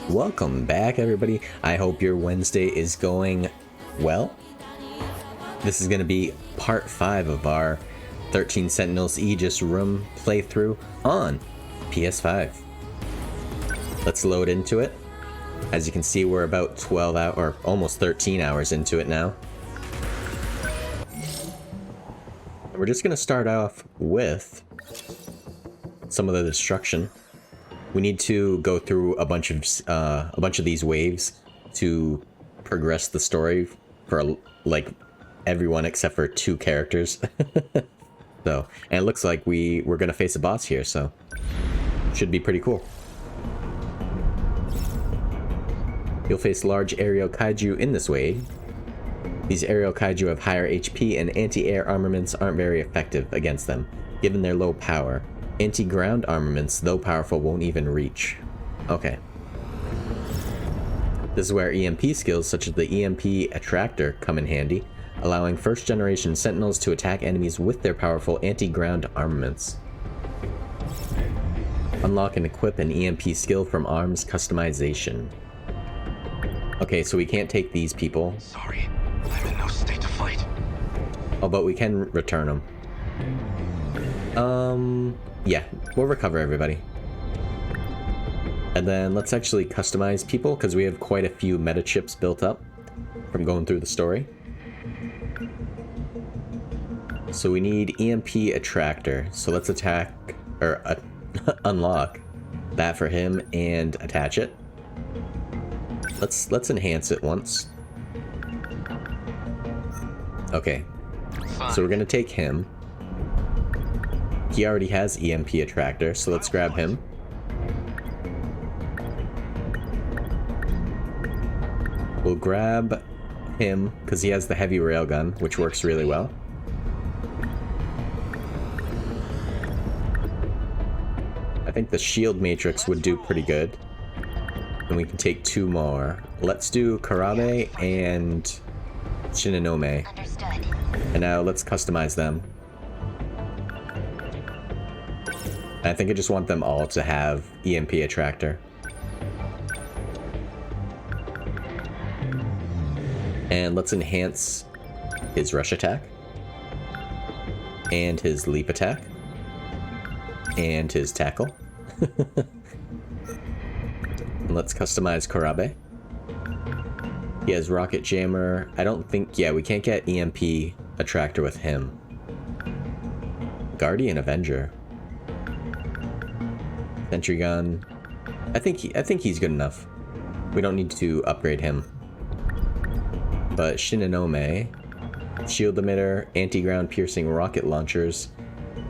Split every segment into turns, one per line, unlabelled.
Welcome back, everybody. I hope your Wednesday is going well. This is going to be part 5 of our 13 Sentinels Aegis room playthrough on PS5. Let's load into it. As you can see, we're about 12 hours, or almost 13 hours into it now. We're just going to start off with some of the destruction. We need to go through a bunch of these waves to progress the story for like everyone except for 2 characters. So, and it looks like we're gonna face a boss here, so should be pretty cool. You'll face large aerial kaiju in this wave. These aerial kaiju have higher HP, and anti-air armaments aren't very effective against them, given their low power. Anti-ground armaments, though powerful, won't even reach. Okay. This is where EMP skills such as the EMP Attractor come in handy, allowing first-generation Sentinels to attack enemies with their powerful anti-ground armaments. Unlock and equip an EMP skill from Arms Customization. Okay, so we can't take these people.
Sorry, I'm in no state to fight.
Oh, but we can return them. Yeah, we'll recover everybody. And then let's actually customize people, because we have quite a few meta chips built up from going through the story. So we need EMP Attractor. So let's attack, or unlock that for him and attach it. Let's enhance it once. Okay, so we're gonna take him. He already has EMP Attractor, so let's grab him. We'll grab him, because he has the heavy railgun, which works really well. I think the shield matrix would do pretty good. And we can take 2 more. Let's do Karabe and Shinonome.
Understood.
And now let's customize them. I think I just want them all to have EMP Attractor. And let's enhance his rush attack. And his leap attack. And his tackle. And let's customize Karabe. He has Rocket Jammer. I don't think... Yeah, we can't get EMP Attractor with him. Guardian Avenger. Sentry gun. I think he's good enough. We don't need to upgrade him. But Shinonome, shield emitter, anti-ground piercing rocket launchers,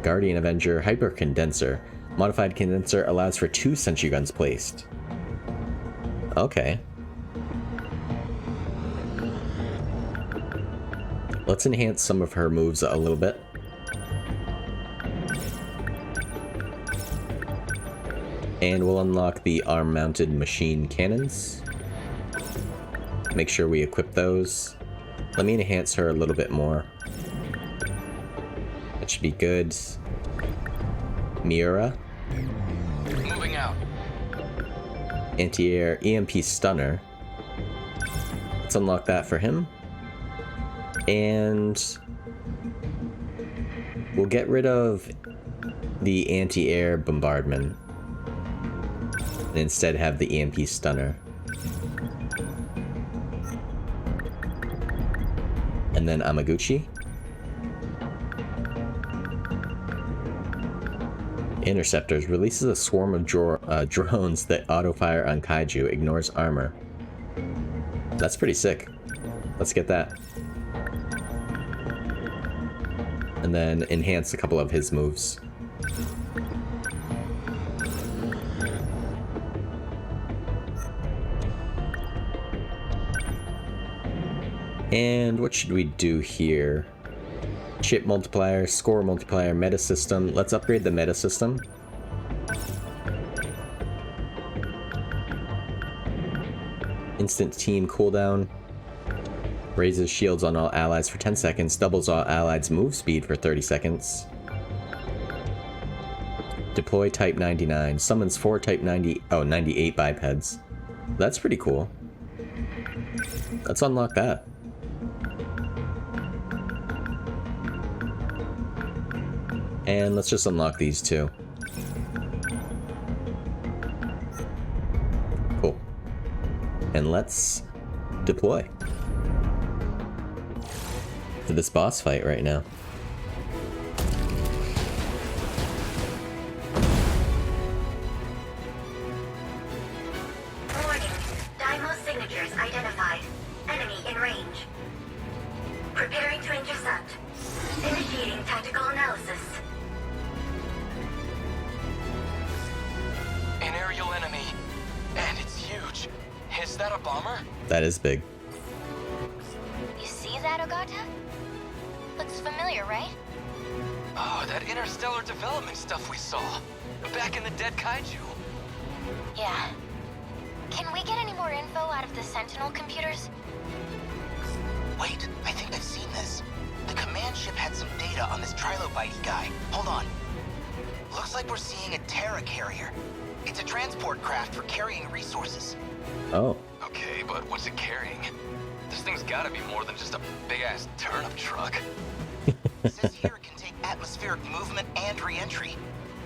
Guardian Avenger, hyper condenser. Modified condenser allows for 2 sentry guns placed. Okay. Let's enhance some of her moves a little bit. And we'll unlock the arm-mounted machine cannons. Make sure we equip those. Let me enhance her a little bit more. That should be good. Miura.
Moving out.
Anti-air EMP Stunner. Let's unlock that for him. And we'll get rid of the anti-air bombardment. And instead have the EMP Stunner. And then Amaguchi. Interceptors releases a swarm of drones that auto-fire on kaiju, ignores armor. That's pretty sick. Let's get that. And then enhance a couple of his moves. And what should we do here? Chip multiplier, score multiplier, meta system. Let's upgrade the meta system. Instant team cooldown. Raises shields on all allies for 10 seconds. Doubles all allies' move speed for 30 seconds. Deploy Type 99. Summons 4 Type 98 bipeds. That's pretty cool. Let's unlock that. And let's just unlock these two. Cool. And let's deploy to this boss fight right now.
Warning. Daimos signatures identified. Enemy in range. Preparing to intercept. Initiating tactical analysis.
An aerial enemy. And it's huge. Is that a bomber?
That is big.
You see that, Ogata? Looks familiar, right?
Oh, that interstellar development stuff we saw. Back in the dead kaiju.
Yeah. Can we get any more info out of the Sentinel computers?
Wait, I think I've seen this. The command ship had some data on this trilobite guy. Hold on. Looks like we're seeing a Terra carrier. It's a transport craft for carrying resources.
Oh.
Okay, but what's it carrying? This thing's gotta be more than just a big-ass turnip truck.
It says here it can take atmospheric movement and re-entry.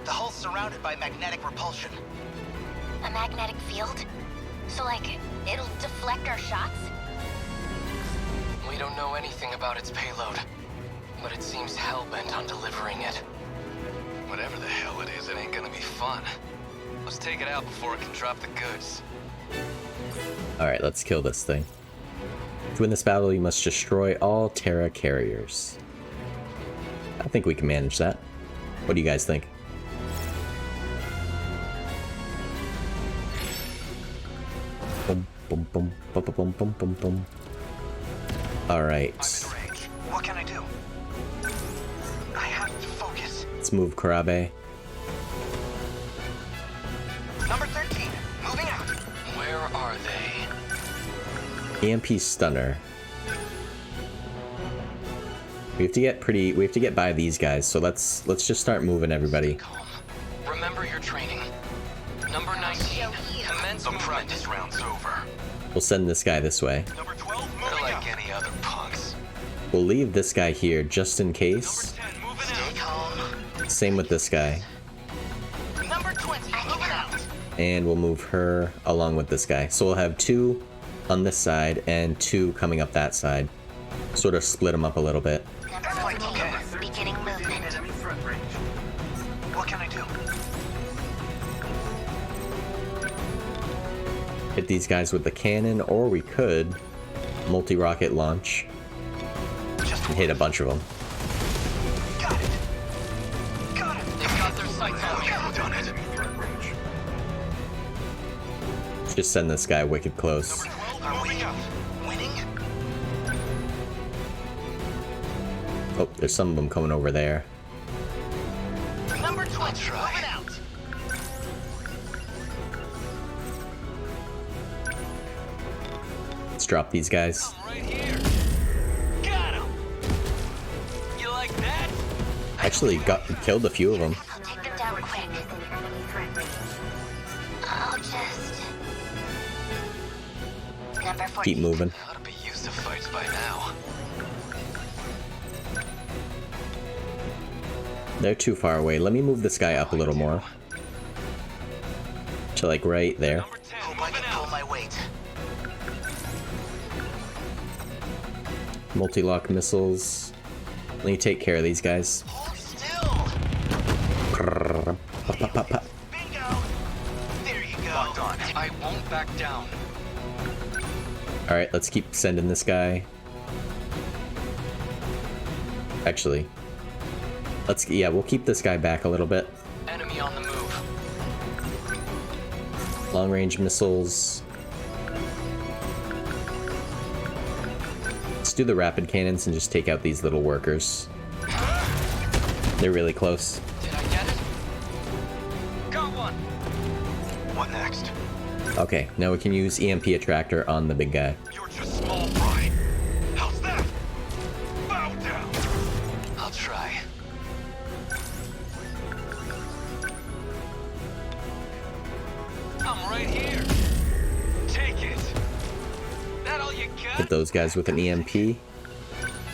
The hull's surrounded by magnetic repulsion.
A magnetic field? So, like, it'll deflect our shots?
We don't know anything about its payload, but it seems hell-bent on delivering it. Whatever the hell it is, it ain't gonna be fun. Let's take it out before it can drop the goods.
Alright, let's kill this thing. To win this battle, you must destroy all Terra carriers. I think we can manage that. What do you guys think? Boom, boom, boom, boom, boom, boom, boom, boom. Alright.
I'm in range. What can I do? I have to focus.
Let's move Karabe.
Number 13, moving out.
Where are they?
EMP Stunner. We have to get by these guys, so let's just start moving everybody.
Calm. Remember your training. Number 19, commence movement.
Practice round's over.
We'll send this guy this way.
Number 12,
They're
moving
like
out.
any other punks.
We'll leave this guy here just in case.
10, moving Stay calm.
Same with this guy.
Number 20, moving out.
And we'll move her along with this guy. So we'll have two on this side and two coming up that side. Sort of split them up a little bit.
Number 14, beginning movement.
Enemy threat range. What can I do?
Hit these guys with the cannon, or we could multi-rocket launch
Just
and hit a bunch of them.
got it. Got it.
They've got their sights on me.
Done it.
Just send this guy wicked close.
Are we winning?
Oh, there's some of them coming over there.
Number 20,
try.
moving out.
Let's drop these guys.
I'm right here. Got him. You like that?
Actually, killed a few of them.
I'll take them down quick.
Enemy threat range.
I'll just... Number 14.
Keep moving.
Ought to be used to fights by now.
They're too far away. Let me move this guy up a little more. To like right there.
Number 10,
Hope I
moving
can pull
out.
my weight.
Multi-lock missiles. Let me take care of these guys.
Hold still.
Pop, pop, pop, pop.
Bingo. There you go. Locked on.
I won't back down.
Alright, let's keep sending this guy. Actually, we'll keep this guy back a little bit.
Enemy on the move.
Long range missiles. Let's do the rapid cannons and just take out these little workers. They're really close.
Did I get it? Got one.
What next?
Okay, now we can use EMP attractor on the big guy.
You're just small fry. How's that? Bow down.
I'll try. I'm right here. you
Hit
got?
those guys with an EMP.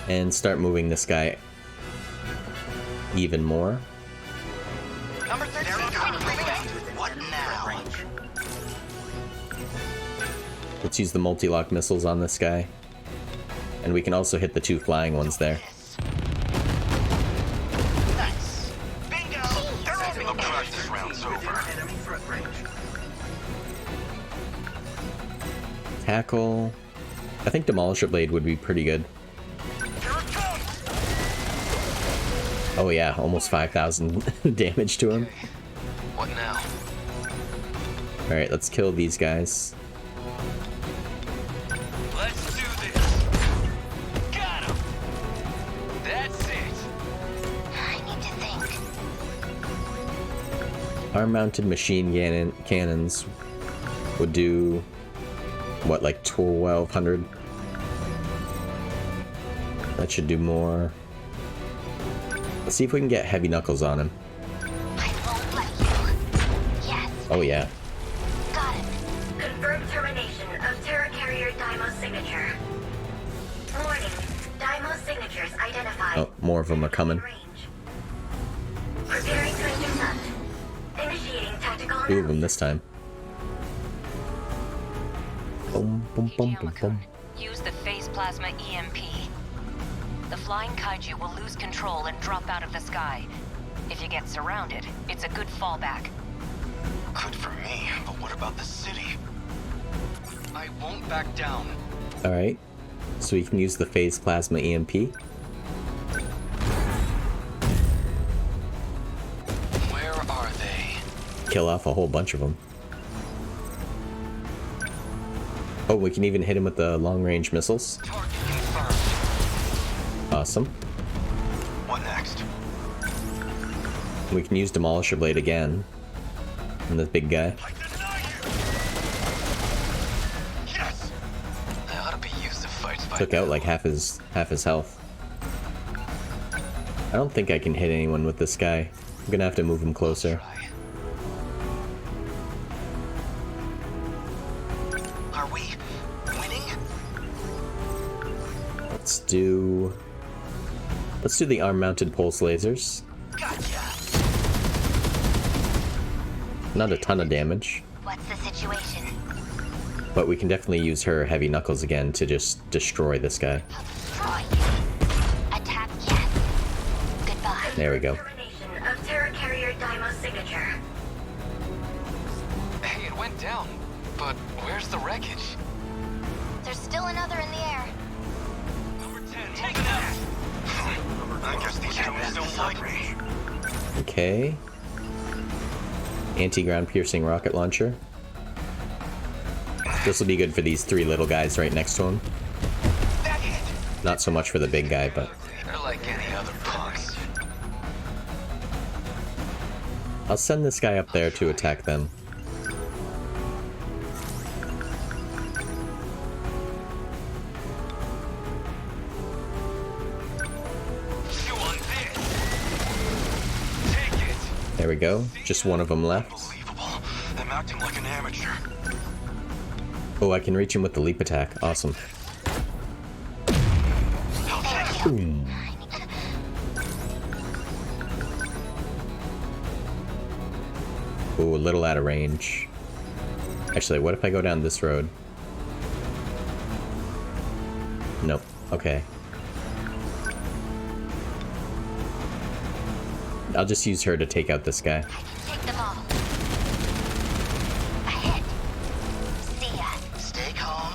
And start moving this guy even more.
Number 13. What now?
Let's use the multi-lock missiles on this guy. And we can also hit the 2 flying ones there.
Nice. Bingo. They're over
The practice round's over.
Enemy threat range.
Tackle. I think Demolisher Blade would be pretty good. Oh yeah, almost 5,000 damage to him.
What now?
Alright, let's kill these guys.
Let's do this. Got him. That's it.
I need to think.
Arm-mounted machine cannons would do, what, like 1,200? That should do more. Let's see if we can get heavy knuckles on him.
I won't let you. Yes,
Oh yeah.
got it.
Confirmed termination of Terra Carrier Dymo signature. Warning. Dymo signatures identified.
Oh, more of them are coming.
Range. Preparing to intercept. Initiating tactical
2 of them this time. Boom, boom, boom, boom, boom.
Use the phase plasma EMP. The flying kaiju will lose control and drop out of the sky. If you get surrounded, it's a good fallback.
Good for me, but what about the city? I won't back down.
Alright. So we can use the phase plasma EMP.
Where are they?
Kill off a whole bunch of them. Oh, we can even hit him with the long-range missiles.
Target confirmed.
Awesome.
What next?
We can use Demolisher Blade again. And this big guy.
I deny you. Yes. I ought to be used to fights by
Took out like half his health. I don't think I can hit anyone with this guy. I'm gonna have to move him closer.
Try.
Are we winning?
Let's do the arm-mounted pulse lasers.
Gotcha.
Not a ton of damage,
What's the situation?
but we can definitely use her heavy knuckles again to just destroy this guy.
I'll destroy you. Attack yes. Goodbye.
There we go.
Termination of Terra Carrier Dymo signature.
Hey, it went down. But where's the wreckage?
There's still another in the air.
Number 10, take it out. I guess these humans don't like me.
Okay. Anti-ground piercing rocket launcher. This will be good for these 3 little guys right next to him.
That hit.
Not so much for the big guy, but
They're like any other punks.
I'll send this guy up there to attack them.
Chew on this. Take it.
There we go. Just one of them left.
Unbelievable. I'm acting like an amateur.
Oh, I can reach him with the leap attack. Awesome. Boom. Ooh, a little out of range. Actually, what if I go down this road? Nope. Okay. I'll just use her to take out this guy.
Take them all. A hit. See ya.
Stay calm.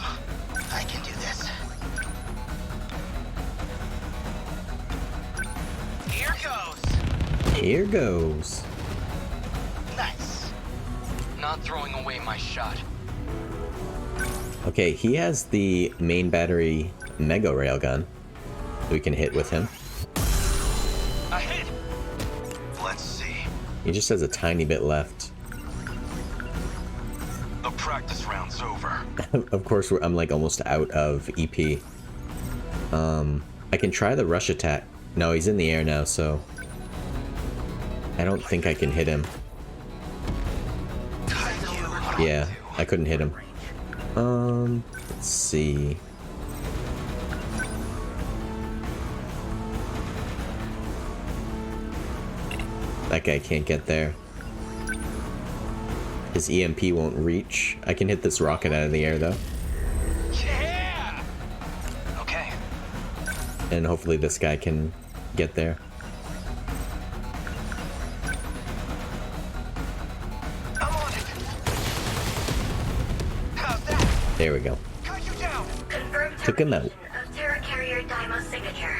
I can do this. Here goes.
Here goes.
Nice.
Not throwing away my shot.
Okay, he has the main battery mega railgun we can hit with him.
A hit. Let's see.
He just has a tiny bit left.
The practice round's over.
Of course, I'm like almost out of EP. I can try the rush attack. No, he's in the air now, so I don't think I can hit him. Yeah, I couldn't hit him. Let's see. That guy can't get there. His EMP won't reach. I can hit this rocket out of the air though.
Yeah! Okay.
And hopefully this guy can get there.
I'm on it. How's that?
There we go.
Cut you down.
Confirmed
Took him out.
termination of Terra Carrier Dymo signature.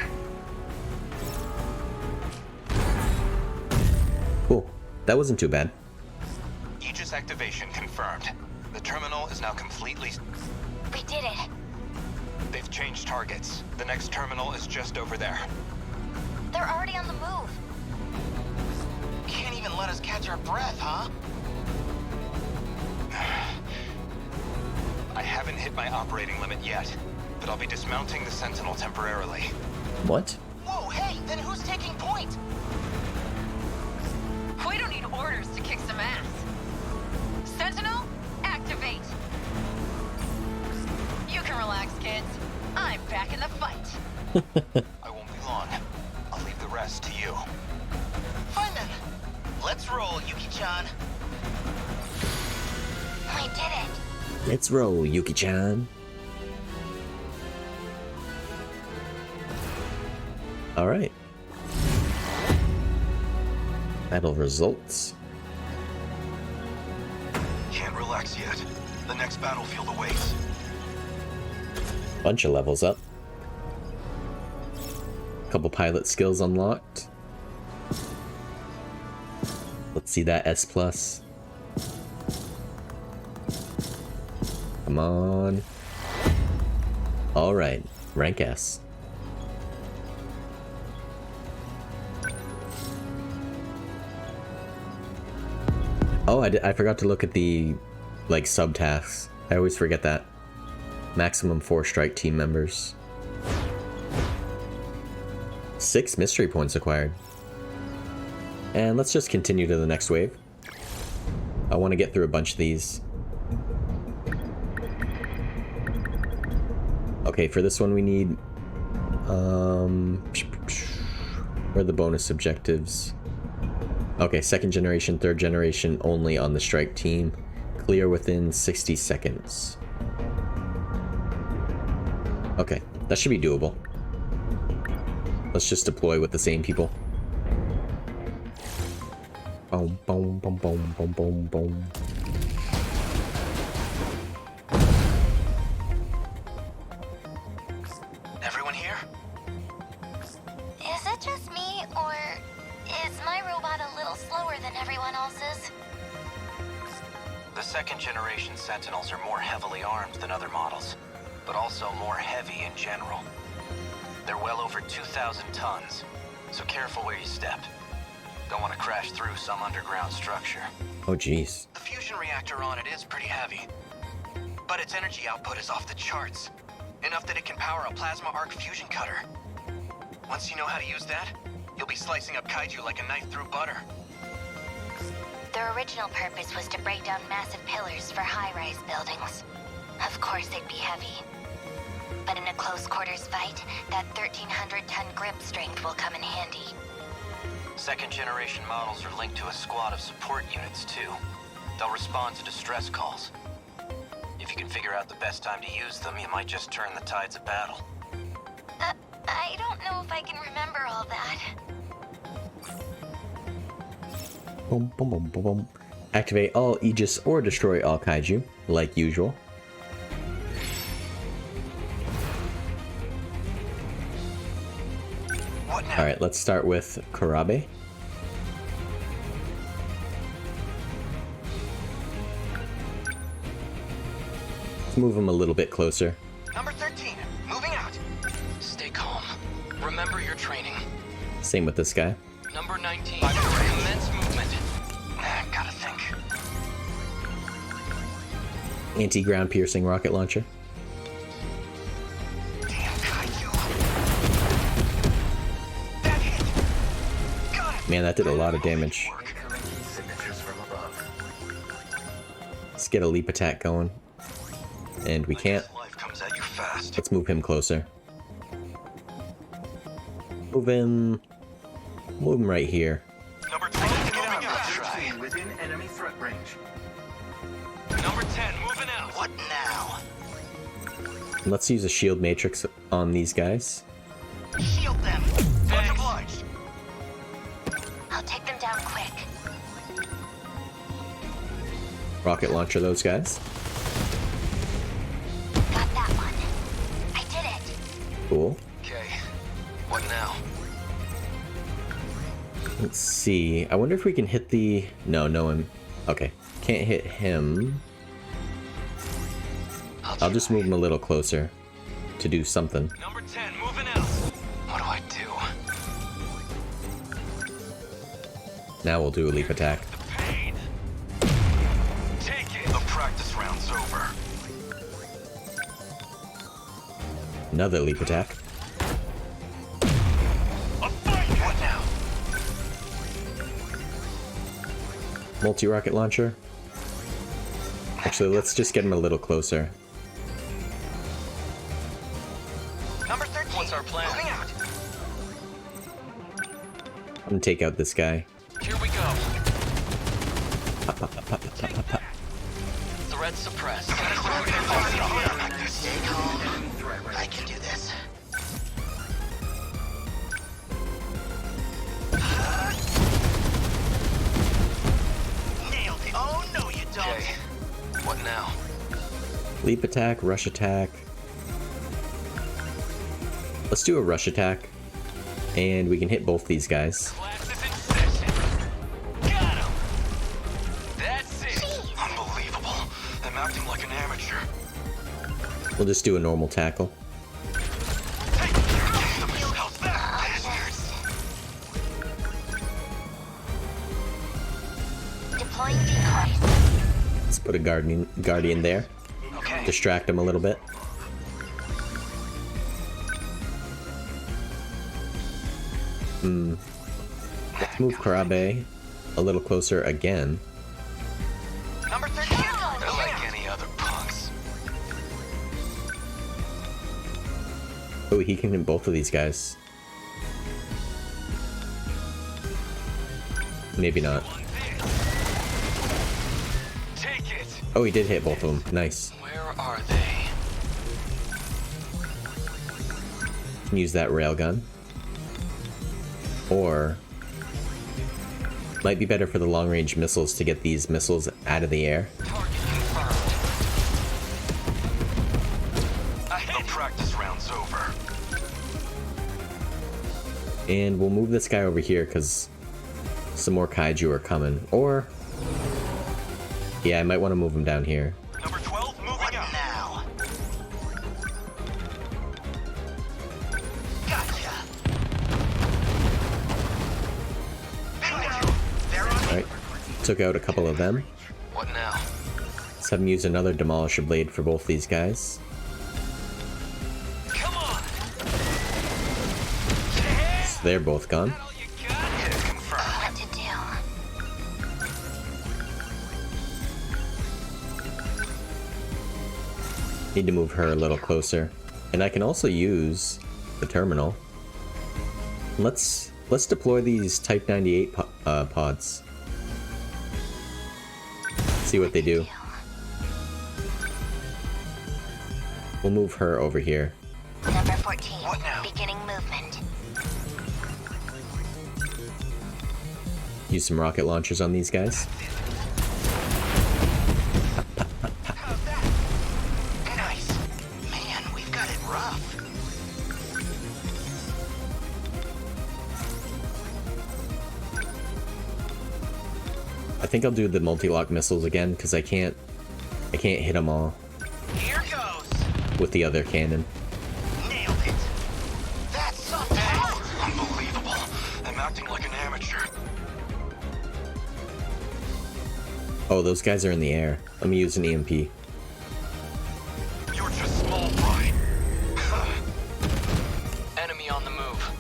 Cool. That wasn't too bad.
Aegis activation confirmed. The terminal is now completely...
We did it.
They've changed targets. The next terminal is just over there.
They're already on the move.
Can't even let us catch our breath, huh?
I haven't hit my operating limit yet, but I'll be dismounting the Sentinel temporarily.
What?
Whoa, hey, then who's taking point?
We don't need orders to kick some ass. Sentinel, activate. You can relax, kids. I'm back in the fight.
I won't be long. I'll leave the rest to you.
Fine then. Let's roll, Yuki-chan.
We did it.
Let's roll, Yuki-chan. Alright. Battle results.
Can't relax yet. The next battlefield awaits.
Bunch of levels up. Couple pilot skills unlocked. Let's see that S+. Come on. Alright, rank S. Oh, I forgot to look at the, like, subtasks. I always forget that. Maximum 4 strike team members. 6 mystery points acquired. And let's just continue to the next wave. I want to get through a bunch of these. Okay, for this one we need... where are the bonus objectives? Okay, 2nd generation, 3rd generation only on the strike team. Clear within 60 seconds. Okay, that should be doable. Let's just deploy with the same people. Boom, boom, boom, boom, boom, boom, boom.
Everyone here?
Is it just me, or is my robot a little slower than everyone else's?
The 2nd generation Sentinels are more heavily armed than other models, but also more heavy in general. They're well over 2,000 tons, so careful where you step. Don't want to crash through some underground structure.
Oh, jeez.
The fusion reactor on it is pretty heavy, but its energy output is off the charts. Enough that it can power a plasma arc fusion cutter. Once you know how to use that, you'll be slicing up kaiju like a knife through butter.
Their original purpose was to break down massive pillars for high-rise buildings. Of course they'd be heavy. But in a close quarters fight, that 1,300-ton grip strength will come in handy.
2nd generation models are linked to a squad of support units too. They'll respond to distress calls. If you can figure out the best time to use them, you might just turn the tides of battle.
I don't know if I can remember all that.
Boom, boom, boom, boom, boom. Activate all Aegis or destroy all kaiju, like usual.
What now?
Alright, let's start with Karabe. Let's move him a little bit closer.
Number 13, moving out.
Stay calm. Remember your training.
Same with this guy.
Number 19. Commence movement. Gotta think.
Anti-ground piercing rocket launcher.
Damn kaiju. That hit. Got it.
Man, that did a lot of damage. Let's get a leap attack going. And we can't.
Life comes at you fast.
Let's move him closer. Move him right here.
Number 12. range. Number 10, moving out.
What now?
Let's use a shield matrix on these guys.
Shield them. Much obliged.
I'll take them down quick.
Rocket launcher those guys.
Got that one. I did it.
Cool.
Okay, what now?
Let's see. I wonder if we can hit the... No him. Okay. Can't hit him. I'll just move him a little closer to do something.
Number 10, moving out. What do I do?
Now we'll do a leap attack.
The pain. Take it. The practice round's over.
Another leap attack.
A fight. What now?
Multi-rocket launcher. Actually, let's just get him a little closer.
Number 13.
What's our plan?
Moving out.
I'm gonna take out this guy.
Here we go.
Pop, pop, pop, pop, pop, pop, pop.
Threat suppressed.
Stay calm. I can do this. Nailed it. Oh, no, you don't.
Okay, what now?
Leap attack, rush attack. Let's do a rush attack. And we can hit both these guys.
Class is in session. Got him. That's it. Unbelievable. I'm acting like an amateur.
We'll just do a normal tackle.
Hey, how's that, bastards?
Deploying decoys.
Let's put a guardian there.
Okay.
Distract him a little bit. Let's move Karabe a little closer again.
Number 13.
They're like any other punks.
Oh, he can hit both of these guys. Maybe not.
Take it.
Oh, he did hit both of them. Nice.
Where are they?
Can use that railgun. Or might be better for the long-range missiles to get these missiles out of the air.
Target confirmed. The practice round's over.
And we'll move this guy over here because some more kaiju are coming. Or yeah, I might want to move him down here.
Number 12, moving
What
out.
now? Gotcha. They're on
Alright, took out a couple of them.
What now?
Let's have him use another Demolisher Blade for both these guys.
Come on.
So they're both gone.
All you got? Hit confirmed.
What to do?
Need to move her a little closer. And I can also use the terminal. Let's deploy these Type 98 pods. See what they do. We'll move her over here.
Number 14.
What now?
Beginning movement.
Use some rocket launchers on these guys.
How's that? Nice. Man, we've got it rough.
I think I'll do the multi-lock missiles again because I can't hit them all
Here goes.
with the other cannon.
Nailed it. That's something.
Unbelievable. I'm acting like an amateur.
Oh, those guys are in the air. Let me use an EMP.
You're just small fry. Enemy on the move.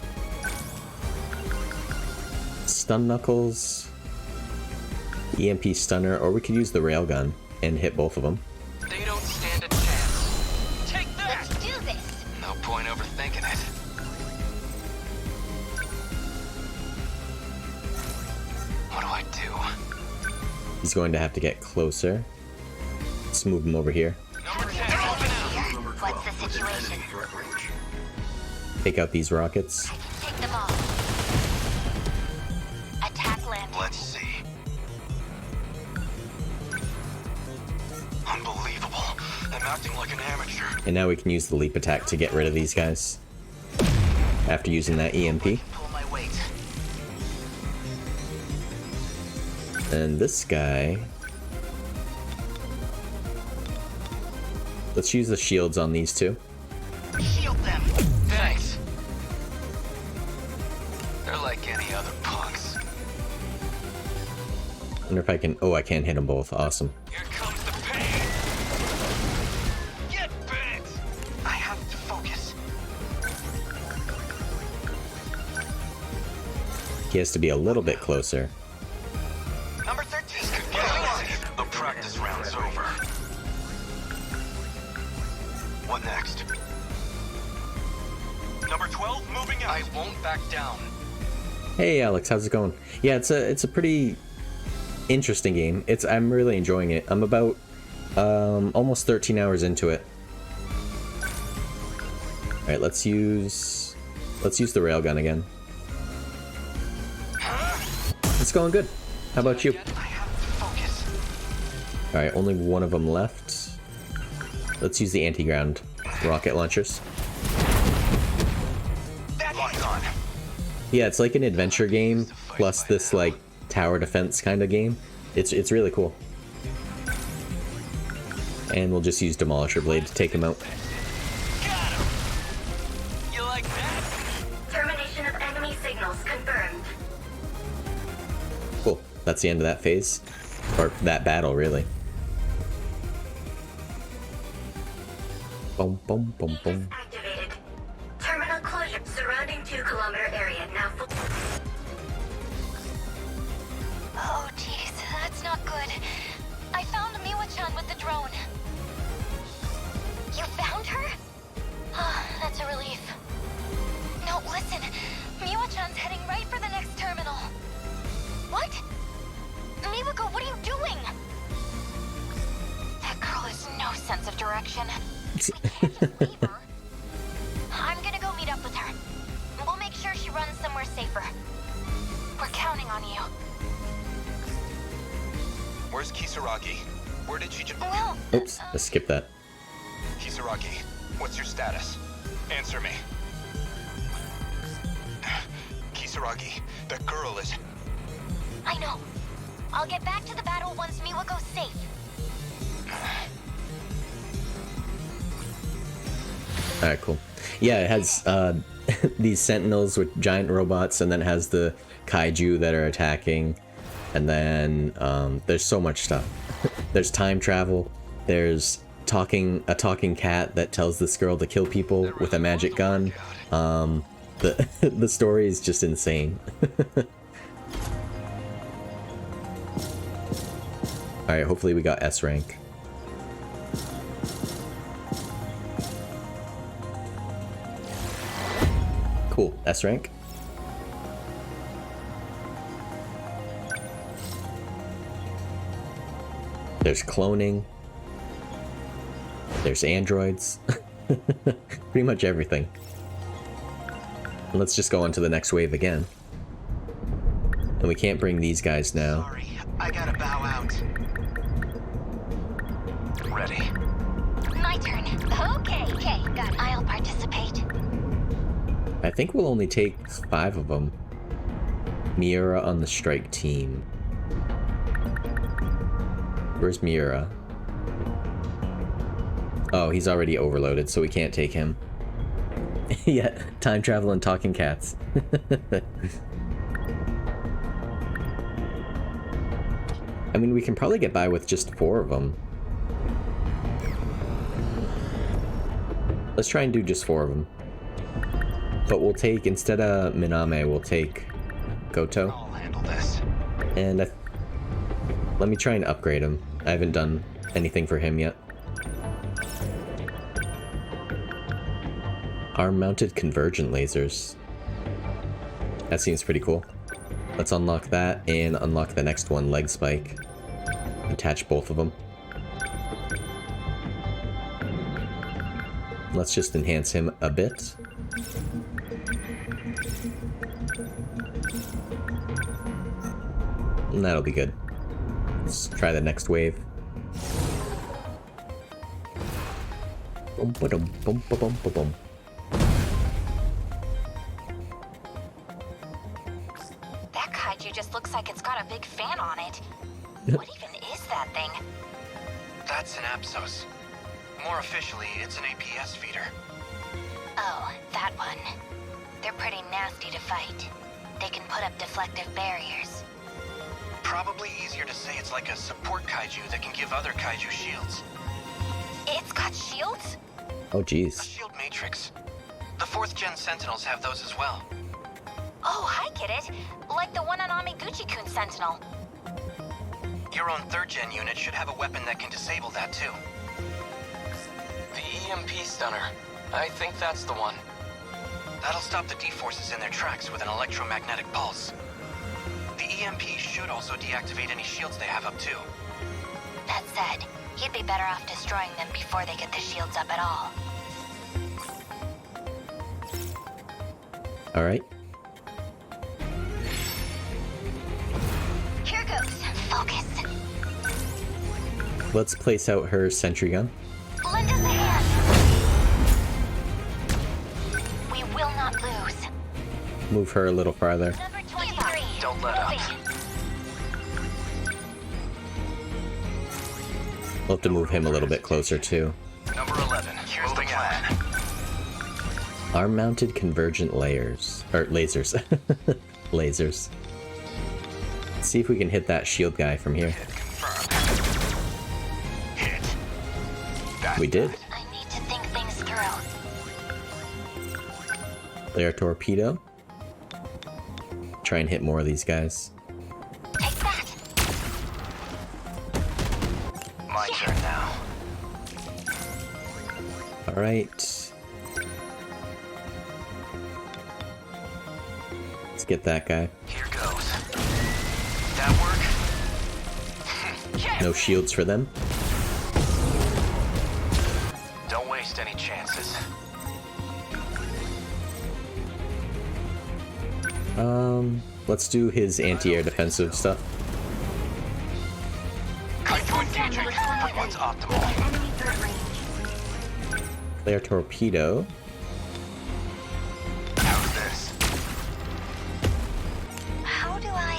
Stun Knuckles, EMP Stunner, or we could use the railgun and hit both of them.
They don't stand a chance. Take that!
Let's do this.
No point overthinking it. What do I do?
He's going to have to get closer. Let's move him over here.
What's the situation?
Take out these rockets.
I can take them all. Attack landing.
Let's see. Unbelievable. I'm acting like an amateur.
And now we can use the leap attack to get rid of these guys. After using that EMP.
Pull my weight.
And this guy... Let's use the shields on these two.
Shield them.
Thanks. They're like any other punks.
Wonder if I can... Oh, I can't hit them both. Awesome.
Here comes the pain. Get bent.
I have to focus.
He has to be a little bit closer.
Number 13.
The practice round's over. What next? Number 12 moving out. I won't back down.
Hey Alex, how's it going? Yeah, it's a pretty interesting game. I'm really enjoying it. I'm about almost 13 hours into it. All right, let's use the railgun again. It's going good. How about you?
I have to focus.
All right, only one of them left. Let's use the anti-ground rocket launchers.
Locked on.
Yeah, it's like an adventure game plus this like tower defense kind of game. It's really cool. And we'll just use Demolisher Blade to take him out.
Got him. You like that?
Termination of enemy signals confirmed.
Cool. That's the end of that phase. Or that battle, really. Boom, boom, boom, boom.
Activated. Terminal closure. Surrounding 2-kilometer area now full.
Oh, jeez, that's not good. I found Miwa-chan with the drone. You found her? Oh, that's a relief. No, listen. Miwa-chan's heading right for the next terminal. What? Miwako, what are you doing? That girl has no sense of direction. I can't just leave her. I'm gonna go meet up with her. We'll make sure she runs somewhere safer. We're counting on you.
Where's Kisaragi? Where did she just...
Well,
Oops, let's skip that.
Kisaragi, what's your status? Answer me. Kisaragi, that girl is...
I know. I'll get back to the battle once Miwako's safe.
Alright, cool. Yeah, it has these Sentinels with giant robots, and then it has the kaiju that are attacking. And then there's so much stuff. There's time travel. There's a talking cat that tells this girl to kill people with a magic gun. The story is just insane. Alright, hopefully we got S rank. Cool, S rank. There's cloning. There's androids. Pretty much everything. Let's just go on to the next wave again. And we can't bring these guys now.
Sorry, I gotta bow out.
Ready.
My turn. Okay, got it. I'll participate.
I think we'll only take 5 of them. Miura on the strike team. Where's Miura? Oh, he's already overloaded, so we can't take him. Yeah, time travel and talking cats. I mean, we can probably get by with just 4 of them. Let's try and do just 4 of them. But we'll take, instead of Miname, we'll take Goto.
I'll handle this.
And let me try and upgrade him. I haven't done anything for him yet. Arm-mounted convergent lasers. That seems pretty cool. Let's unlock that and unlock the next one, leg spike. Attach both of them. Let's just enhance him a bit. And that'll be good. Let's try the next wave. Bum ba dum bum ba bum ba bum.
That kaiju just looks like it's got a big fan on it. What even is that thing?
That's an Apsos. More officially, it's an APS feeder.
Oh, that one. They're pretty nasty to fight. They can put up deflective barriers.
Probably easier to say it's like a support kaiju that can give other kaiju shields.
It's got shields?
Oh,
A
geez.
shield matrix. The 4th gen Sentinels have those as well.
Oh, I get it. Like the one on Amiguchi-kun's Sentinel.
Your own 3rd gen unit should have a weapon that can disable that too. The EMP stunner. I think that's the one. That'll stop the D-forces in their tracks with an electromagnetic pulse. The EMP should also deactivate any shields they have up too.
That said, you'd be better off destroying them before they get the shields up at all.
Alright.
Here goes. Focus.
Let's place out her sentry gun.
Lend us a hand. We will not lose.
Move her a little farther.
Number 23.
Don't let up.
We'll have to move him a little bit closer too.
Number 11. Here's the plan.
Arm-mounted convergent layers. Or lasers. Lasers. Let's see if we can hit that shield guy from here.
Hit.
We did.
I need to think things through.
Layer torpedo. Try and hit more of these guys.
Take that.
My turn now.
Alright. Let's get that guy.
Here goes. That work?
No shields for them.
Don't waste any chances.
Let's do his anti-air defensive stuff.
Kaiju engaging. One's optimal.
Enemy third range.
Layer torpedo.
How's this?
How do I...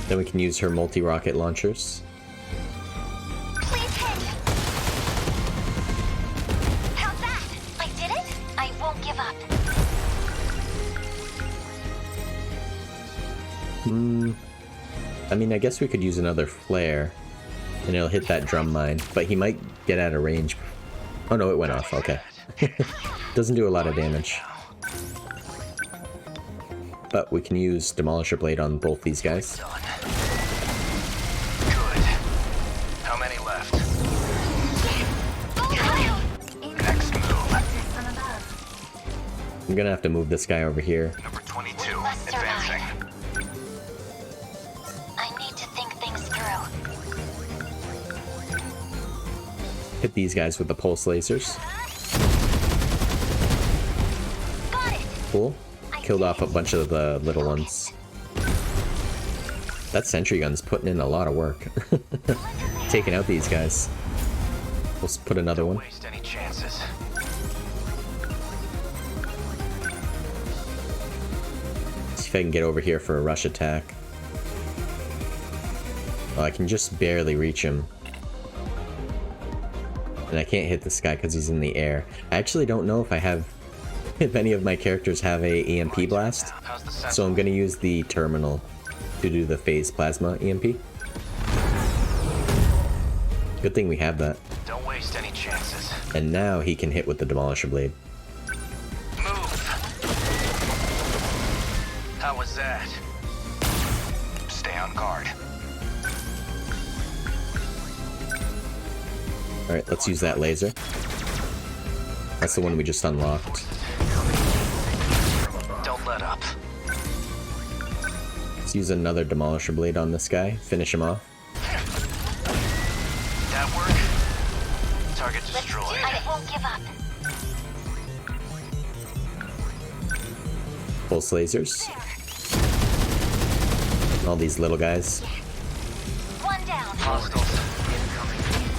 Then we can use her multi-rocket launchers.
Please hit. How's that? I did it? I won't give up.
I mean, I guess we could use another flare. And it'll hit that drum mine. But he might get out of range. Oh no, it went off. Okay. Doesn't do a lot of damage. But we can use Demolisher Blade on both these guys.
Done. Good. How many left? Next move.
Assist from above.
I'm gonna have to move this guy over here.
Number 22.
must survive.
Advancing.
I need to think things through.
Hit these guys with the pulse lasers.
Got it.
Cool. Killed off a bunch of the little ones. That sentry gun's putting in a lot of work. Taking out these guys. We'll put another one.
Waste any chances.
See if I can get over here for a rush attack. Oh, I can just barely reach him. And I can't hit this guy because he's in the air. I actually don't know if I have... if any of my characters have a EMP blast.
How's the
So I'm going to use the terminal to do the phase plasma EMP. Good thing we have that.
Don't waste any chances.
And now he can hit with the Demolisher Blade.
Move. How was that? Stay on guard.
Alright, let's use that laser. That's the one we just unlocked.
Don't let up.
Let's use another Demolisher Blade on this guy. Finish him off.
Target
Let's do
destroyed.
it. I won't give up.
Pulse lasers. All these little guys.
One down.
Hostiles.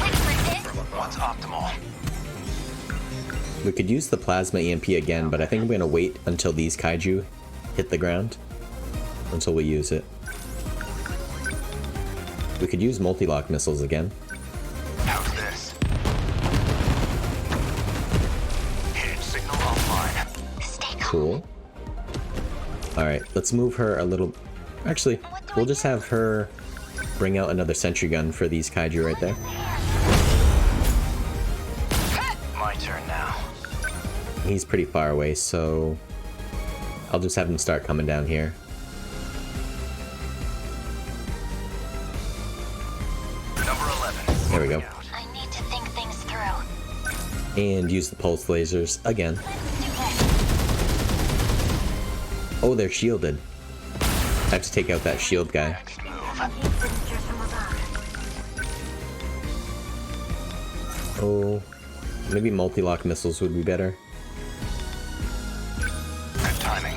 Ready for this?
What's optimal?
We could use the plasma EMP again, but I think I'm gonna wait until these kaiju hit the ground until we use it. We could use multi-lock missiles again.
How's this? Hit signal offline.
Stay calm.
Cool. Alright, let's move her a little... Actually, we'll just have her bring out another sentry gun for these kaiju right there.
My turn now.
He's pretty far away, so I'll just have him start coming down here.
Number 11.
There we go.
I need to think things through.
And use the pulse lasers again.
Let's do this.
Oh, they're shielded. I have to take out that shield guy.
Next move.
Heat signatures from above.
Oh, maybe multi-lock missiles would be better.
Good timing.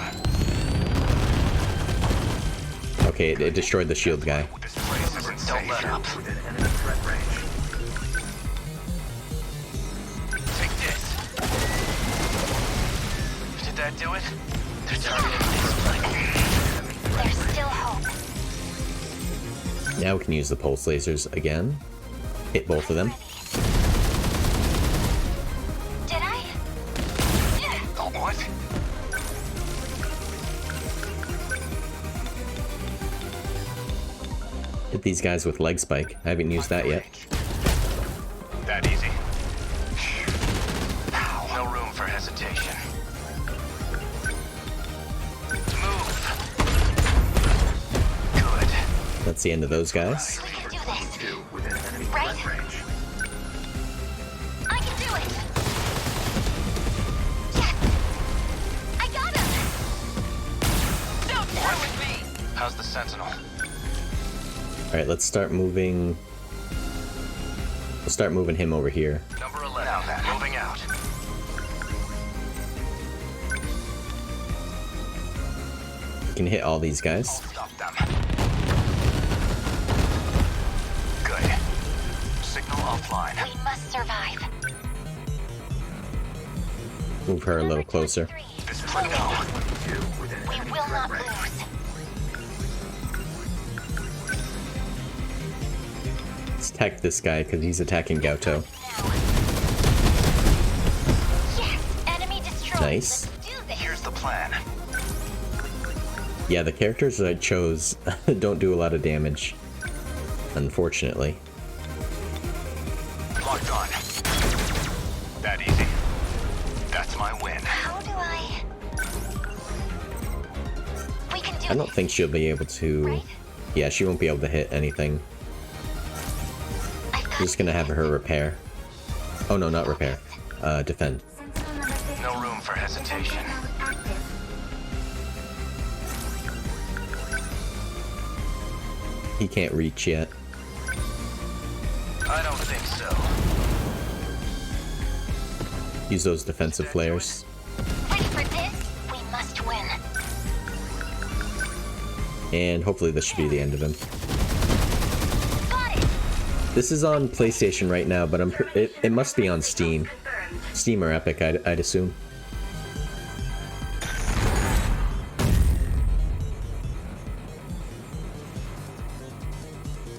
Okay, it destroyed the shield guy.
This place isn't safe. Don't let up. Take this. Did that do it? They're targeting this place.
There's still hope.
Now we can use the pulse lasers again. Hit both of them.
Did I?
Oh, what?
Hit these guys with leg spike. I haven't used that yet.
That easy. Ow. No room for hesitation. Move. Good.
That's the end of those guys.
We can do this. Right? I can do it. Yes. I got him. Don't start with me.
How's the Sentinel?
Alright, let's start moving... We'll start moving him over here.
Number 11. Now then, moving out.
We can hit all these guys.
Stop them. Good. Signal offline.
We must survive.
Move her a little closer.
This place. No.
We will not lose.
Let's attack this guy because he's attacking Gauto.
Yes, enemy destroyed.
Nice.
Let's do this.
Here's the plan.
Yeah, the characters that I chose don't do a lot of damage, unfortunately.
Locked on. That easy. That's my win.
How do I? We can do
I don't
this.
think she'll be able to... Yeah, she won't be able to hit anything.
I've got
I'm just gonna have her repair. Oh no, not repair. Defend.
Sentinel number 15.
No room for hesitation.
Sentinel active.
He can't reach yet.
I don't think so.
Use those defensive flares.
Ready for this? We must win.
And hopefully this should be the end of him.
Got it.
This is on PlayStation right now, but it must be on Steam.
Confirmed.
Steam or Epic, I'd assume.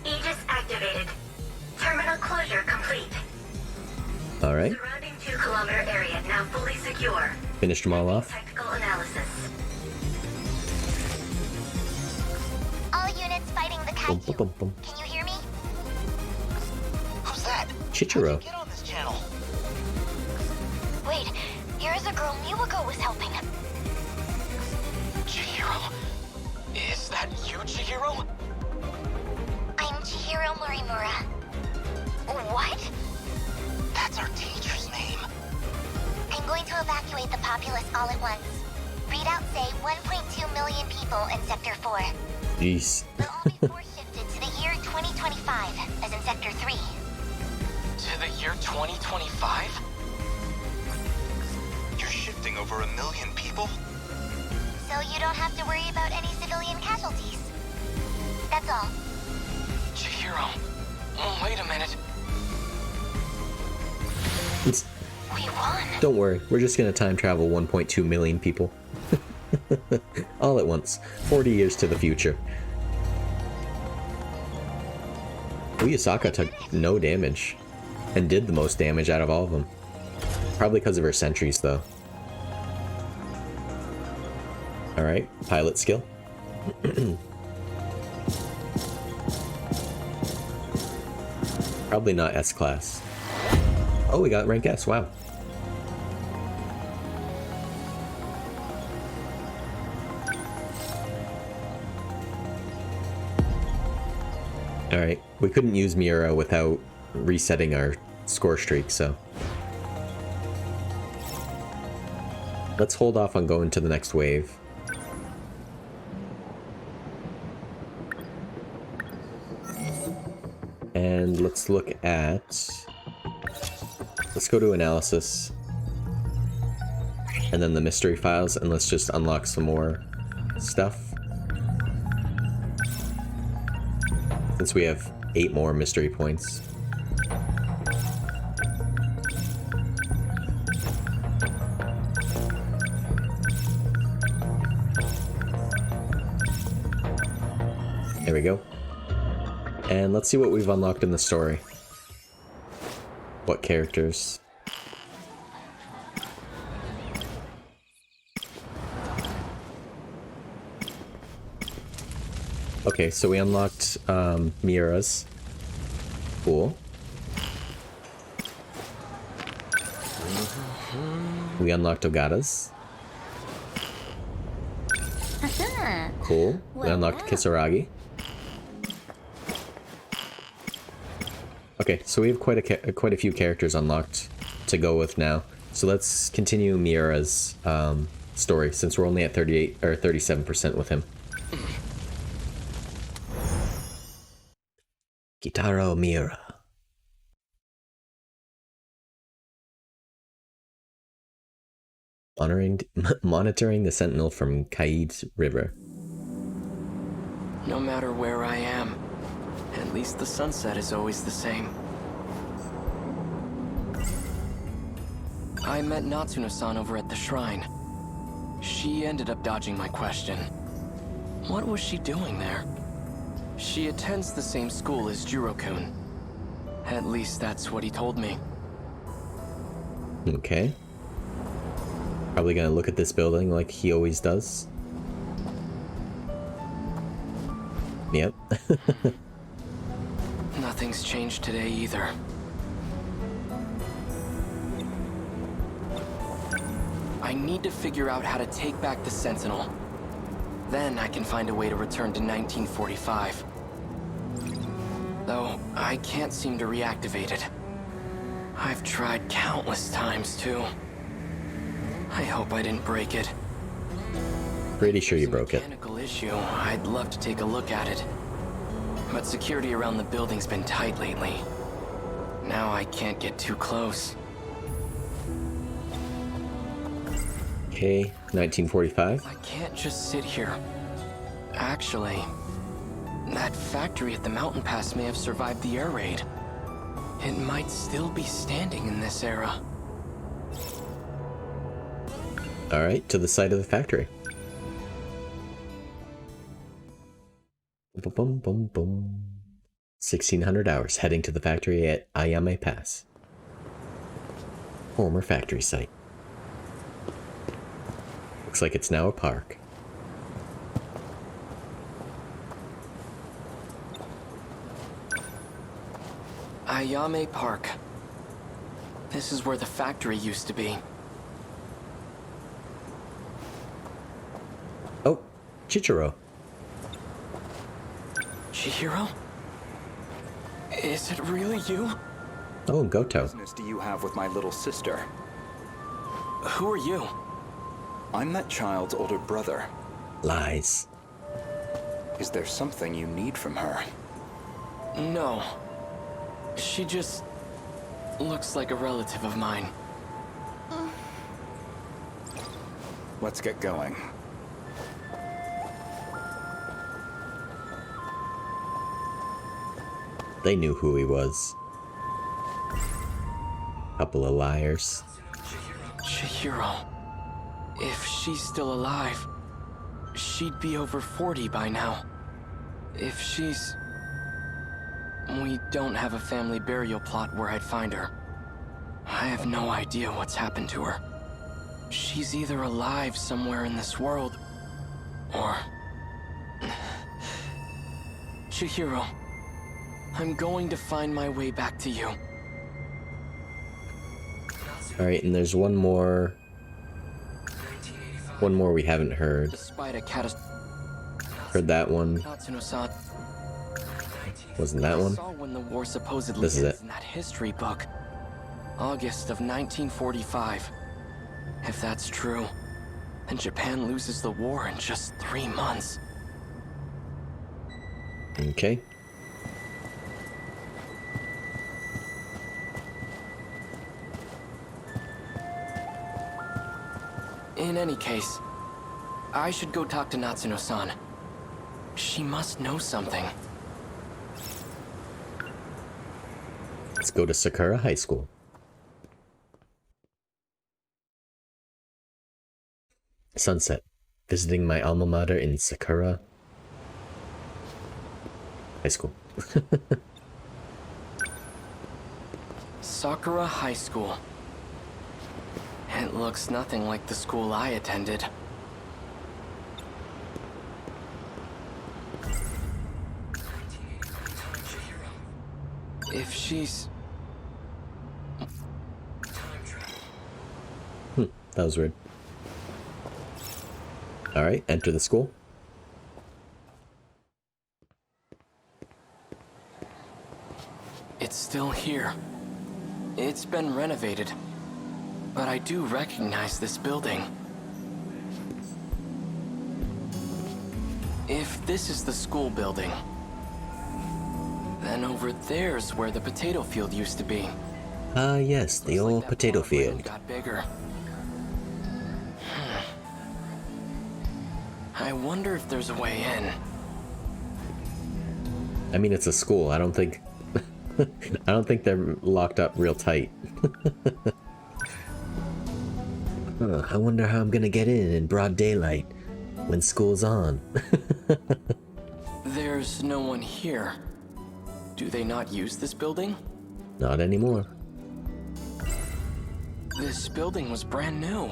Aegis activated. Terminal closure complete.
Alright,
Surrounding 2-kilometer area now fully secure.
finished them all off.
Technical analysis.
All units fighting the
Boom,
kaiju.
boom, boom.
Can you hear me?
Who's that?
Chichiro.
Get on this channel.
Wait, here's a girl Miwako was helping.
Chihiro? Is that you, Chihiro?
I'm Chihiro Morimura. What?
That's our teacher's name.
I'm going to evacuate the populace all at once. Readouts say 1.2 million people in Sector 4.
Jeez.
They'll all be force shifted to the year 2025, as in Sector 3.
To the year 2025?
You're shifting over 1 million people?
So you don't have to worry about any civilian casualties. That's all.
Chihiro. Oh, wait a minute.
We won.
Don't worry, we're just gonna time travel 1.2 million people. All at once. 40 years to the future. Uyasaka took no damage. And did the most damage out of all of them. Probably because of her sentries, though. Alright, pilot skill. Probably not S-class. Oh, we got rank S, wow. Alright, we couldn't use Miura without resetting our score streak, so... let's hold off on going to the next wave. And let's look at... let's go to analysis. And then the mystery files, and let's just unlock some more stuff. Since we have 8 more mystery points. There we go. And let's see what we've unlocked in the story. What characters? Okay, so we unlocked Miura's. Cool. We unlocked Ogata's. Cool. We unlocked Kisaragi. Okay, so we have quite a few characters unlocked to go with now. So let's continue Miura's story, since we're only at 38 or 37% with him. Kitaro Miura. Monitoring the Sentinel from Kaid's River.
No matter where I am, at least the sunset is always the same. I met Natsuno-san over at the shrine. She ended up dodging my question. What was she doing there? She attends the same school as Jiro-kun. At least that's what he told me.
Okay. Probably gonna look at this building like he always does. Yep.
Nothing's changed today either. I need to figure out how to take back the Sentinel. Then I can find a way to return to 1945. Though, I can't seem to reactivate it. I've tried countless times, too. I hope I didn't break it.
Pretty sure you broke it.
Mechanical issue. I'd love to take a look at it. But security around the building's been tight lately. Now I can't get too close.
Okay, 1945.
I can't just sit here. Actually, that factory at the mountain pass may have survived the air raid. It might still be standing in this era.
Alright, to the site of the factory. Boom, boom, boom, boom. 1600 hours, heading to the factory at Ayame Pass. Former factory site. Looks like it's now a park.
Ayame Park. This is where the factory used to be.
Oh, Chichiro.
Chihiro? Is it really you?
Oh, Goto.
Business do you have with my little sister?
Who are you?
I'm that child's older brother.
Lies.
Is there something you need from her?
No. She just Looks like a relative of mine.
Let's get going.
They knew who he was. Couple of liars.
Chihiro. If she's still alive, she'd be over 40 by now. If she's... We don't have a family burial plot where I'd find her. I have no idea what's happened to her. She's either alive somewhere in this world, or... Chihiro, I'm going to find my way back to you.
Alright, and there's one more... One more we haven't heard.
Despite a
Heard that one.
Natsuno-san.
Wasn't that one?
Saw when the war supposedly
This is
ends
it.
in that history book. August of 1945. If that's true, then Japan loses the war in just 3 months.
Okay.
In any case, I should go talk to Natsuno-san. She must know something.
Let's go to Sakura High School. Sunset. Visiting my alma mater in Sakura High School.
Sakura High School. It looks nothing like the school I attended. If she's...
That was weird. Alright, enter the school.
It's still here. It's been renovated. But I do recognize this building. If this is the school building, then over there's where the potato field used to be.
Ah, yes, the
Looks like
old
that
potato
farmland
field.
got bigger. I wonder if there's a way in.
I mean, it's a school. I don't think... I don't think they're locked up real tight. I wonder how I'm gonna get in broad daylight when school's on.
There's no one here. Do they not use this building?
Not anymore.
This building was brand new.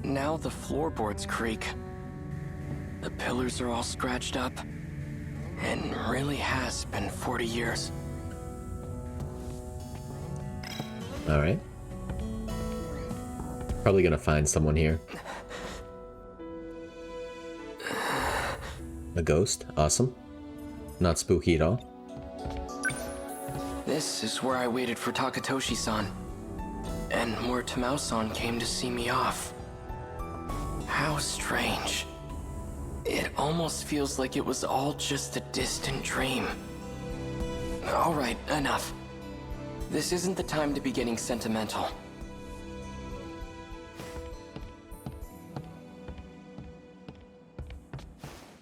Now the floorboards creak. The pillars are all scratched up. And really has been 40 years.
Alright. Probably gonna find someone here. A ghost. Awesome. Not spooky at all.
This is where I waited for Takatoshi-san. And where Tamao-san came to see me off. How strange. It almost feels like it was all just a distant dream. Alright, enough. This isn't the time to be getting sentimental.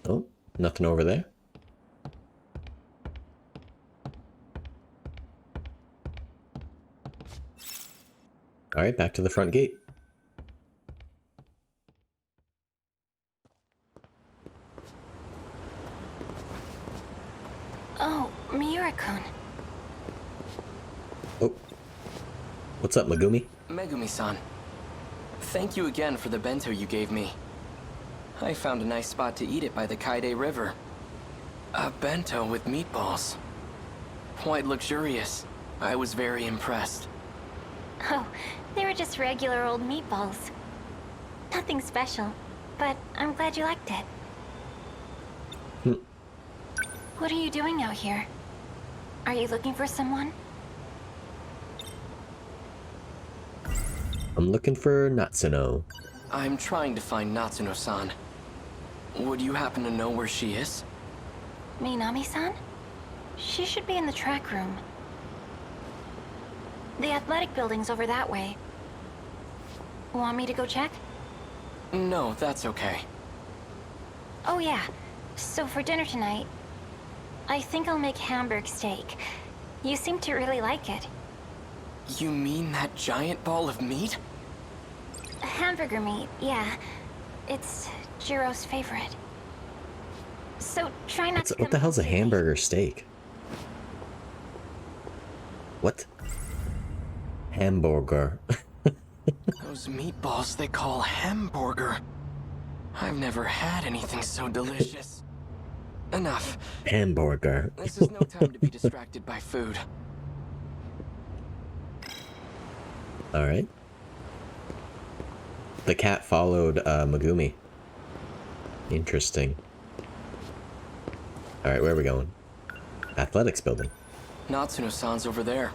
Oh, nothing over there. Alright, back to the front gate.
Oh, Miura-kun.
Oh. What's up, Megumi?
Megumi-san. Thank you again for the bento you gave me. I found a nice spot to eat it by the Kaide River. A bento with meatballs. Quite luxurious. I was very impressed.
Oh, they were just regular old meatballs. Nothing special, but I'm glad you liked it. What are you doing out here? Are you looking for someone?
I'm looking for Natsuno.
I'm trying to find Natsuno-san. Would you happen to know where she is?
Minami-san? She should be in the track room.
The athletic building's over that way. Want me to go check?
No, that's okay.
Oh yeah. So for dinner tonight, I think I'll make Hamburg steak. You seem to really like it.
You mean that giant ball of meat?
Hamburger meat, yeah. It's Jiro's favorite. So try not to
What the
come
hell's a
home too late.
hamburger steak? What? Hamburger.
Those meatballs they call hamburger. I've never had anything so delicious. Enough.
Hamburger.
This is no time to be distracted by food.
Alright. The cat followed Megumi. Interesting. Alright, where are we going? Athletics building.
Natsuno-san's over there.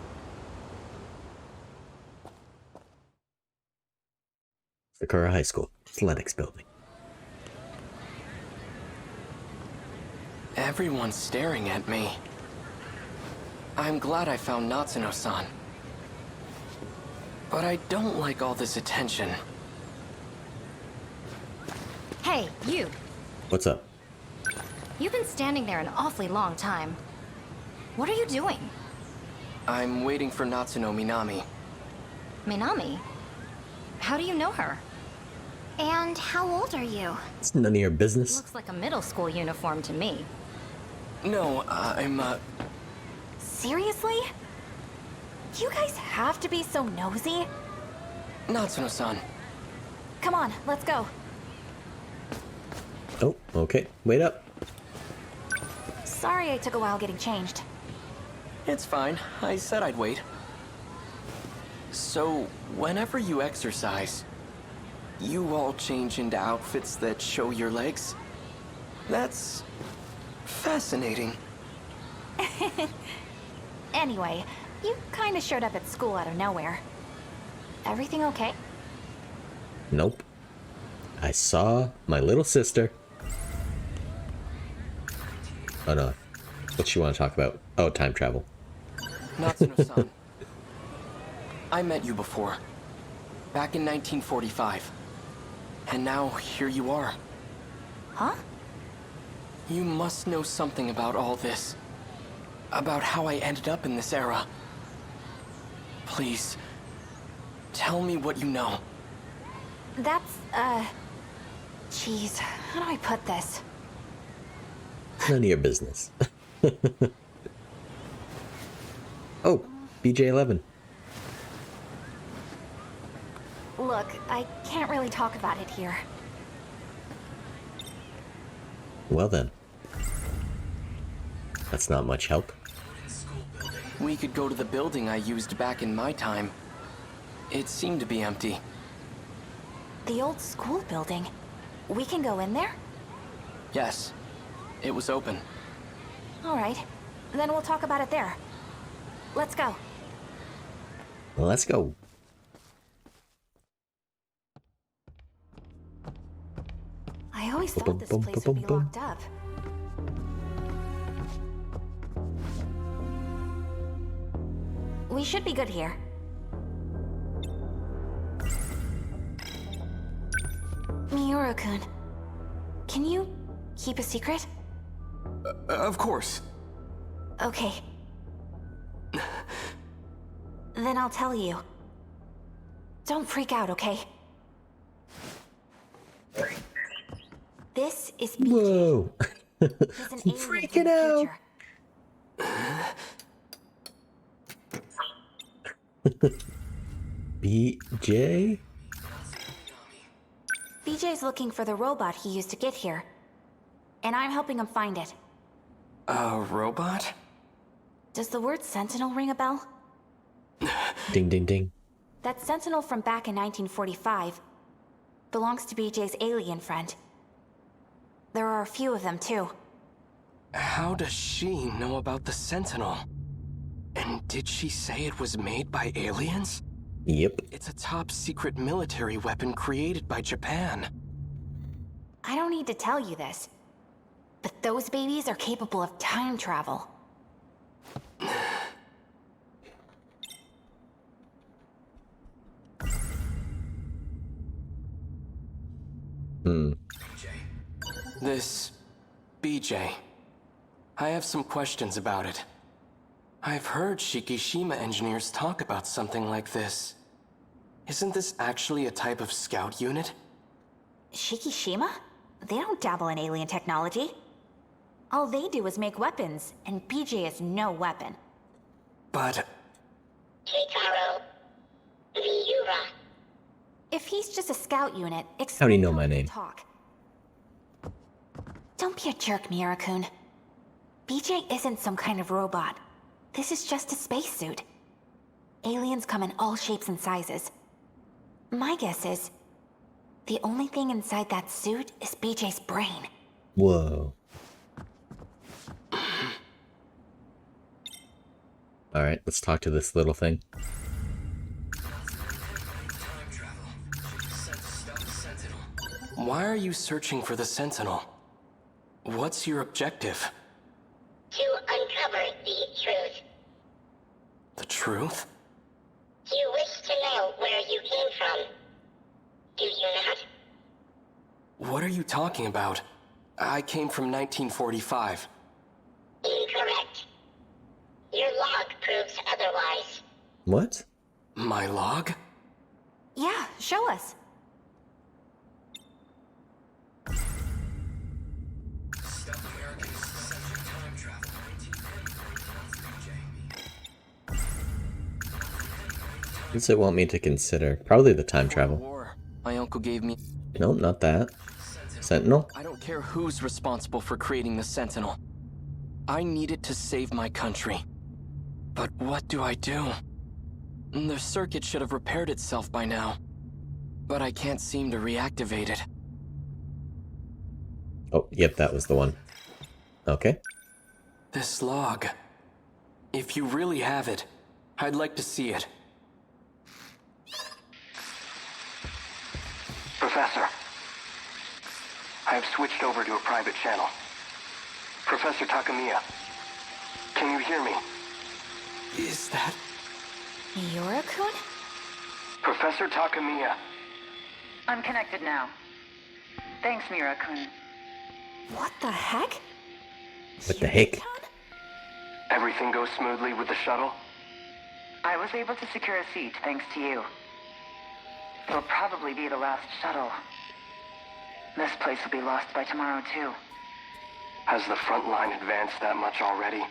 Sakura High School. Athletics building.
Everyone's staring at me. I'm glad I found Natsuno-san. But I don't like all this attention.
Hey, you.
What's up?
You've been standing there an awfully long time. What are you doing?
I'm waiting for Natsuno Minami.
Minami? How do you know her?
And how old are you?
It's none of your business.
Looks like a middle school uniform to me.
No, I'm,
Seriously? You guys have to be so nosy?
Natsuno-san.
Come on, let's go.
Oh, okay. Wait up.
Sorry I took a while getting changed.
It's fine. I said I'd wait. So, whenever you exercise, you all change into outfits that show your legs? That's fascinating.
Anyway, you kinda showed up at school out of nowhere. Everything okay?
Nope. I saw my little sister. Oh no. What you want to talk about? Oh, time travel.
Natsuno-san. I met you before. Back in 1945. And now, here you are.
Huh?
You must know something about all this. About how I ended up in this era. Please, tell me what you know.
That's, Jeez, how do I put this?
None of your business. Oh, BJ11.
Look, I can't really talk about it here.
Well then. That's not much help.
We could go to the building I used back in my time. It seemed to be empty.
The old school building. We can go in there?
Yes, it was open.
Alright, then we'll talk about it there. Let's go.
Let's go.
I always thought this place would be locked up. We should be good here. Miura-kun, can you keep a secret?
Of course.
Okay. Then I'll tell you. Don't freak out, okay? This is BJ.
Whoa.
He's an
I'm
alien
freaking
from the
out.
future.
BJ?
BJ's looking for the robot he used to get here. And I'm helping him find it.
A robot?
Does the word Sentinel ring a bell?
Ding ding ding.
That Sentinel from back in 1945 belongs to BJ's alien friend. There are a few of them, too.
How does she know about the Sentinel? And did she say it was made by aliens?
Yep.
It's a top-secret military weapon created by Japan.
I don't need to tell you this, but those babies are capable of time travel.
This BJ. I have some questions about it. I've heard Shikishima engineers talk about something like this. Isn't this actually a type of scout unit?
Shikishima? They don't dabble in alien technology. All they do is make weapons, and BJ is no weapon.
But...
Keitaro. Miura.
If he's just a scout unit,
How do you know my name?
Talk. Don't be a jerk, Miura-kun. BJ isn't some kind of robot. This is just a spacesuit. Aliens come in all shapes and sizes. My guess is, the only thing inside that suit is BJ's brain.
Whoa. Alright, let's talk to this little thing.
Why are you searching for the Sentinel? What's your objective?
To uncover the truth.
The truth?
You wish to know where you came from. Do you not?
What are you talking about? I came from 1945.
Incorrect. Your log proves otherwise.
What?
My log?
Yeah, show us.
What does it want me to consider? Probably the time travel.
War. My uncle gave me...
Nope, not that. Sentinel?
I don't care who's responsible for creating the Sentinel. I need it to save my country. But what do I do? The circuit should have repaired itself by now. But I can't seem to reactivate it.
Oh, yep, that was the one. Okay.
This log. If you really have it, I'd like to see it.
Professor, I have switched over to a private channel. Professor Takamiya, can you hear me?
Is that...
Miura-kun?
Professor Takamiya.
I'm connected now. Thanks, Miura-kun.
What the heck?
What the heck?
Everything goes smoothly with the shuttle?
I was able to secure a seat thanks to you. It'll probably be the last shuttle. This place will be lost by tomorrow, too.
Has the front line advanced that much already?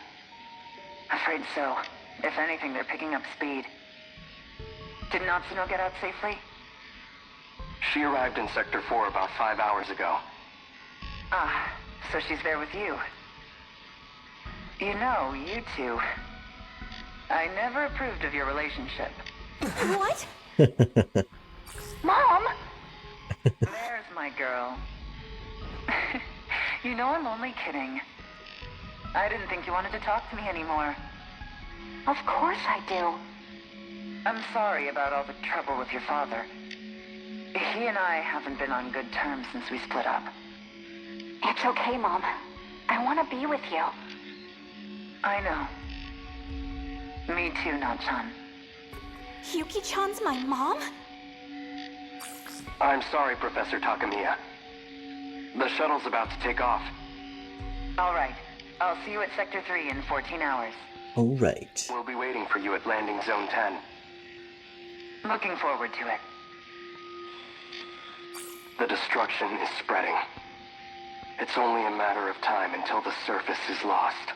Afraid so. If anything, they're picking up speed. Did Natsuno get out safely?
She arrived in Sector 4 about 5 hours ago.
Ah, so she's there with you. You know, you two... I never approved of your relationship.
What?
Mom! There's my girl. You know I'm only kidding. I didn't think you wanted to talk to me anymore.
Of course I do.
I'm sorry about all the trouble with your father. He and I haven't been on good terms since we split up.
It's okay, Mom. I want to be with you.
I know. Me too, Na-chan.
Yuki-chan's my mom?
I'm sorry, Professor Takamiya. The shuttle's about to take off.
All right. I'll see you at Sector 3 in 14 hours.
Alright.
We'll be waiting for you at Landing Zone 10.
Looking forward to it.
The destruction is spreading. It's only a matter of time until the surface is lost.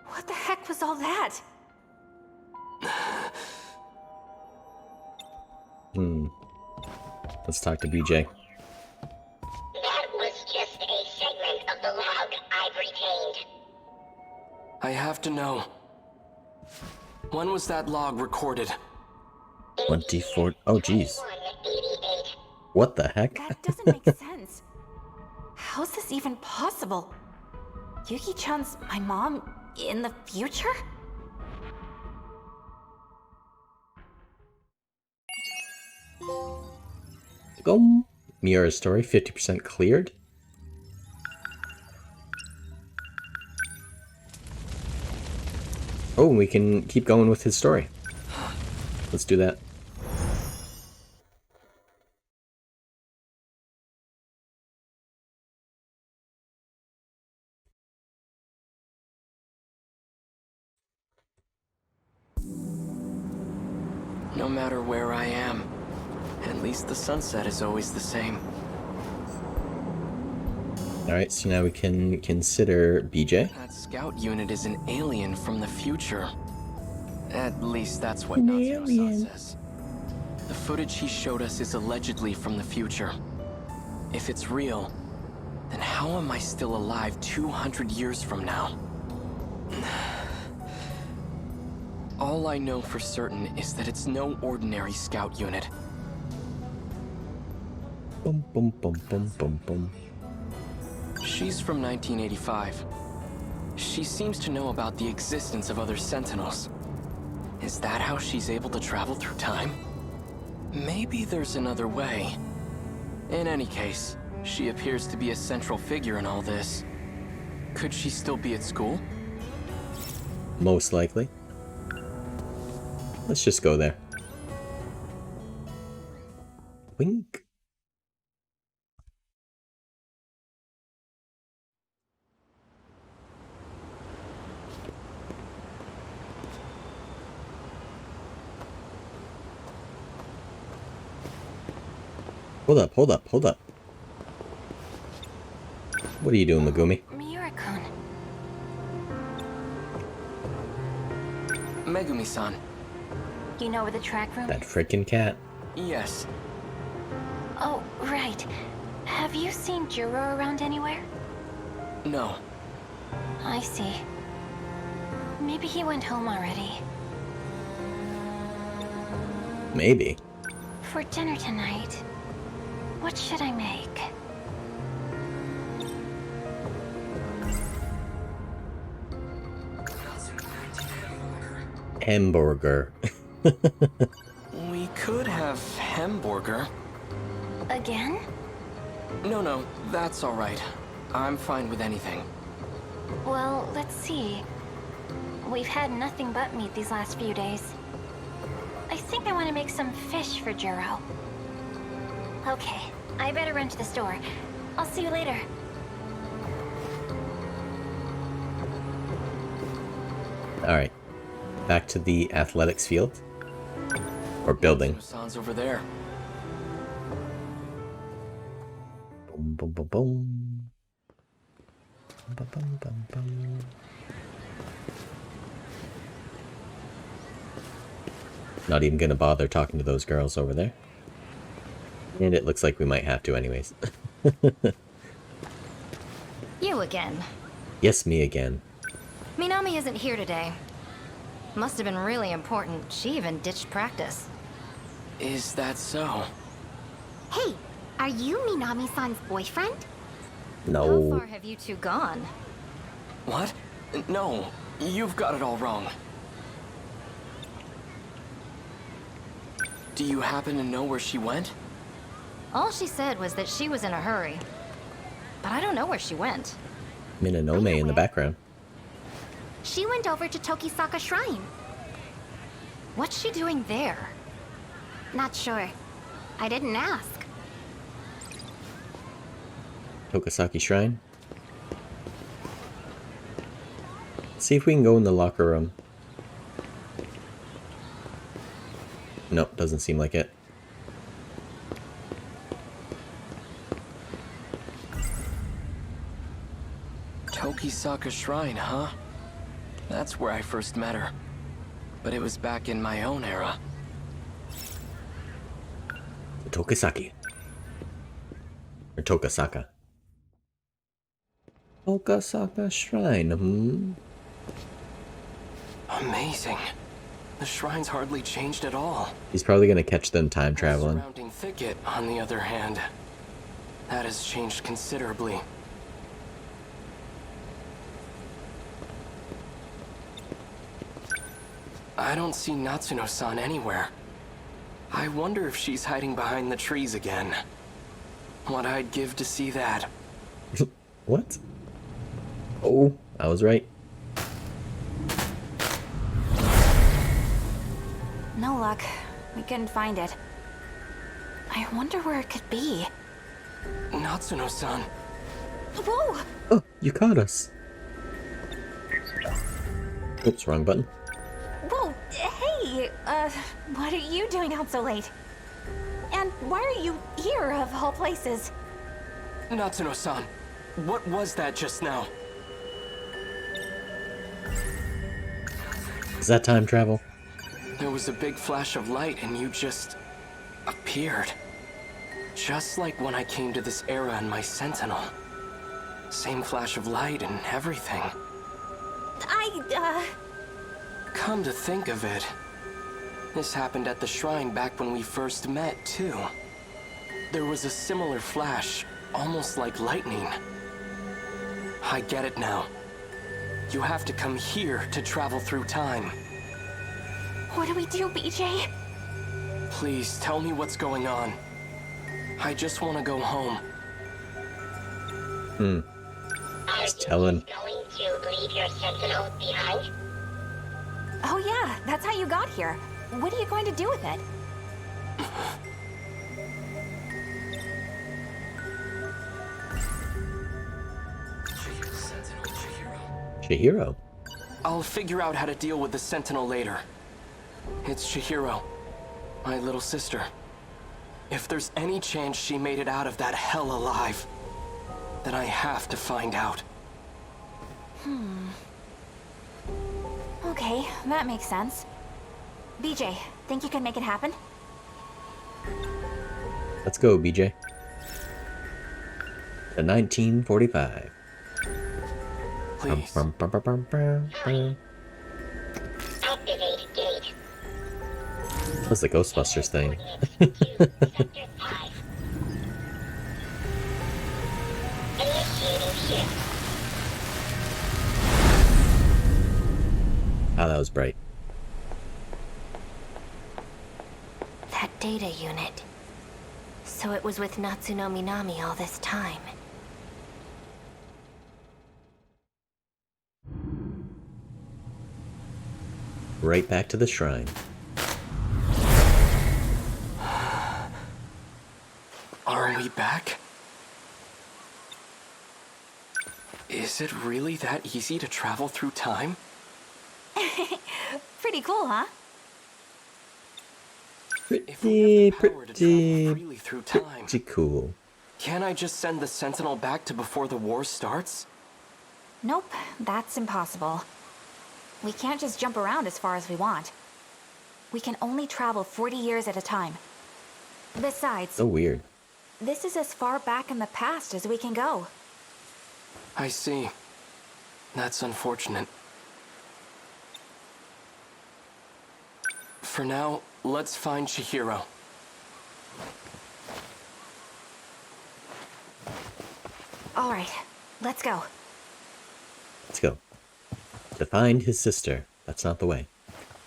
What the heck was all that?
Let's talk to BJ.
That was just a segment of the log I've retained.
I have to know. When was that log recorded?
24... Oh, jeez.
2188.
What the heck?
That doesn't make sense. How's this even possible? Yuki-chan's my mom in the future?
Go. Miura's story, 50% cleared. Oh, we can keep going with his story. Let's do that.
no matter where I am. At least the sunset is always the same.
Alright, so now we can consider BJ.
That scout unit is an alien from the future. At least that's what Natsuno-san says. The footage he showed us is allegedly from the future. If it's real, then how am I still alive 200 years from now? All I know for certain is that it's no ordinary scout unit.
Boom, boom, boom, boom, boom, boom.
She's from 1985. She seems to know about the existence of other Sentinels. Is that how she's able to travel through time? Maybe there's another way. In any case, she appears to be a central figure in all this. Could she still be at school?
Most likely. Let's just go there. Wink. Hold up, hold up, hold up. What are you doing, Megumi?
Miura-kun.
Megumi-san.
You know where the track room?
That frickin' cat.
Yes.
Oh, right. Have you seen Juro around anywhere?
No.
I see. Maybe he went home already.
Maybe.
For dinner tonight, what should I make?
Hamburger.
We could have hamburger.
Again?
No, that's all right. I'm fine with anything.
Well, let's see. We've had nothing but meat these last few days. I think I want to make some fish for Juro. Okay, I better run to the store. I'll see you later.
Alright. Back to the athletics field. Or building.
Sounds over there.
Boom, boom, boom, boom. Bum, bum, bum, bum. Not even gonna bother talking to those girls over there. And it looks like we might have to anyways.
You again.
Yes, me again.
Minami isn't here today. Must have been really important. She even ditched practice.
Is that so?
Hey, are you Minami-san's boyfriend?
No.
How far have you two gone?
What? No, you've got it all wrong. Do you happen to know where she went?
All she said was that she was in a hurry. But I don't know where she went.
Minonome in the background.
She went over to Tokisaka Shrine. What's she doing there? Not sure. I didn't ask.
Tokisaki Shrine. See if we can go in the locker room. Nope, doesn't seem like it.
Tokisaka Shrine, huh? That's where I first met her. But it was back in my own era.
Tokisaki. Or Tokasaka. Tokasaka Shrine,
Amazing. The shrine's hardly changed at all.
He's probably gonna catch them time traveling.
The surrounding thicket, on the other hand, that has changed considerably. I don't see Natsuno-san anywhere. I wonder if she's hiding behind the trees again. What I'd give to see that.
What? Oh, I was right.
No luck. We couldn't find it. I wonder where it could be.
Natsuno-san.
Whoa!
Oh, you caught us. Oops, wrong button.
Whoa! Hey! Hey, what are you doing out so late? And why are you here, of all places?
Natsuno-san, what was that just now?
Is that time travel?
There was a big flash of light and you just appeared. Just like when I came to this era in my Sentinel. Same flash of light and everything. Come to think of it, this happened at the shrine back when we first met, too. There was a similar flash, almost like lightning. I get it now. You have to come here to travel through time.
What do we do, BJ?
Please, tell me what's going on. I just want to go home.
Just tell him.
Going to leave your Sentinels behind?
Oh yeah, that's how you got here. What are you going to do with it?
Chihiro.
I'll figure out how to deal with the Sentinel later. It's Chihiro, my little sister. If there's any chance she made it out of that hell alive, then I have to find out.
Okay, that makes sense. BJ, think you can make it happen?
Let's go, BJ. The 1945.
Please.
Activate gate.
That's the Ghostbusters thing.
Sector 5. Initiating shift.
Ah, that was bright.
That data unit. So it was with Natsuno Minami all this time.
Right back to the shrine.
Are we back? Is it really that easy to travel through time?
Pretty cool, huh?
If we have the power to
Pretty
travel freely through time,
cool.
can I just send the Sentinel back to before the war starts?
Nope, that's impossible. We can't just jump around as far as we want. We can only travel 40 years at a time. Besides,
So weird.
this is as far back in the past as we can go.
I see. That's unfortunate. For now, let's find Chihiro.
All right, let's go.
Let's go. To find his sister. That's not the way.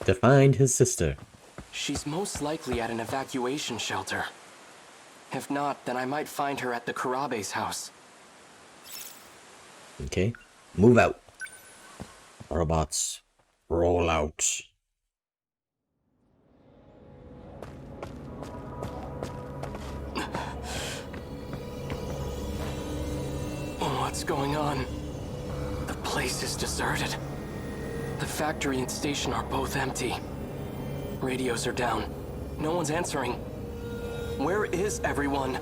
To find his sister.
She's most likely at an evacuation shelter. If not, then I might find her at the Kurabe's house.
Okay. Move out. Robots. Roll out.
What's going on? The place is deserted. The factory and station are both empty. Radios are down. No one's answering. Where is everyone?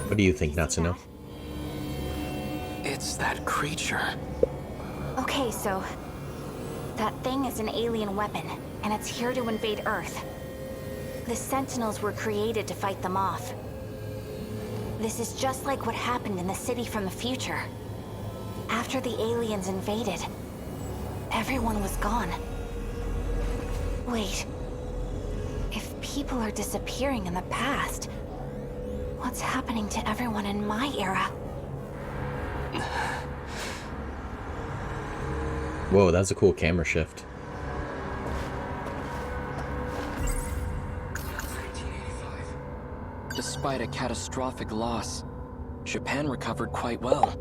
What do you think, Natsuno?
It's that creature.
Okay, so that thing is an alien weapon, and it's here to invade Earth. The Sentinels were created to fight them off. This is just like what happened in the city from the future. After the aliens invaded, everyone was gone. Wait. If people are disappearing in the past, what's happening to everyone in my era?
Whoa, that's a cool camera shift.
Despite a catastrophic loss, Japan recovered quite well.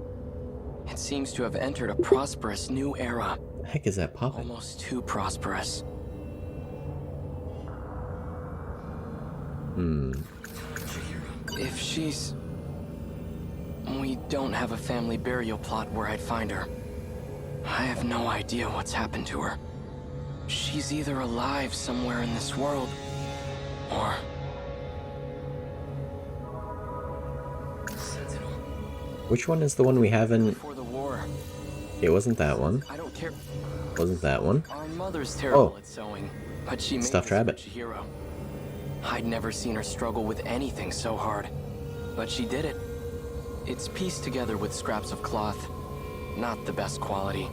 It seems to have entered a prosperous new era.
The heck is that popping?
Almost too prosperous. If she's... We don't have a family burial plot where I'd find her. I have no idea what's happened to her. She's either alive somewhere in this world, or... Sentinel.
Which one is the one we haven't...
Before the war.
It wasn't that one.
I don't care.
Wasn't that one.
Our mother's terrible
Oh.
at sewing, but she made
Stuffed
us
rabbit.
such a hero. I'd never seen her struggle with anything so hard, but she did it. It's pieced together with scraps of cloth. Not the best quality.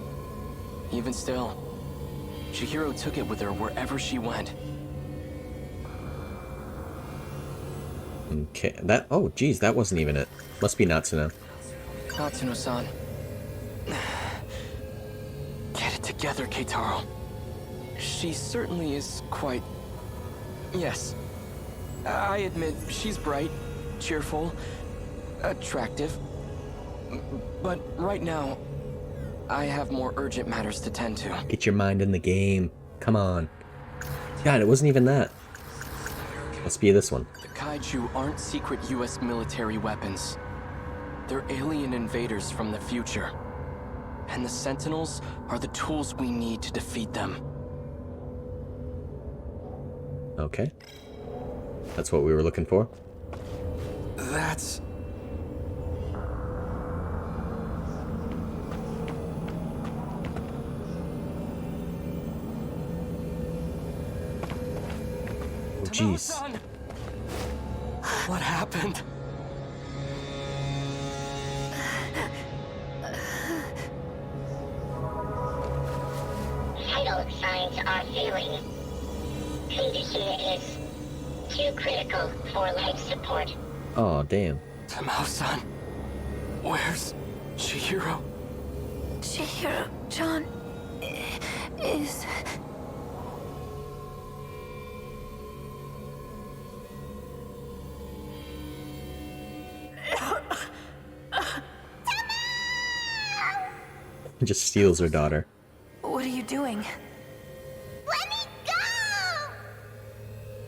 Even still, Chihiro took it with her wherever she went.
Okay, that... Oh, geez, that wasn't even it. Must be Natsuno.
Natsuno-san. Get it together, Keitaro. She certainly is quite... Yes. I admit, she's bright, cheerful, attractive. But right now, I have more urgent matters to tend to.
Get your mind in the game. Come on. God, it wasn't even that. Must be this one.
The kaiju aren't secret US military weapons. They're alien invaders from the future. And the Sentinels are the tools we need to defeat them.
Okay. That's what we were looking for.
That's...
Oh, jeez.
What happened?
Vital signs are failing. Condition is too critical for life support.
Oh, damn.
Tamao-san, where's Chihiro?
Chihiro-chan is...
Just steals her daughter.
What are you doing?
Let me go!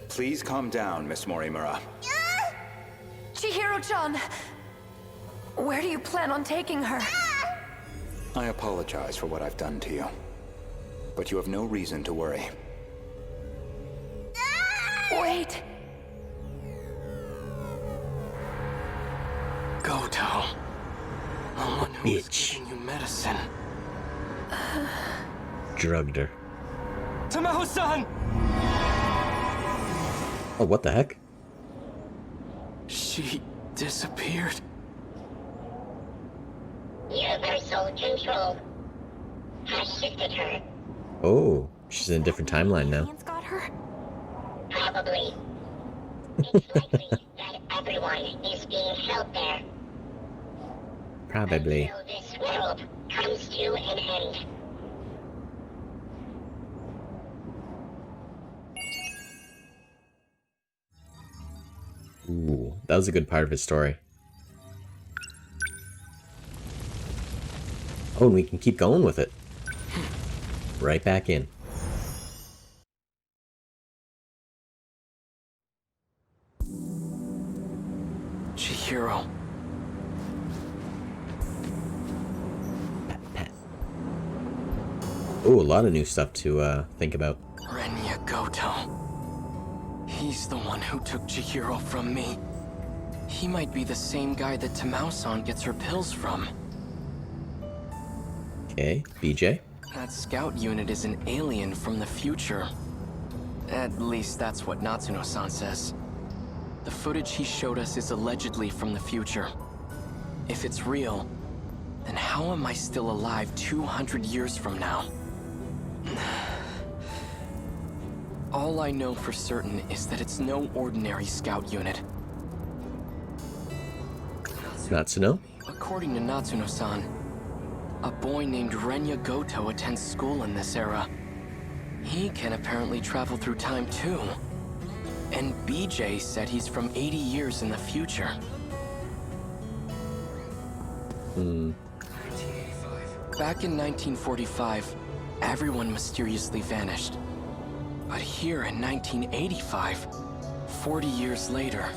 Please calm down, Miss Morimura.
Chihiro-chan! Where do you plan on taking her?
I apologize for what I've done to you. But you have no reason to worry.
Wait!
Goto. The one who was
Bitch.
giving you medicine.
Drugged her.
Tamao-san!
Oh, what the heck?
She disappeared.
Universal control has shifted her.
Oh, she's in a different timeline now.
Aliens got her?
Probably. It's likely that everyone is being held there
Probably.
until this world comes to an end.
Ooh, that was a good part of his story. Oh, and we can keep going with it. Right back in.
Chihiro.
Pat, pat. Oh, a lot of new stuff to think about.
Renya Goto. He's the one who took Chihiro from me. He might be the same guy that Tamao-san gets her pills from.
Okay, BJ.
That scout unit is an alien from the future. At least that's what Natsuno-san says. The footage he showed us is allegedly from the future. If it's real, then how am I still alive 200 years from now? All I know for certain is that it's no ordinary scout unit.
Natsuno?
According to Natsuno-san, a boy named Renya Goto attends school in this era. He can apparently travel through time too. And BJ said he's from 80 years in the future. Back in 1945, everyone mysteriously vanished. But here in 1985, 40 years later,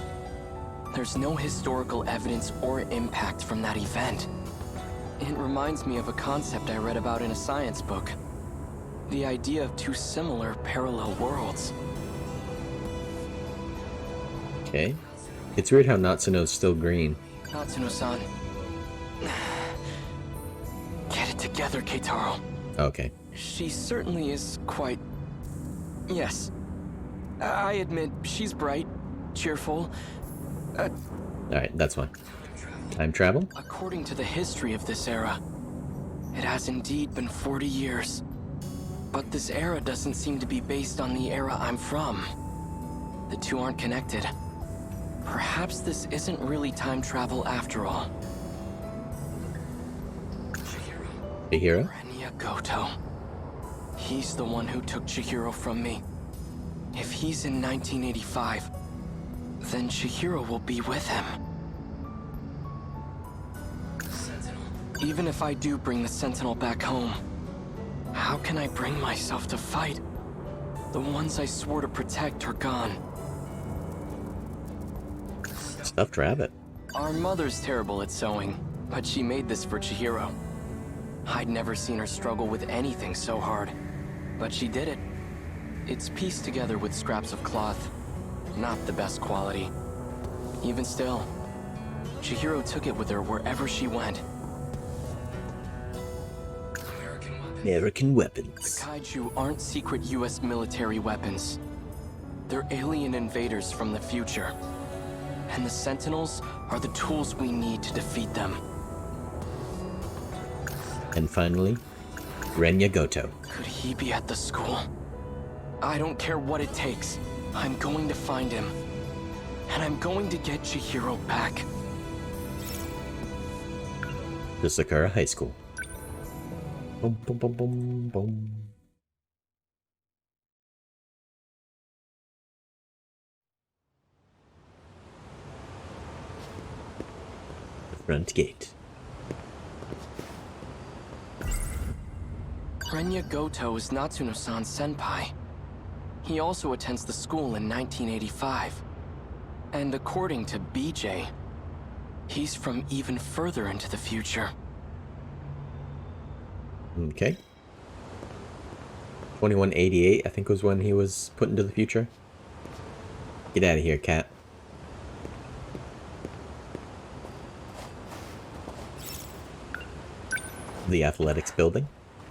there's no historical evidence or impact from that event. It reminds me of a concept I read about in a science book. The idea of two similar parallel worlds.
Okay. It's weird how Natsuno's still green.
Natsuno-san. Get it together, Keitaro.
Okay.
She certainly is quite... Yes. I admit, she's bright, cheerful.
Alright, that's fine. Time travel?
According to the history of this era, it has indeed been 40 years. But this era doesn't seem to be based on the era I'm from. The two aren't connected. Perhaps this isn't really time travel after all.
Chihiro?
Renya Goto. He's the one who took Chihiro from me. If he's in 1985, then Chihiro will be with him. Even if I do bring the Sentinel back home, how can I bring myself to fight? The ones I swore to protect are gone.
Stuffed rabbit.
Our mother's terrible at sewing, but she made this for Chihiro. I'd never seen her struggle with anything so hard, but she did it. It's pieced together with scraps of cloth, not the best quality. Even still, Chihiro took it with her wherever she went.
American
The
weapons.
kaiju aren't secret US military weapons. They're alien invaders from the future. And the Sentinels are the tools we need to defeat them.
And finally, Renya Goto.
Could he be at the school? I don't care what it takes. I'm going to find him. And I'm going to get Chihiro back.
To Sakura High School. Boom, boom, boom, boom, boom. The front gate.
Renya Goto is Natsuno-san's senpai. He also attends the school in 1985. And according to BJ, he's from even further into the future.
Okay. 2188, I think was when he was put into the future. Get out of here, cat. The athletics building.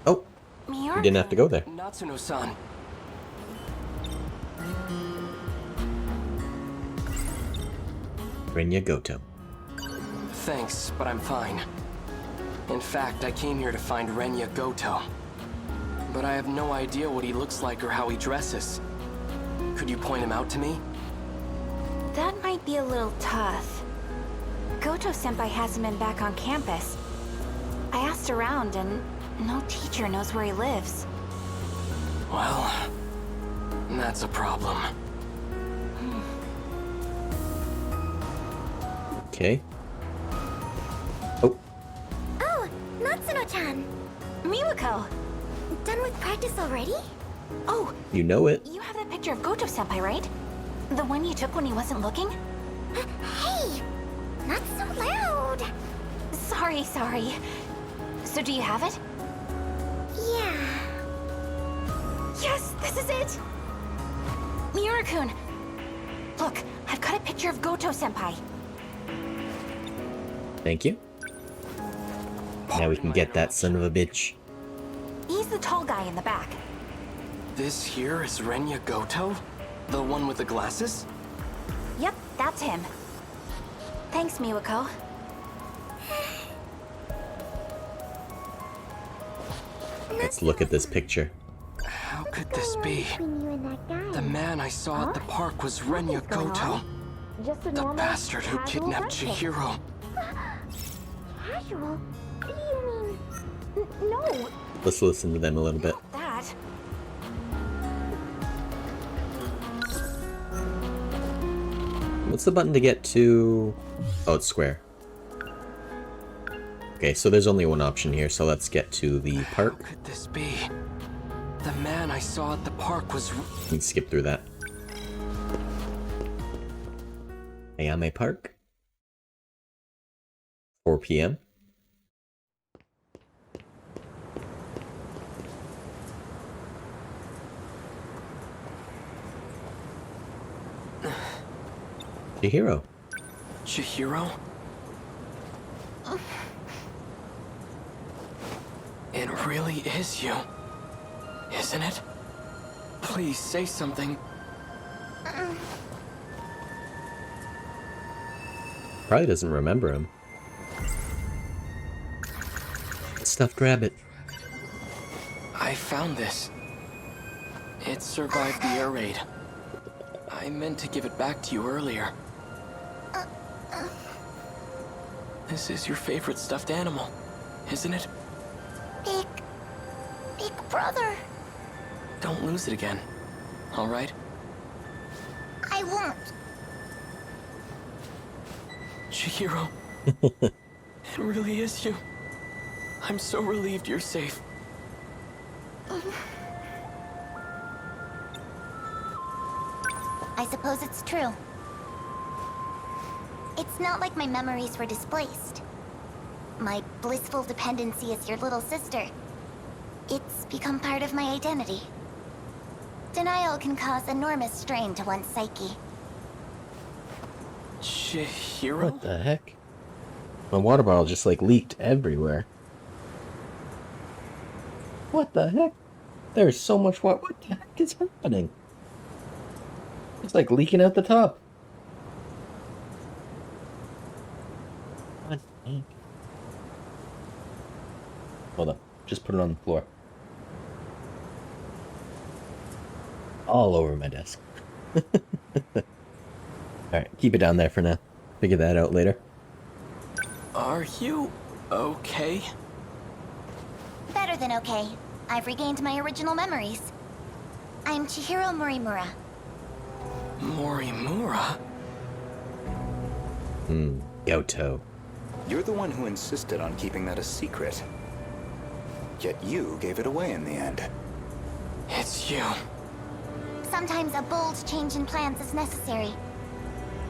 Oh, you didn't have to go there.
Natsuno-san.
Renya Goto.
Thanks, but I'm fine. In fact, I came here to find Renya Goto. But I have no idea what he looks like or how he dresses. Could you point him out to me?
That might be a little tough. Goto-senpai hasn't been back on campus. I asked around and no teacher knows where he lives.
Well, that's a problem.
Okay. Oh,
Oh, Natsuno-chan.
Miwako!
Done with practice already?
Oh,
you know it.
you have that picture of Goto-senpai, right? The one you took when he wasn't looking?
Hey! Not so loud!
Sorry. So do you have it?
Yeah.
Yes, this is it! Miura-kun! Look, I've got a picture of Goto-senpai.
Thank you. Now we can get that son of a bitch.
He's the tall guy in the back.
This here is Renya Goto? The one with the glasses?
Yep, that's him. Thanks, Miwako.
Let's look at this picture.
How could this be?
Between you and that guy.
The man I saw at the park was Renya Goto.
Just a
The
normal,
bastard who
casual
kidnapped
friendship.
Chihiro.
Casual? What do you mean? No.
Let's listen to them a little bit.
That?
What's the button to get to... Oh, it's square. Okay, so there's only one option here, so let's get to the park.
How could this be? The man I saw at the park was...
We can skip through that. Ayame Park. 4 p.m. Chihiro.
Chihiro? It really is you, isn't it? Please say something.
Probably doesn't remember him. Stuffed rabbit.
I found this. It survived the air raid. I meant to give it back to you earlier. This is your favorite stuffed animal, isn't it?
Big brother.
Don't lose it again, all right?
I won't.
Chihiro. It really is you. I'm so relieved you're safe.
I suppose it's true. It's not like my memories were displaced. My blissful dependency as your little sister. It's become part of my identity. Denial can cause enormous strain to one's psyche.
Chihiro?
What the heck? My water bottle just like leaked everywhere. What the heck? There's so much water. What the heck is happening? It's like leaking out the top. What the heck? Hold on. Just put it on the floor. All over my desk. Alright, keep it down there for now. Figure that out later.
Are you okay?
Better than okay. I've regained my original memories. I'm Chihiro Morimura.
Morimura?
Goto.
You're the one who insisted on keeping that a secret. Yet you gave it away in the end.
It's you.
Sometimes a bold change in plans is necessary.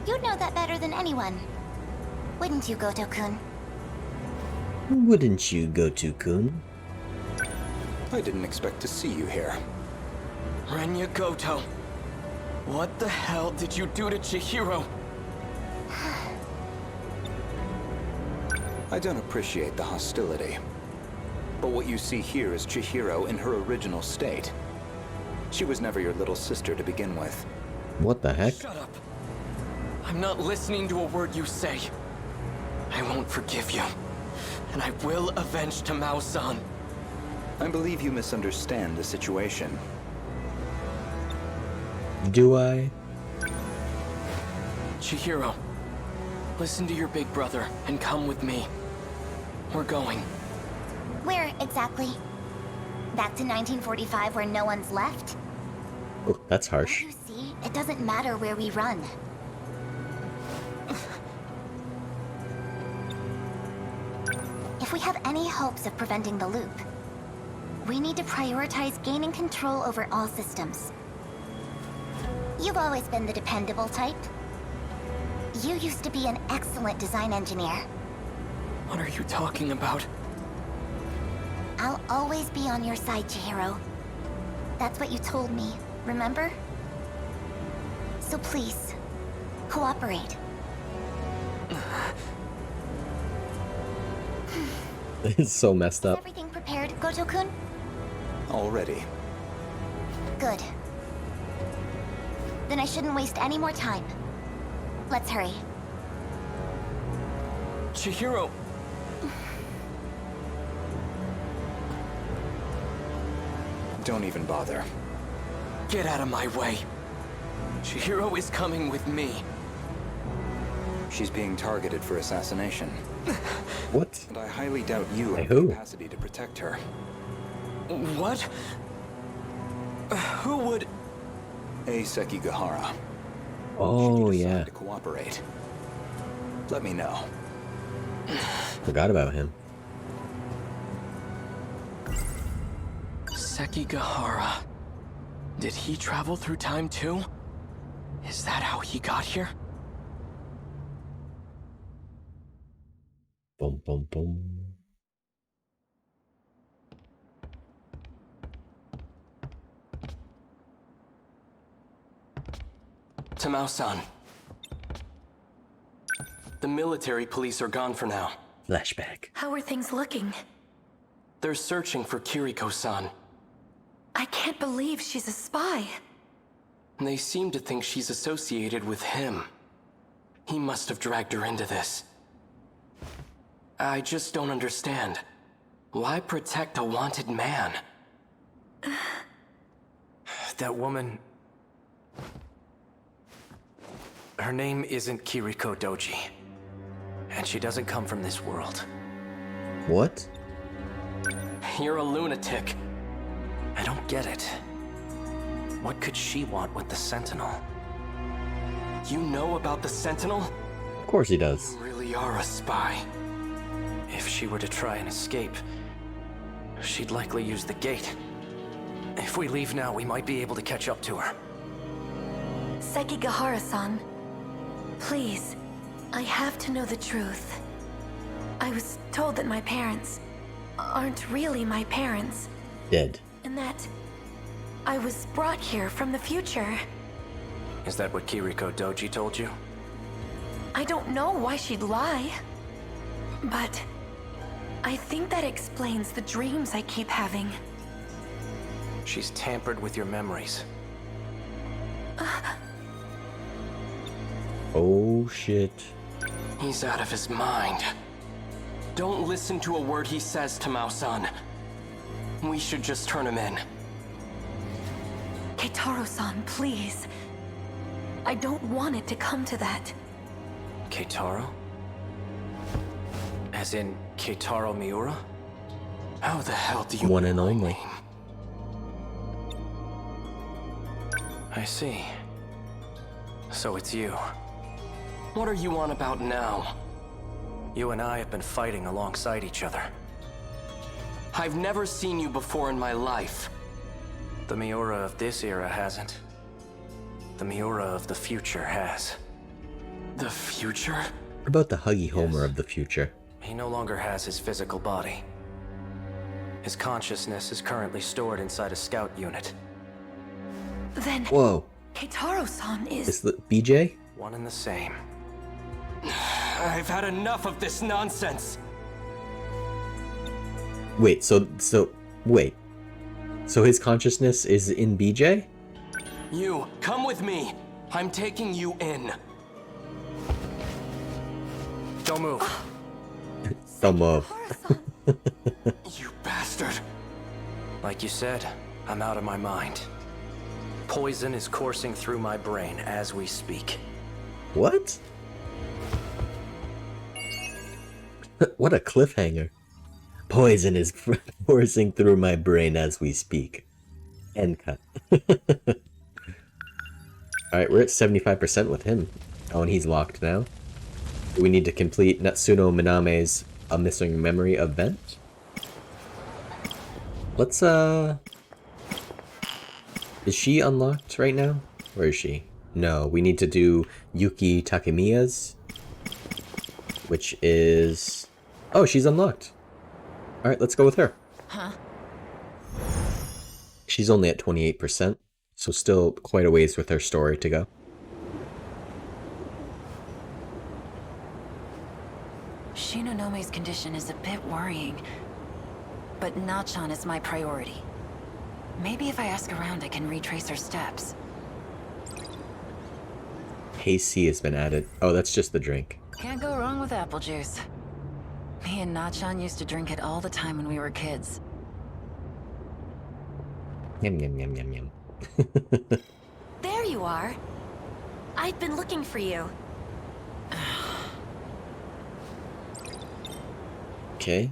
You'd know that better than anyone. Wouldn't you, Goto-kun?
Wouldn't you, Goto-kun?
I didn't expect to see you here.
Renya Goto. What the hell did you do to Chihiro?
I don't appreciate the hostility. But what you see here is Chihiro in her original state. She was never your little sister to begin with.
What the heck?
Shut up. I'm not listening to a word you say. I won't forgive you. And I will avenge Tamao-san.
I believe you misunderstand the situation.
Do I?
Chihiro, listen to your big brother and come with me. We're going.
Where exactly? Back to 1945 where no one's left?
Oh, that's harsh.
Don't you see? It doesn't matter where we run. If we have any hopes of preventing the loop, we need to prioritize gaining control over all systems. You've always been the dependable type. You used to be an excellent design engineer.
What are you talking about?
I'll always be on your side, Chihiro. That's what you told me, remember? So please, cooperate.
It's so messed
Is
up.
everything prepared, Goto-kun?
Already.
Good. Then I shouldn't waste any more time. Let's hurry.
Chihiro!
Don't even bother.
Get out of my way. Chihiro is coming with me.
She's being targeted for assassination.
What?
And I highly doubt you
By
have the
who?
capacity to protect her.
What? Who would...
Sekigahara.
Oh,
Should you decide
yeah.
to cooperate, let me know.
Forgot about him.
Sekigahara. Did he travel through time too? Is that how he got here?
Boom, boom, boom.
Tamao-san. The military police are gone for now.
Flashback.
How are things looking?
They're searching for Kiriko-san.
I can't believe she's a spy.
They seem to think she's associated with him. He must have dragged her into this. I just don't understand. Why protect a wanted man?
That woman... Her name isn't Kiriko Doji. And she doesn't come from this world.
What?
You're a lunatic.
I don't get it. What could she want with the Sentinel?
You know about the Sentinel?
Of course he does.
You really are a spy.
If she were to try and escape, she'd likely use the gate. If we leave now, we might be able to catch up to her.
Sekigahara-san, please, I have to know the truth. I was told that my parents aren't really my parents.
Dead.
And that I was brought here from the future.
Is that what Kiriko Doji told you?
I don't know why she'd lie. But I think that explains the dreams I keep having.
She's tampered with your memories.
Oh shit.
He's out of his mind. Don't listen to a word he says, Tamao-san. We should just turn him in.
Keitaro-san, please. I don't want it to come to that.
Keitaro? As in Keitaro Miura?
How the hell do you
One and
know my
only.
name?
I see. So it's you.
What are you on about now?
You and I have been fighting alongside each other.
I've never seen you before in my life.
The Miura of this era hasn't. The Miura of the future has.
The future?
What about the HuggyHomer of the future?
He no longer has his physical body. His consciousness is currently stored inside a scout unit.
Then
Whoa.
Keitaro-san
Is
is...
the BJ?
One and the same.
I've had enough of this nonsense.
Wait, wait. So his consciousness is in BJ?
You, come with me. I'm taking you in.
Don't move.
Thumb up.
You bastard.
Like you said, I'm out of my mind. Poison is coursing through my brain as we speak.
What? What a cliffhanger. Poison is coursing through my brain as we speak. End cut. Alright, we're at 75% with him. Oh, and he's locked now. We need to complete Natsuno Miname's A Missing Memory event. Let's, is she unlocked right now? Where is she? No, we need to do Yuki Takemiya's, which is... Oh, she's unlocked. Alright, let's go with her.
Huh?
She's only at 28%, so still quite a ways with her story to go.
Shinonome's condition is a bit worrying, but Nachan is my priority. Maybe if I ask around, I can retrace her steps.
Hayc has been added. Oh, that's just the drink.
Can't go wrong with apple juice. Me and Nachan used to drink it all the time when we were kids.
Yum, yum, yum, yum, yum.
There you are. I've been looking for you.
Okay.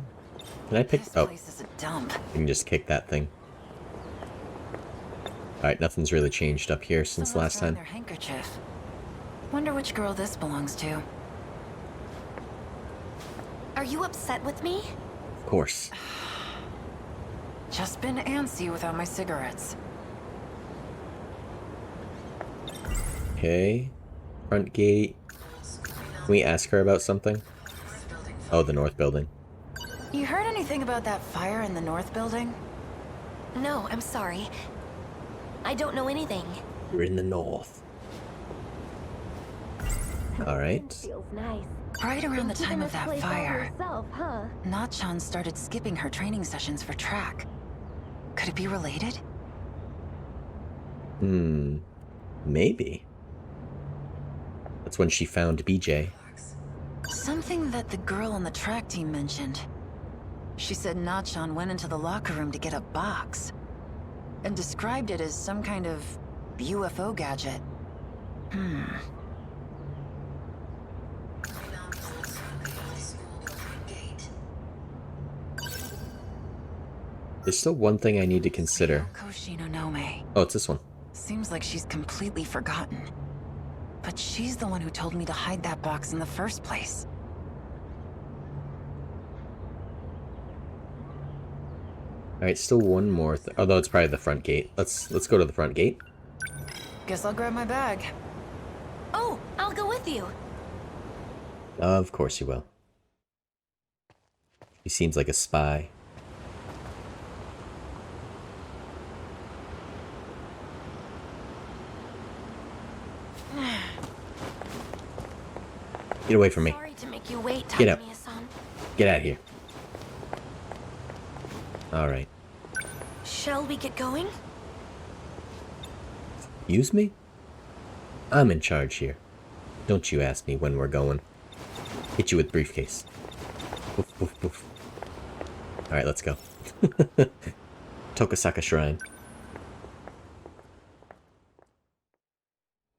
Can I pick...
This
Oh,
place is a dump.
I can just kick that thing. Alright, nothing's really changed up here since
Someone's
last
throwing
time.
their handkerchief. Wonder which girl this belongs to. Are you upset with me?
Of course.
Just been antsy without my cigarettes.
Okay. Front gate. Can we ask her about something? Oh, the north building.
You heard anything about that fire in the north building? No, I'm sorry. I don't know anything.
We're in the north. Alright.
Feels nice.
Right around the
Keeping
time
this
of that
place all
fire,
herself, huh?
Nachan started skipping her training sessions for track. Could it be related?
Maybe. That's when she found BJ.
Something that the girl on the track team mentioned. She said Nachan went into the locker room to get a box, and described it as some kind of UFO gadget.
There's still one thing I need to consider.
Shinonome.
Oh, it's this one.
Seems like she's completely forgotten. But she's the one who told me to hide that box in the first place.
Alright, still one more. Although it's probably the front gate. Let's go to the front gate.
Guess I'll grab my bag.
Oh, I'll go with you.
Of course you will. He seems like a spy. Get away from me.
Sorry to make you wait,
Get out.
Takamiya-san.
Get out of here. Alright.
Shall we get going?
Use me? I'm in charge here. Don't you ask me when we're going. Hit you with briefcase. Poof, poof, poof. Alright, let's go. Tokasaka Shrine.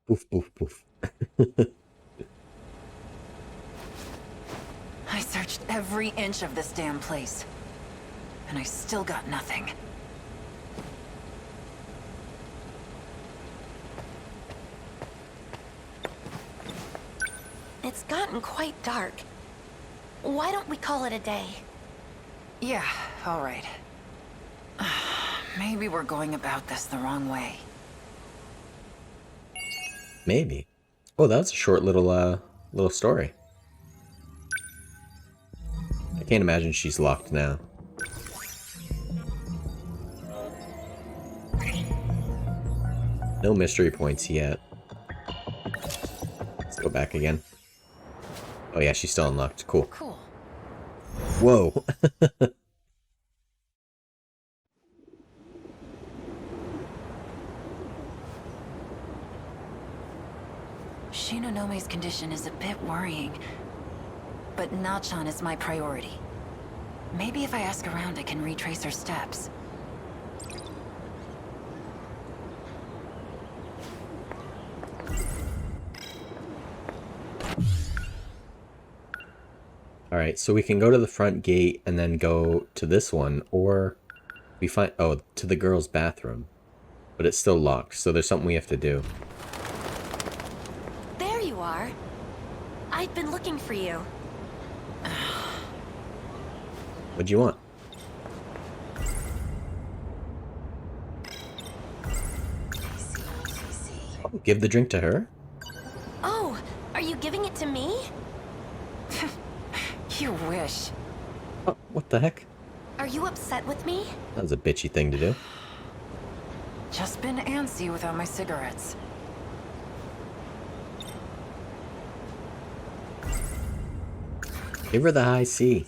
Poof, poof, poof.
I searched every inch of this damn place, and I still got nothing.
It's gotten quite dark. Why don't we call it a day?
Yeah, all right. Maybe we're going about this the wrong way.
Maybe. Oh, that was a short little story. I can't imagine she's locked now. No mystery points yet. Let's go back again. Oh yeah, she's still unlocked. Cool.
Cool.
Whoa.
Shinonome's condition is a bit worrying, but Nachan is my priority. Maybe if I ask around, I can retrace her steps.
Alright, so we can go to the front gate and then go to this one, or we find, oh, to the girls' bathroom. But it's still locked, so there's something we have to do.
There you are. I've been looking for you.
What'd you want? Oh, give the drink to her?
Oh, are you giving it to me?
You wish.
Oh, what the heck?
Are you upset with me?
That was a bitchy thing to do.
Just been antsy without my cigarettes.
Give her the high C.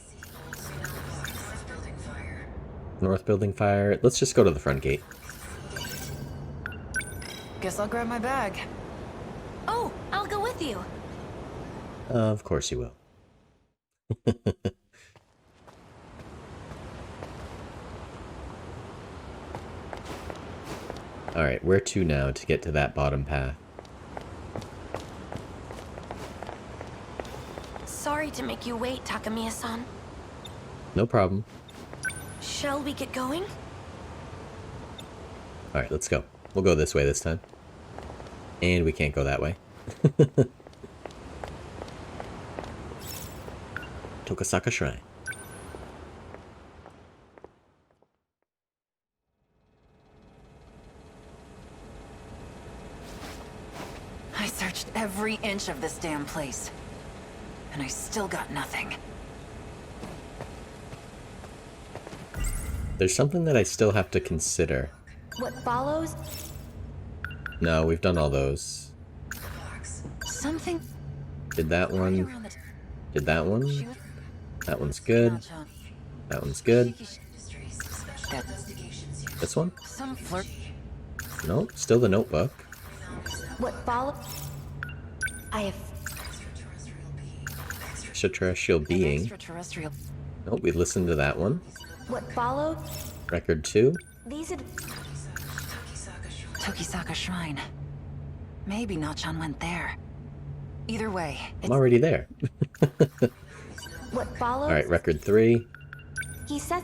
North building fire. Let's just go to the front gate.
Guess I'll grab my bag.
Oh, I'll go with you.
Of course you will. Alright, where to now to get to that bottom path?
Sorry to make you wait, Takamiya-san.
No problem.
Shall we get going?
Alright, let's go. We'll go this way this time. And we can't go that way. Tokasaka Shrine.
I searched every inch of this damn place, and I still got nothing.
There's something that I still have to consider.
What follows?
No, we've done all those.
Something...
Did that one. Did that one. That one's good. That one's good. This one?
Some flirt.
Nope, still the notebook.
What followed? I have
Extraterrestrial being.
Extraterrestrial.
Nope, we listened to that one.
what followed?
Record 2.
These are
Tokisaka Shrine. Maybe Nachan went there. Either way,
I'm already there.
what followed?
Alright, record 3.
He said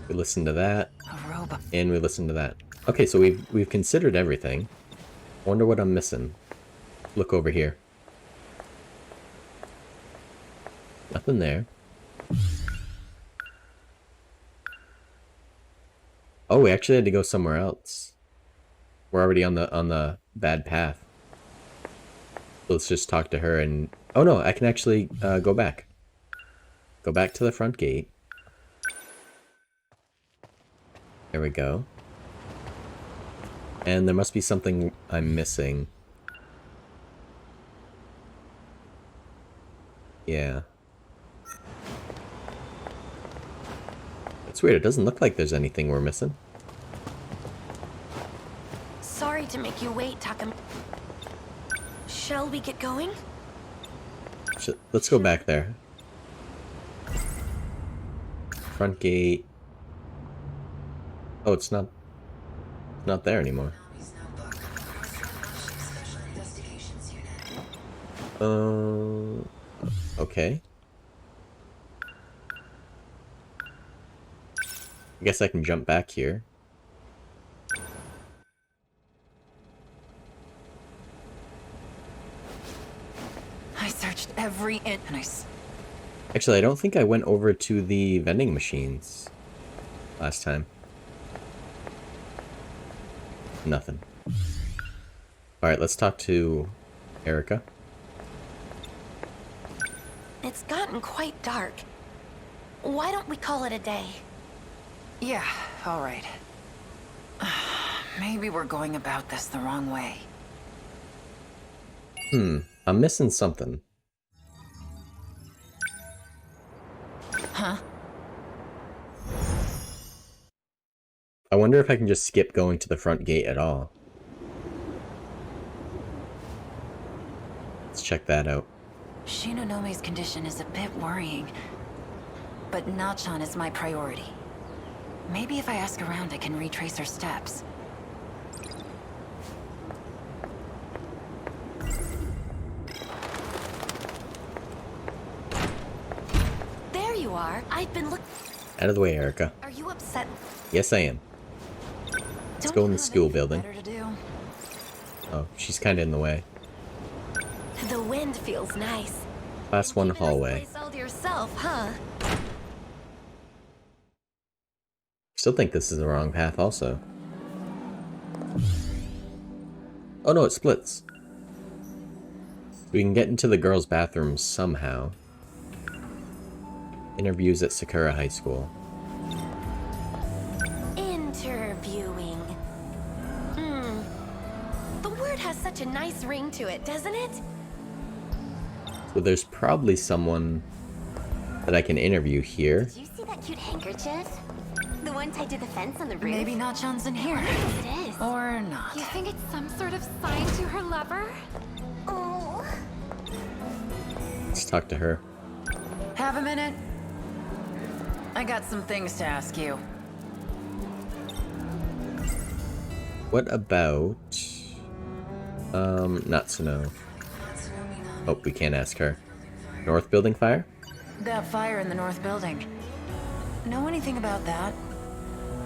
We listened to that.
a robot.
And we listened to that. Okay, so we've considered everything. Wonder what I'm missing. Look over here. Nothing there. Oh, we actually had to go somewhere else. We're already on the bad path. Let's just talk to her and... Oh no, I can actually go back. Go back to the front gate. There we go. And there must be something I'm missing. Yeah. It's weird, it doesn't look like there's anything we're missing.
Sorry to make you wait, Takam. Shall we get going?
Let's go back there. Front gate. Oh, it's not there anymore. Okay. I guess I can jump back here.
I searched every inch and
Actually, I don't think I went over to the vending machines last time. Nothing. Alright, let's talk to Erica.
It's gotten quite dark. Why don't we call it a day?
Yeah, all right. Maybe we're going about this the wrong way.
I'm missing something.
Huh?
I wonder if I can just skip going to the front gate at all. Let's check that out.
Shinonomi's condition is a bit worrying, but Nachan is my priority. Maybe if I ask around, I can retrace her steps.
There you are. I've been looking.
Out of the way, Erica.
Are you upset?
Yes, I am. Let's go in the school building.
Better to do.
Oh, she's kind of in the way.
The wind feels nice.
Class 1 hallway.
Place all to yourself, huh?
Still think this is the wrong path also. Oh no, it splits. We can get into the girls' bathroom somehow. Interviews at Sakura High School.
Interviewing. The word has such a nice ring to it, doesn't it?
So there's probably someone that I can interview here.
Did you see that cute handkerchief? The one tied to the fence on the roof?
Maybe Nachan's in here.
It is.
Or not.
You think it's some sort of sign to her lover?
Oh.
Let's talk to her.
Have a minute? I got some things to ask you.
What about... Natsuno. Oh, we can't ask her. North building fire?
That fire in the north building. Know anything about that?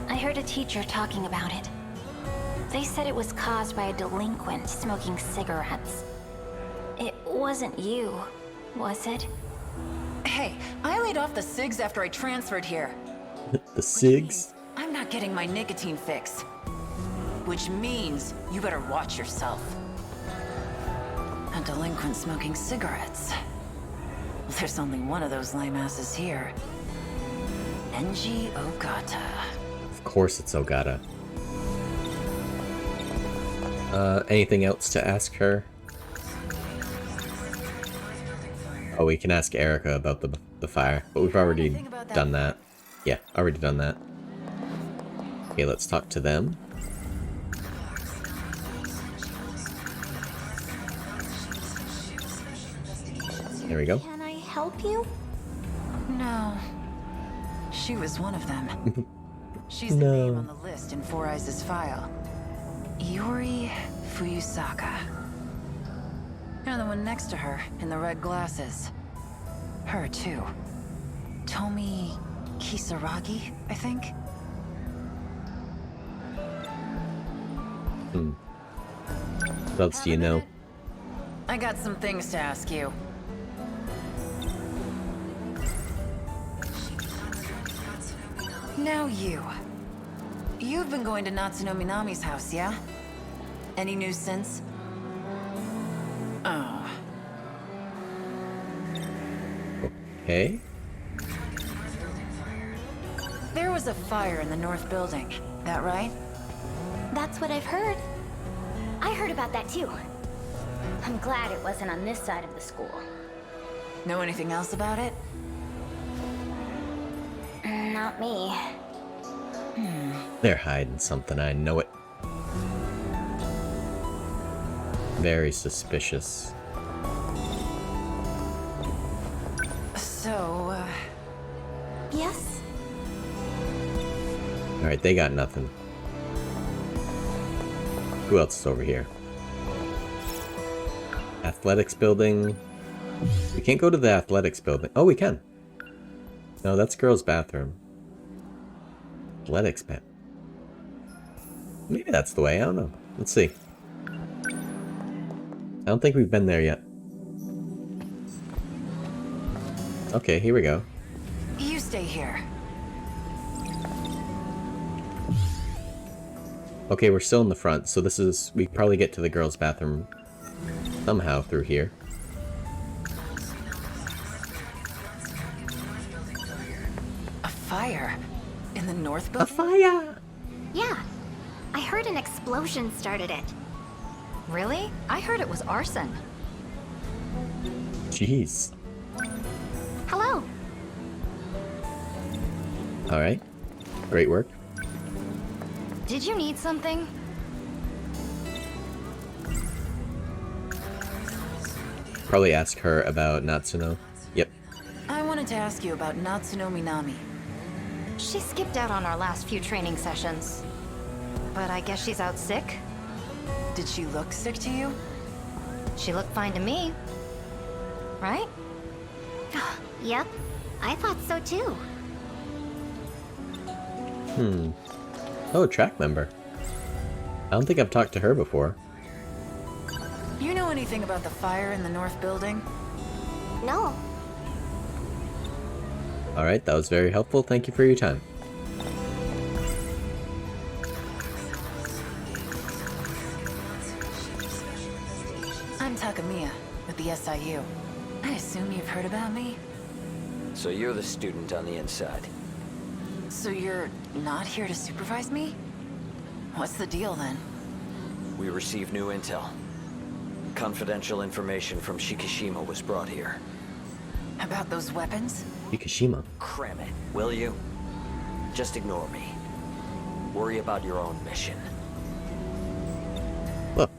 I heard a teacher talking about it. They said it was caused by a delinquent smoking cigarettes. It wasn't you, was it?
Hey, I laid off the cigs after I transferred here.
The cigs?
I'm not getting my nicotine fix. Which means you better watch yourself. A delinquent smoking cigarettes. There's only one of those lame asses here. Enji Ogata.
Of course it's Ogata. Anything else to ask her? Oh, we can ask Erica about the fire, but we've already done that. Yeah, already done that. Okay, let's talk to them. There we go.
Can I help you?
No. She was one of them. She's the name on the list in Four Eyes' file. Yuri Fuyusaka. And the one next to her, in the red glasses. Her, too. Tomi Kisaragi, I think?
What else do you know?
I got some things to ask you. Now you. You've been going to Natsuno Minami's house, yeah? Any news since? Oh.
Okay.
There was a fire in the north building, that right?
That's what I've heard. I heard about that too. I'm glad it wasn't on this side of the school.
Know anything else about it?
Not me.
They're hiding something, I know it. Very suspicious.
So,
Yes?
Alright, they got nothing. Who else is over here? Athletics building. We can't go to the athletics building. Oh, we can. No, that's girls' bathroom. Athletics bath. Maybe that's the way. I don't know. Let's see. I don't think we've been there yet. Okay, here we go.
you stay here.
Okay, we're still in the front, so this is... we probably get to the girls' bathroom somehow through here.
A fire? In the north building?
A fire!
Yeah. I heard an explosion started it.
Really? I heard it was arson.
Jeez.
Hello.
Alright. Great work.
Did you need something?
Probably ask her about Natsuno. Yep.
I wanted to ask you about Natsuno Minami.
She skipped out on our last few training sessions. But I guess she's out sick?
Did she look sick to you?
She looked fine to me. Right?
Yep. I thought so too.
Oh, track member. I don't think I've talked to her before.
You know anything about the fire in the north building?
No.
Alright, that was very helpful. Thank you for your time.
I'm Takamiya, with the SIU. I assume you've heard about me?
So you're the student on the inside.
So you're not here to supervise me? What's the deal then?
We received new intel. Confidential information from Shikishima was brought here.
About those weapons?
Shikishima.
Cram it, will you? Just ignore me. Worry about your own mission.
Look,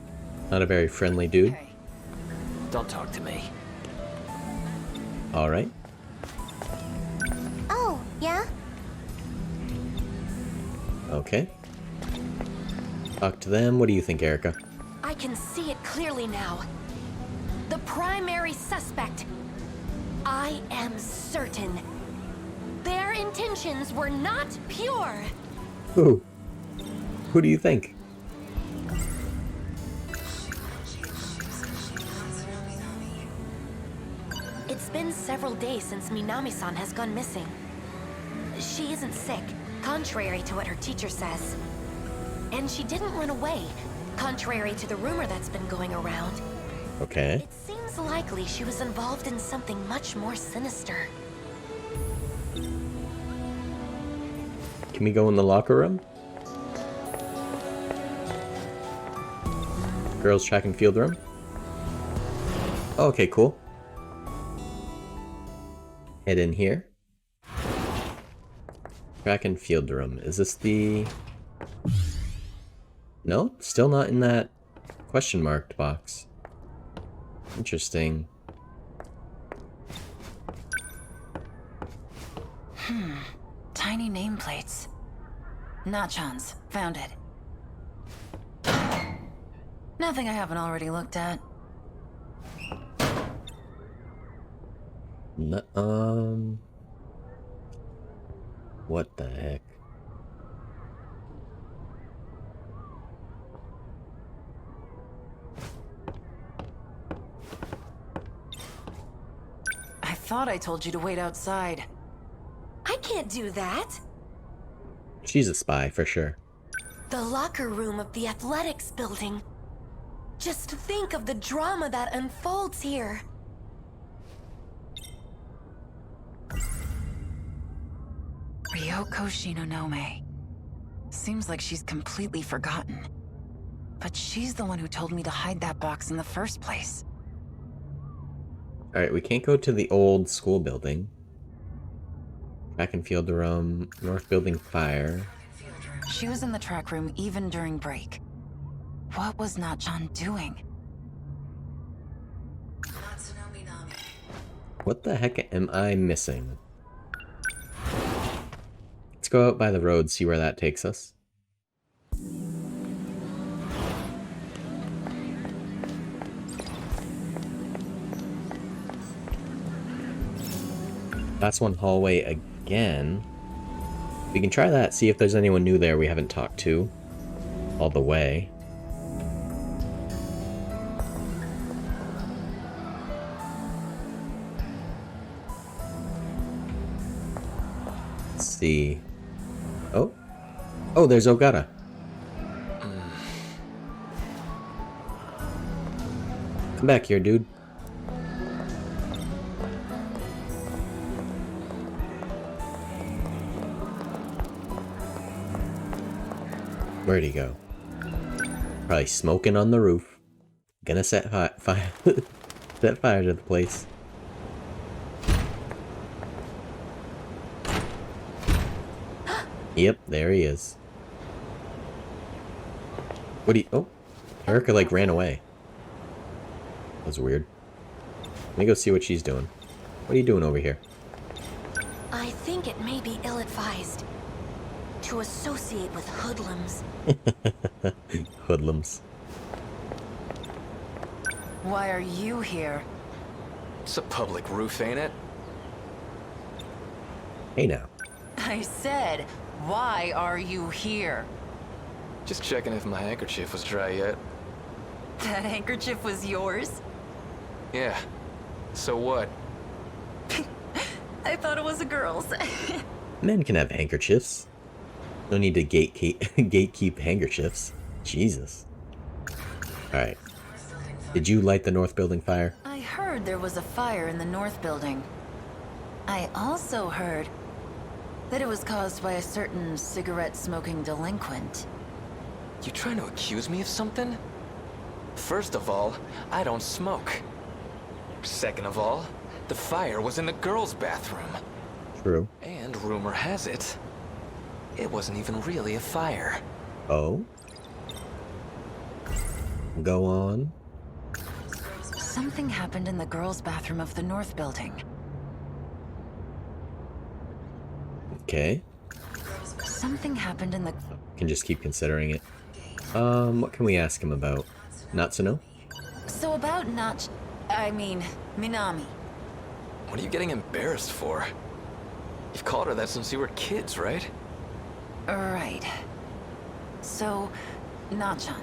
not a very friendly dude.
Okay.
Don't talk to me.
Alright.
Oh, yeah?
Okay. Talk to them. What do you think, Erica?
I can see it clearly now. The primary suspect. I am certain. Their intentions were not pure.
Who? Who do you think?
It's been several days since Minami-san has gone missing. She isn't sick, contrary to what her teacher says. And she didn't run away, contrary to the rumor that's been going around.
Okay.
It seems likely she was involved in something much more sinister.
Can we go in the locker room? Girls track and field room? Oh, okay, cool. head in here. Track and field room. Is this the... No, still not in that question marked box. Interesting.
Tiny nameplates. Nachons. Found it. Nothing I haven't already looked at.
What the heck?
I thought I told you to wait outside.
I can't do that.
She's a spy, for sure.
The locker room of the athletics building. Just think of the drama that unfolds here.
Ryoko Shinonome. Seems like she's completely forgotten. But she's the one who told me to hide that box in the first place.
Alright, we can't go to the old school building. Track and field room, north building fire.
She was in the track room even during break. What was Nachon doing?
What the heck am I missing? Let's go out by the road, see where that takes us. Last one hallway again. We can try that, see if there's anyone new there we haven't talked to all the way. Let's see. Oh. Oh, there's Ogata. Come back here, dude. Where'd he go? Probably smoking on the roof. Gonna set fire set fire to the place. Yep, there he is. What do you... Oh, Erica like ran away. That was weird. Let me go see what she's doing. What are you doing over here?
I think it may be ill-advised to associate with hoodlums.
Hoodlums.
Why are you here?
It's a public roof, ain't it?
Hey now.
I said, why are you here?
Just checking if my handkerchief was dry yet.
That handkerchief was yours?
Yeah. So what?
I thought it was a girl's.
Men can have handkerchiefs. No need to gatekeep handkerchiefs. Jesus. Alright. Did you light the north building fire?
I heard there was a fire in the north building. I also heard that it was caused by a certain cigarette-smoking delinquent.
You trying to accuse me of something? First of all, I don't smoke. Second of all, the fire was in the girls' bathroom.
True.
And rumor has it, it wasn't even really a fire.
Oh? Go on.
Something happened in the girls' bathroom of the north building.
Okay.
Something happened in the...
Can just keep considering it. What can we ask him about? Natsuno?
So about Minami.
What are you getting embarrassed for? You've called her that since you were kids, right?
Right. So, Nachon.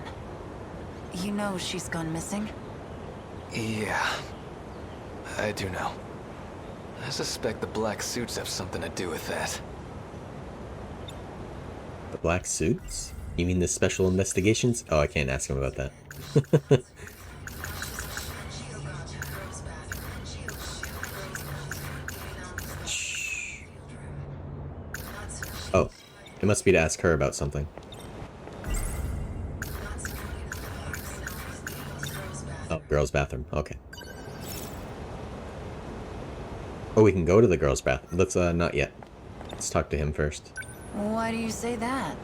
You know she's gone missing?
Yeah. I do know. I suspect the black suits have something to do with that.
The black suits? You mean the special investigations? Oh, I can't ask him about that. Shh. Oh, it must be to ask her about something. Oh, girls' bathroom. Okay. Oh, we can go to the girls' bath. Let's, not yet. Let's talk to him first.
Why do you say that?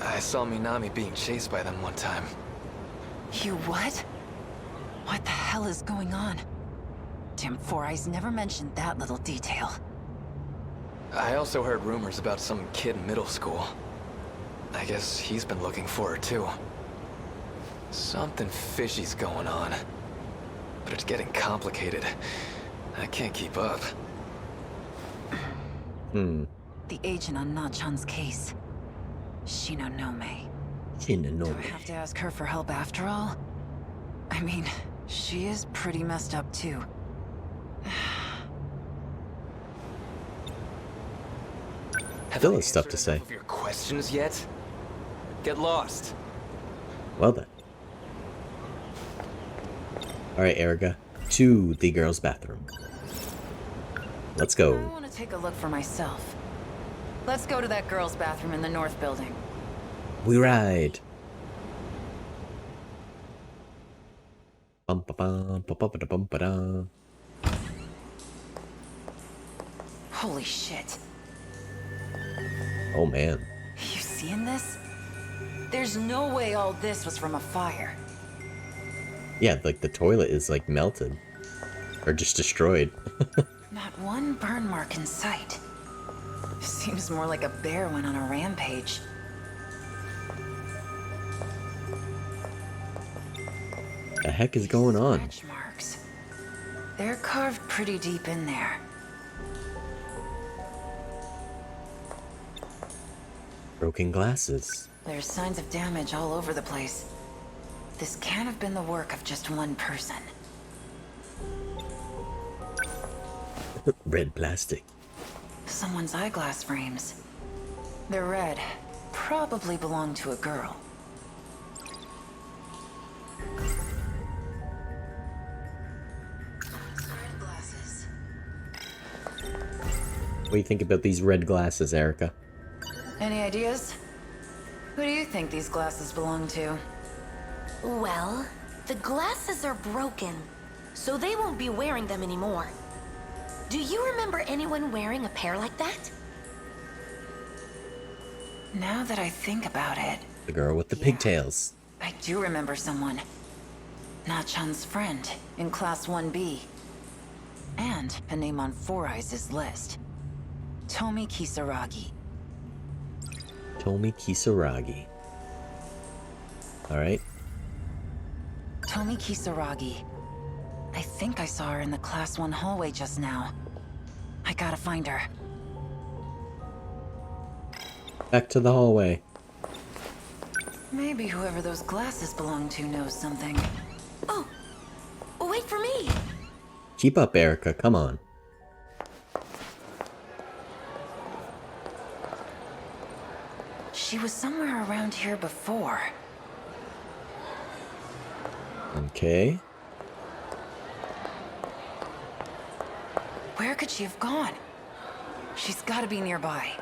I saw Minami being chased by them one time.
You what? What the hell is going on? Damn, Four Eyes never mentioned that little detail.
I also heard rumors about some kid in middle school. I guess he's been looking for her too. Something fishy's going on. But it's getting complicated. I can't keep up.
The agent on Na-chan's case. Shinonome. Do I have to ask her for help after all? I mean, she is pretty messed up too.
Still has stuff to say.
Of your questions yet? Get lost.
Well then. Alright, Erica. To the girls' bathroom. Let's go.
I want to take a look for myself. Let's go to that girls' bathroom in the north building.
We ride. Bum ba bum ba ba ba bum ba da.
Holy shit.
Oh man.
You seeing this? There's no way all this was from a fire.
Yeah, like the toilet is like melted. Or just destroyed.
Not one burn mark in sight. Seems more like a bear went on a rampage.
The heck is going on?
Scratch marks. They're carved pretty deep in there.
Broken glasses.
There's signs of damage all over the place. This can't have been the work of just one person.
Red plastic.
Someone's eyeglass frames. They're red. Probably belong to a girl. Red glasses.
What do you think about these red glasses, Erica?
Any ideas? Who do you think these glasses belong to?
Well, the glasses are broken, so they won't be wearing them anymore. Do you remember anyone wearing a pair like that?
Now that I think about it,
The girl with the pigtails.
I do remember someone. Na-chan's friend in Class 1B. And a name on Four Eyes' list. Tomi Kisaragi.
Tomi Kisaragi. Alright.
Tomi Kisaragi. I think I saw her in the Class 1 hallway just now. I gotta find her.
Back to the hallway.
Maybe whoever those glasses belong to knows something.
Oh, wait for me.
Keep up, Erica. Come on.
She was somewhere around here before.
Okay.
Where could she have gone? She's gotta be nearby.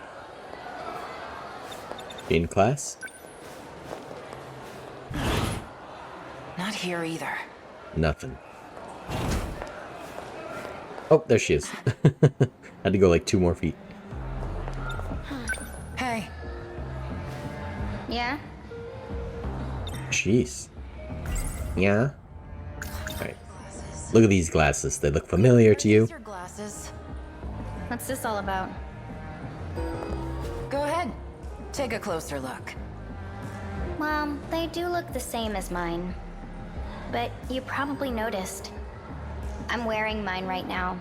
In class?
Not here either.
Nothing. Oh, there she is. Had to go like 2 more feet.
Hey.
Yeah?
Jeez. Yeah? Alright. Look at these glasses. They look familiar to you.
Your glasses.
What's this all about?
Go ahead. Take a closer look.
Well, they do look the same as mine. But you probably noticed. I'm wearing mine right now.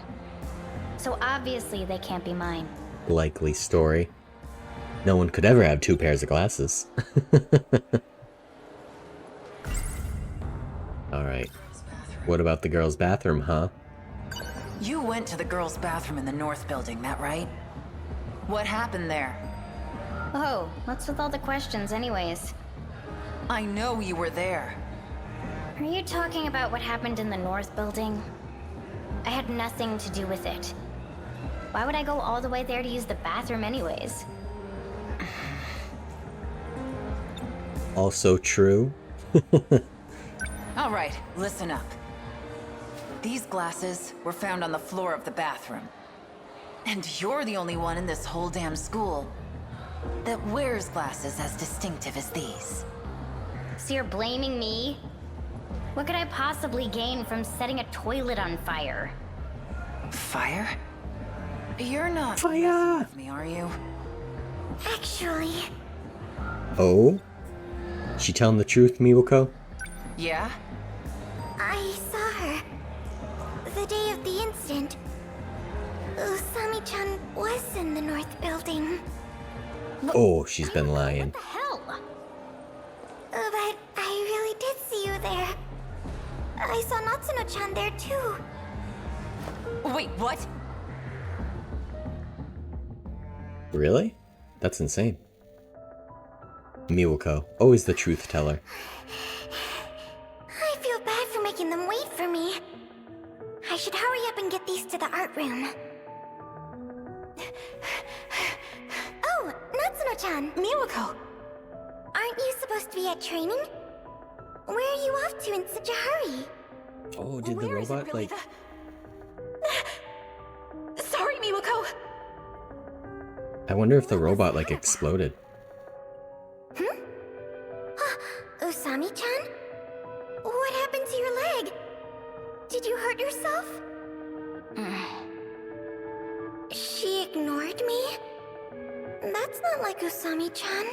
So obviously they can't be mine.
Likely story. No one could ever have 2 pairs of glasses. Alright. What about the girls' bathroom, huh?
You went to the girls' bathroom in the north building, that right? What happened there?
Oh, what's with all the questions anyways?
I know you were there.
Are you talking about what happened in the north building? I had nothing to do with it. Why would I go all the way there to use the bathroom anyways?
Also true.
All right, listen up. These glasses were found on the floor of the bathroom. And you're the only one in this whole damn school that wears glasses as distinctive as these.
So you're blaming me? What could I possibly gain from setting a toilet on fire?
Fire? You're not
Fire!
messing with me, are you?
Actually,
Oh? She telling the truth, Miwako?
Yeah?
I saw her. The day of the incident. Usami-chan was in the north building.
Oh, she's been lying.
What the hell?
But I really did see you there. I saw Natsuno-chan there too.
Wait, what?
Really? That's insane. Miwako, always the truth teller.
I feel bad for making them wait for me. I should hurry up and get these to the art room. Oh, Natsuno-chan!
Miwako!
Aren't you supposed to be at training? Where are you off to in such a hurry?
Oh, did the
Where is it
robot,
really
like...
Sorry, Miwako!
I wonder if the robot, like, exploded.
Usami-chan? What happened to your leg? Did you hurt yourself? She ignored me? That's not like Usami-chan.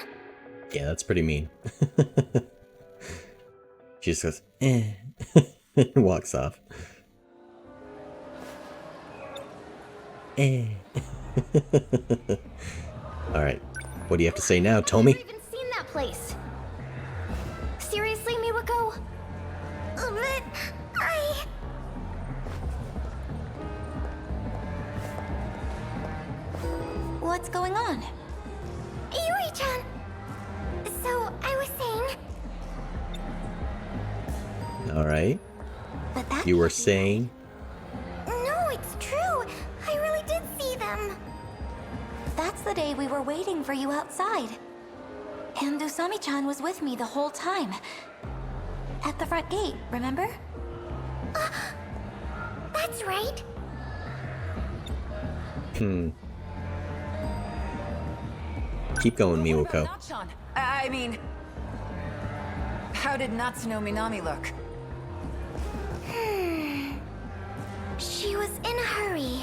Yeah, that's pretty mean. She just goes, eh, and walks off. Eh. Alright, what do you have to say now, Tomi?
I've never even seen that place. Seriously, Miwako?
But I...
What's going on?
Yuri-chan! So, I was saying...
Alright.
But that...
You were saying?
No, it's true! I really did see them!
That's the day we were waiting for you outside. And Usami-chan was with me the whole time. At the front gate, remember?
That's right!
Keep going, Miwako.
Natchan! I mean... How did Natsuno Minami look?
She was in a hurry.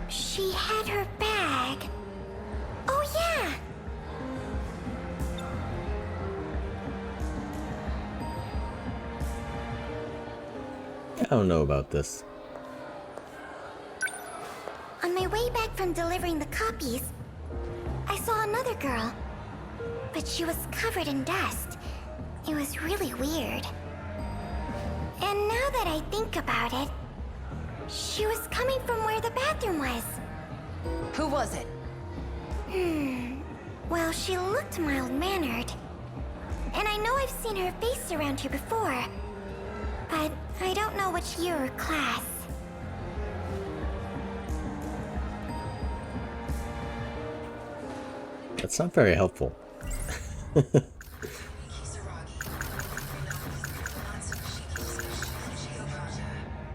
She had her bag. Oh, yeah!
I don't know about this.
On my way back from delivering the copies, I saw another girl. But she was covered in dust. It was really weird. And now that I think about it, she was coming from where the bathroom was.
Who was it?
Well, she looked mild-mannered. And I know I've seen her face around here before. But I don't know which year or class.
That's not very helpful.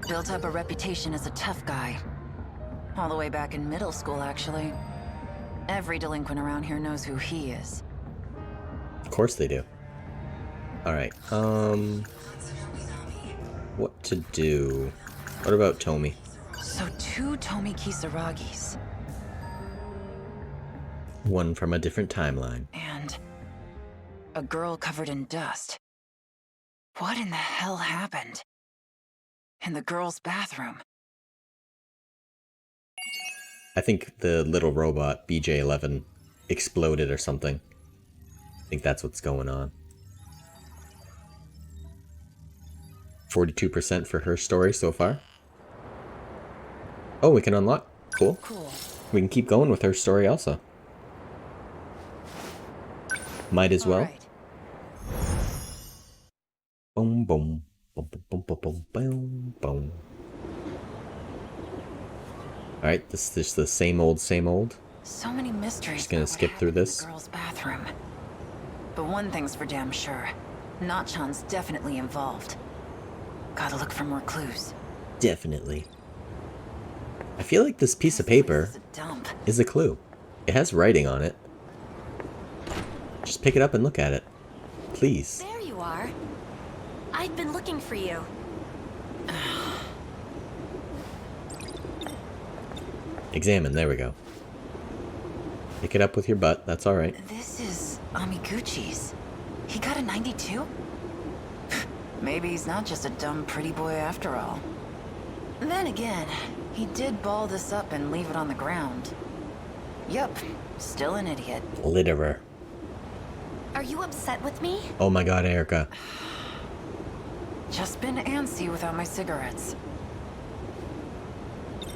Built up a reputation as a tough guy. All the way back in middle school, actually. Every delinquent around here knows who he is.
Of course they do. Alright, what to do? What about Tomi?
So 2 Tomi Kisaragis.
One from a different timeline.
And a girl covered in dust. What in the hell happened? In the girl's bathroom.
I think the little robot, BJ-11, exploded or something. I think that's what's going on. 42% for her story so far. Oh, we can unlock. Cool.
Cool.
We can keep going with her story also. Might as well.
Right.
Boom, boom. Boom, boom, boom, boom, boom, boom. Alright, this is the same old, same old.
So many mysteries.
Just gonna skip through this.
In the girl's bathroom. But one thing's for damn sure. Natchan's definitely involved. Gotta look for more clues.
Definitely. I feel like this piece of paper is a clue. It has writing on it. Just pick it up and look at it. Please.
There you are. I've been looking for you.
Examine, there we go. Pick it up with your butt, that's alright.
This is Amiguchi's. He got a 92? Maybe he's not just a dumb pretty boy after all. Then again, he did ball this up and leave it on the ground. Yup, still an idiot.
Litterer.
Are you upset with me?
Oh my god, Erica.
Just been antsy without my cigarettes.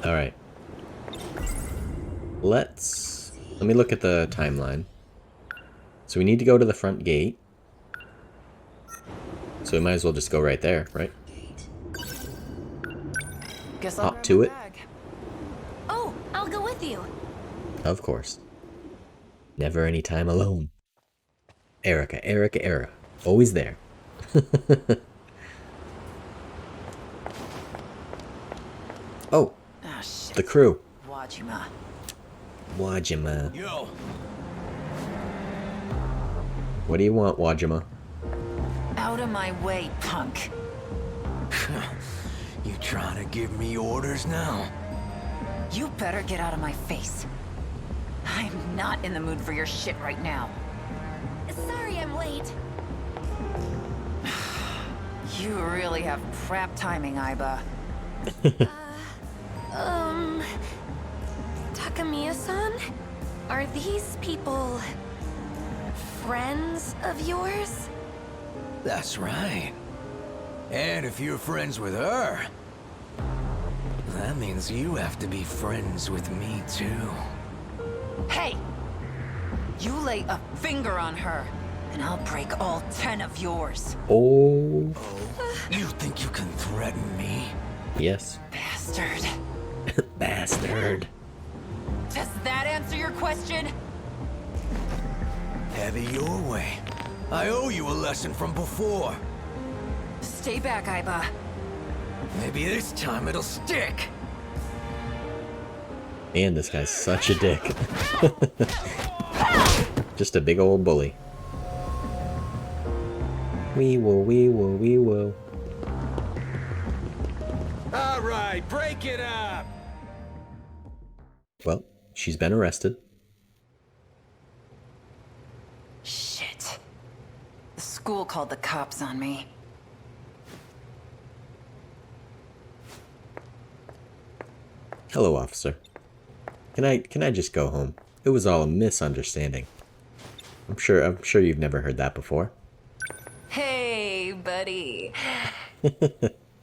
Alright. Let me look at the timeline. So we need to go to the front gate. So we might as well just go right there, right?
Guess I'll
Hop to it.
Oh, I'll go with you.
Of course. Never any time alone. Erica, Erica, Erica. Always there. Oh,
shit.
the crew.
Wajima.
Wajima.
Yo.
What do you want, Wajima?
Out of my way, punk.
You trying to give me orders now?
You better get out of my face. I'm not in the mood for your shit right now.
Sorry I'm late.
You really have crap timing, Aiba.
Takamiya-san? Are these people... friends of yours?
That's right. And if you're friends with her, that means you have to be friends with me too.
Hey! You lay a finger on her, and I'll break all 10 of yours.
Oh.
You think you can threaten me?
Yes.
Bastard.
Bastard.
Does that answer your question?
Have it your way. I owe you a lesson from before.
Stay back, Aiba.
Maybe this time it'll stick.
Man, this guy's such a dick. Just a big old bully. Wee woo, wee woo, wee woo.
All right, break it up.
Well, she's been arrested.
Shit. The school called the cops on me.
Hello, officer. Can I just go home? It was all a misunderstanding. I'm sure you've never heard that before.
Hey, buddy.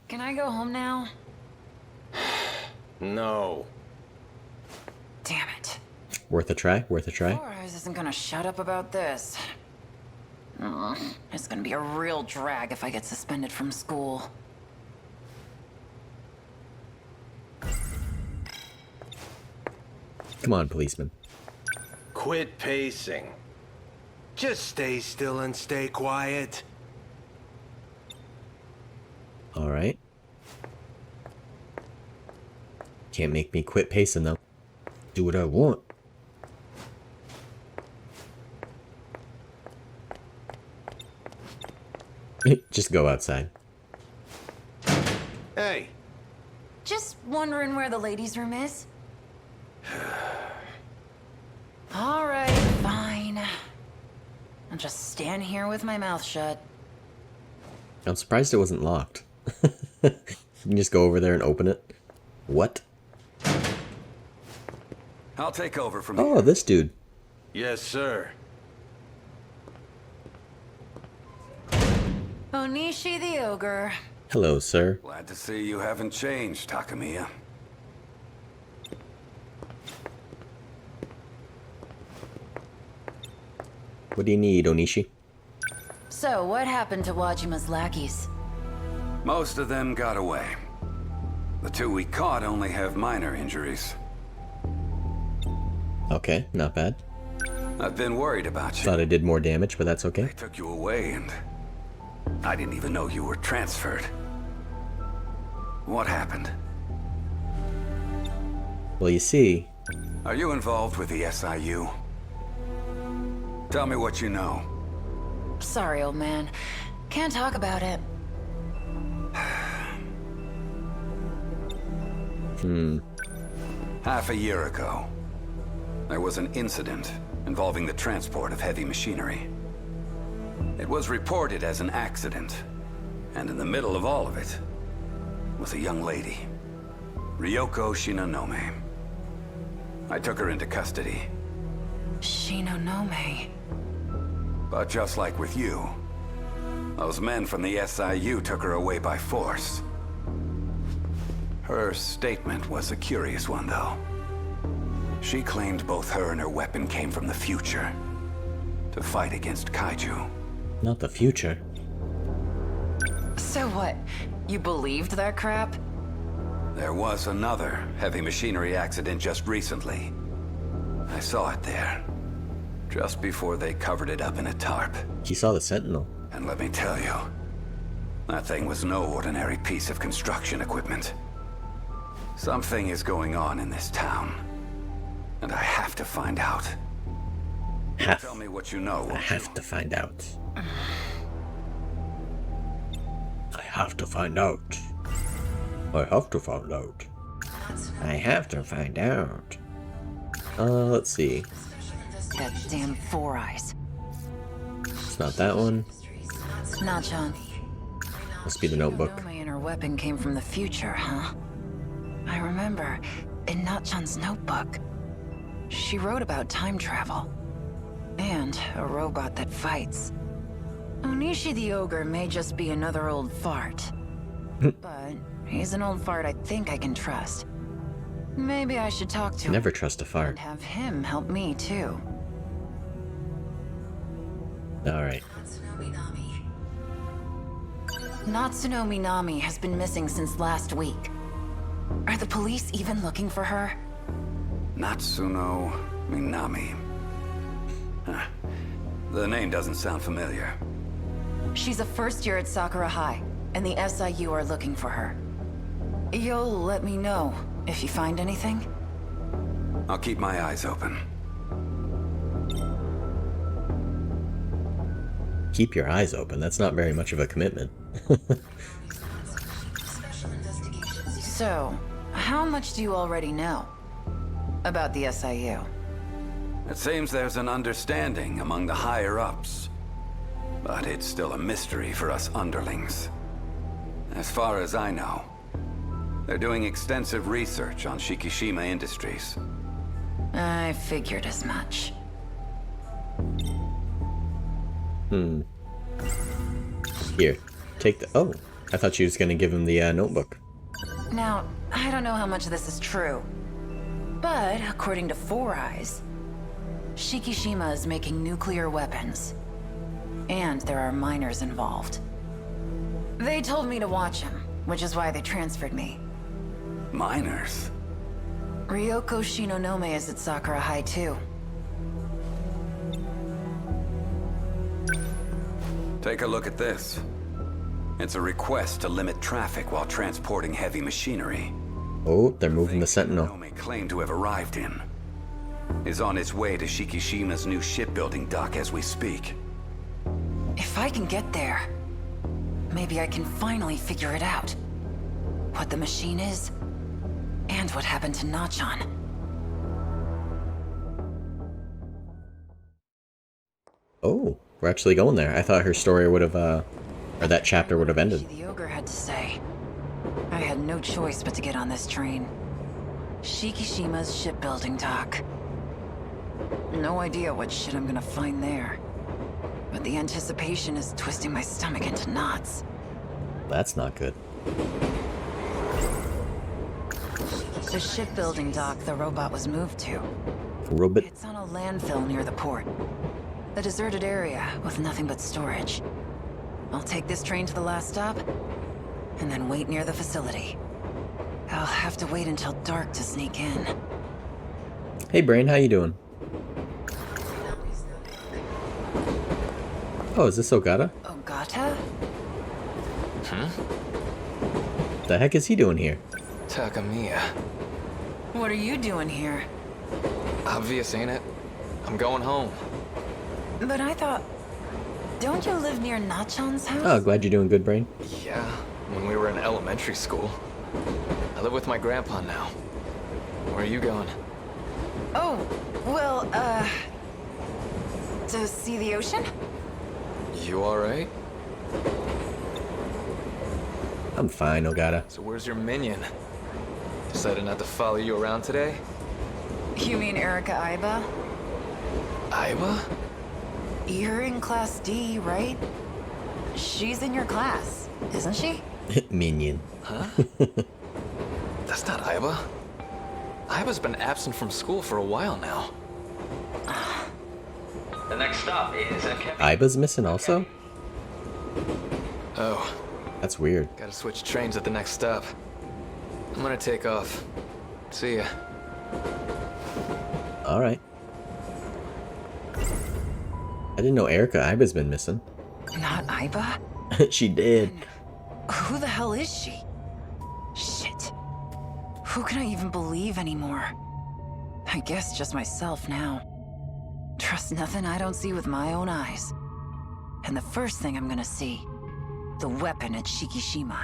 Can I go home now?
No.
Damn it.
Worth a try? Worth a try?
Four Eyes isn't gonna shut up about this. It's gonna be a real drag if I get suspended from school.
Come on, policeman.
Quit pacing. Just stay still and stay quiet.
Alright. Can't make me quit pacing, though. Do what I want. Just go outside.
Hey.
Just wondering where the ladies' room is. Alright, fine. I'll just stand here with my mouth shut.
I'm surprised it wasn't locked. You can just go over there and open it. What?
I'll take over from here.
Oh, this dude.
Yes, sir.
Onishi the ogre.
Hello, sir.
Glad to see you haven't changed, Takamiya.
What do you need, Onishi?
So, what happened to Wajima's lackeys?
Most of them got away. The two we caught only have minor injuries.
Okay, not bad.
I've been worried about you.
Thought I did more damage, but that's okay.
They took you away and I didn't even know you were transferred. What happened?
Well, you see...
Are you involved with the SIU? Tell me what you know.
Sorry, old man. Can't talk about it.
Half a year ago, there was an incident involving the transport of heavy machinery. It was reported as an accident, and in the middle of all of it was a young lady, Ryoko Shinonome. I took her into custody.
Shinonome.
But just like with you, those men from the SIU took her away by force. Her statement was a curious one, though. She claimed both her and her weapon came from the future, to fight against kaiju.
Not the future.
So what? You believed that crap?
There was another heavy machinery accident just recently. I saw it there, just before they covered it up in a tarp.
You saw the Sentinel.
And let me tell you, that thing was no ordinary piece of construction equipment. Something is going on in this town, and I have to find out. Tell me what you know.
I have to find out. I have to find out. I have to find out. I have to find out. Let's see.
That damn Four Eyes.
It's not that one.
Nachan.
Must be the notebook.
Shinonome and her weapon came from the future, huh? I remember, in Nachan's notebook, she wrote about time travel. And a robot that fights. Onishi the Ogre may just be another old fart. But he's an old fart I think I can trust. Maybe I should talk to him.
Never trust a fart.
And have him help me too.
Alright.
Natsuno Minami has been missing since last week. Are the police even looking for her?
Natsuno Minami. Huh. The name doesn't sound familiar.
She's a first year at Sakura High, and the SIU are looking for her. You'll let me know if you find anything?
I'll keep my eyes open.
Keep your eyes open. That's not very much of a commitment.
So, how much do you already know about the SIU?
It seems there's an understanding among the higher-ups. But it's still a mystery for us underlings. As far as I know, they're doing extensive research on Shikishima Industries.
I figured as much.
Here, take the... Oh, I thought she was going to give him the notebook.
Now, I don't know how much of this is true. But, according to Four Eyes, Shikishima is making nuclear weapons. And there are miners involved. They told me to watch him, which is why they transferred me.
Miners?
Ryoko Shinonome is at Sakura High too.
Take a look at this. It's a request to limit traffic while transporting heavy machinery.
Oh, they're moving the Sentinel.
Shinonome claimed to have arrived in. Is on its way to Shikishima's new shipbuilding dock as we speak.
If I can get there, maybe I can finally figure it out. What the machine is, and what happened to Nachan.
Oh, we're actually going there. I thought her story would have, or that chapter would have ended.
The ogre had to say. I had no choice but to get on this train. Shikishima's shipbuilding dock. No idea what shit I'm gonna find there. But the anticipation is twisting my stomach into knots.
That's not good.
The shipbuilding dock the robot was moved to.
Robot?
It's on a landfill near the port. A deserted area with nothing but storage. I'll take this train to the last stop, and then wait near the facility. I'll have to wait until dark to sneak in.
Hey Brain, how you doing? Oh, is this Ogata?
Ogata?
The heck is he doing here?
Takamiya.
What are you doing here?
Obvious, ain't it? I'm going home.
But I thought... Don't you live near Nachon's house?
Oh, glad you're doing good, Brain.
Yeah, when we were in elementary school. I live with my grandpa now. Where are you going?
Oh, well, to see the ocean?
You alright?
I'm fine, Ogata.
So where's your minion? Decided not to follow you around today?
You mean Erika Aiba?
Aiba?
You're in Class D, right? She's in your class, isn't she?
Minion.
Huh? That's not Aiba. Aiba's been absent from school for a while now.
The next stop is
Aiba's missing also?
Oh.
That's weird.
Gotta switch trains at the next stop. I'm gonna take off. See ya.
Alright. I didn't know Erika Aiba's been missing.
Not Aiba?
She did.
Who the hell is she? Shit. Who can I even believe anymore? I guess just myself now. Trust nothing I don't see with my own eyes. And the first thing I'm gonna see, the weapon at Shikishima.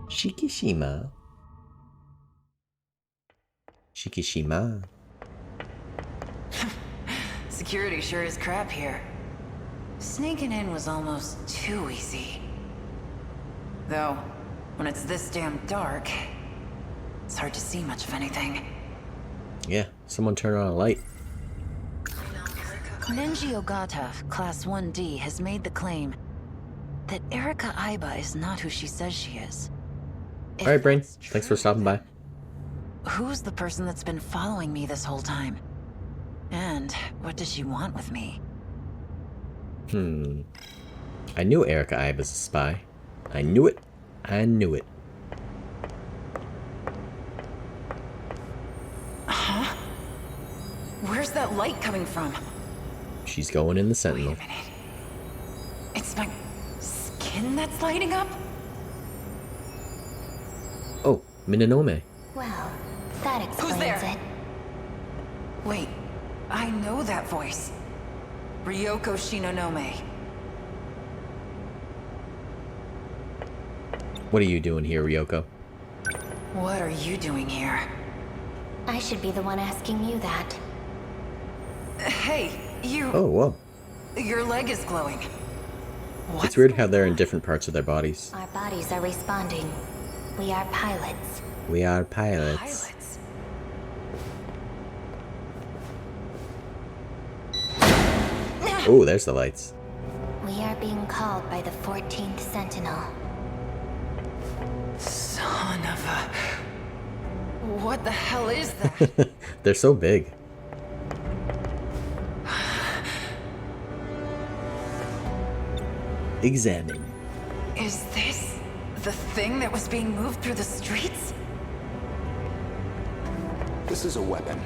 Shikishima? Shikishima?
Security sure is crap here. Sneaking in was almost too easy. Though, when it's this damn dark, it's hard to see much of anything.
Yeah, someone turn on a light.
Nenji Ogata, Class 1D, has made the claim that Erika Aiba is not who she says she is.
Alright, Brain. Thanks for stopping by.
Who's the person that's been following me this whole time? And what does she want with me?
I knew Erika Aiba's a spy. I knew it. I knew it.
Huh? Where's that light coming from?
She's going in the Sentinel.
Wait a minute. It's my skin that's lighting up?
Oh, Minonome.
Well, that explains
Who's there?
it.
Wait, I know that voice. Ryoko Shinonome.
What are you doing here, Ryoko?
What are you doing here?
I should be the one asking you that.
Hey, you...
Oh, whoa.
Your leg is glowing.
It's weird how they're in different parts of their bodies.
Our bodies are responding. We are pilots.
We are pilots.
Pilots?
Oh, there's the lights.
We are being called by the 14th Sentinel.
Son of a... What the hell is that?
They're so big. Examine.
Is this the thing that was being moved through the streets?
This is a weapon.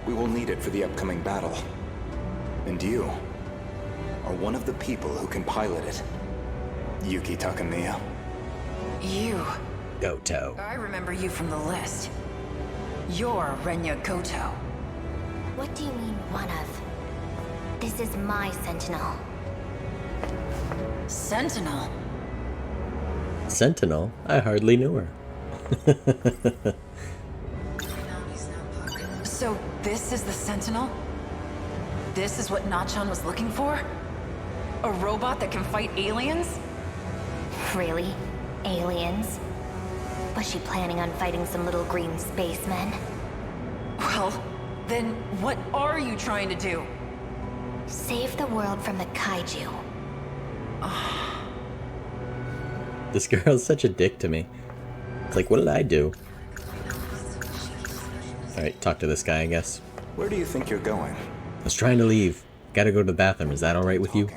We will need it for the upcoming battle. And you are one of the people who can pilot it. Yuki Takamiya.
You.
Goto.
I remember you from the list. You're Renya Goto.
What do you mean, one of? This is my Sentinel.
Sentinel?
Sentinel? I hardly knew her.
So this is the Sentinel? This is what Nachon was looking for? A robot that can fight aliens?
Really? Aliens? Was she planning on fighting some little green spacemen?
Well, then what are you trying to do?
Save the world from the kaiju.
This girl's such a dick to me. It's like, what did I do? Alright, talk to this guy, I guess.
Where do you think you're going?
I was trying to leave. Gotta go to the bathroom. Is that alright with you?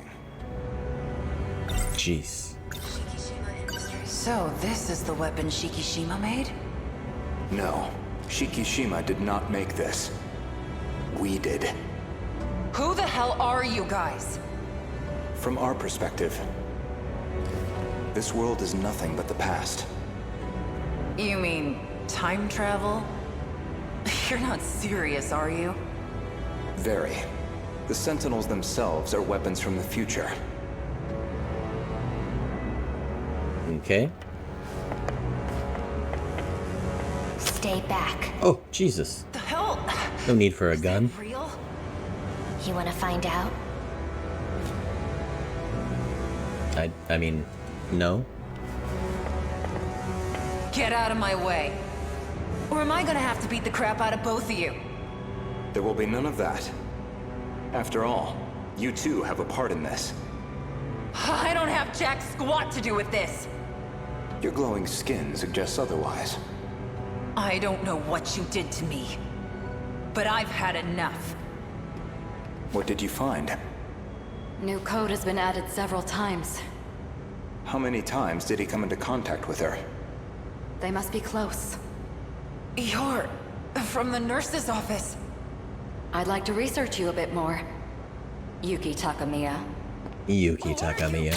Jeez.
So this is the weapon Shikishima made?
No. Shikishima did not make this. We did.
Who the hell are you guys?
From our perspective, this world is nothing but the past.
You mean time travel? You're not serious, are you?
Very. The Sentinels themselves are weapons from the future.
Okay.
Stay back.
Oh, Jesus.
The hell?
No need for a gun.
Real? You want to find out?
I mean, no.
Get out of my way. Or am I gonna have to beat the crap out of both of you?
There will be none of that. After all, you too have a part in this.
I don't have jack squat to do with this.
Your glowing skin suggests otherwise.
I don't know what you did to me, but I've had enough.
What did you find?
New code has been added several times.
How many times did he come into contact with her?
They must be close.
You're from the nurse's office.
I'd like to research you a bit more. Yuki Takamiya.
Yuki Takamiya.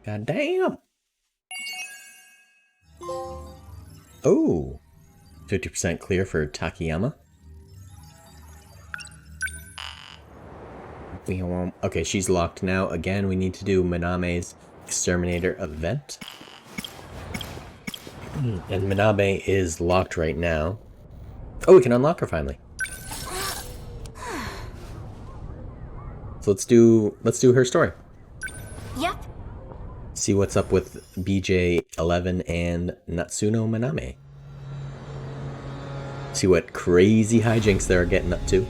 God damn. Oh. 50% clear for Takayama. Okay, she's locked now. Again, we need to do Miname's Exterminator event. And Miname is locked right now. Oh, we can unlock her finally. So let's do her story.
Yep.
See what's up with BJ11 and Natsuno Miname. See what crazy hijinks they're getting up to.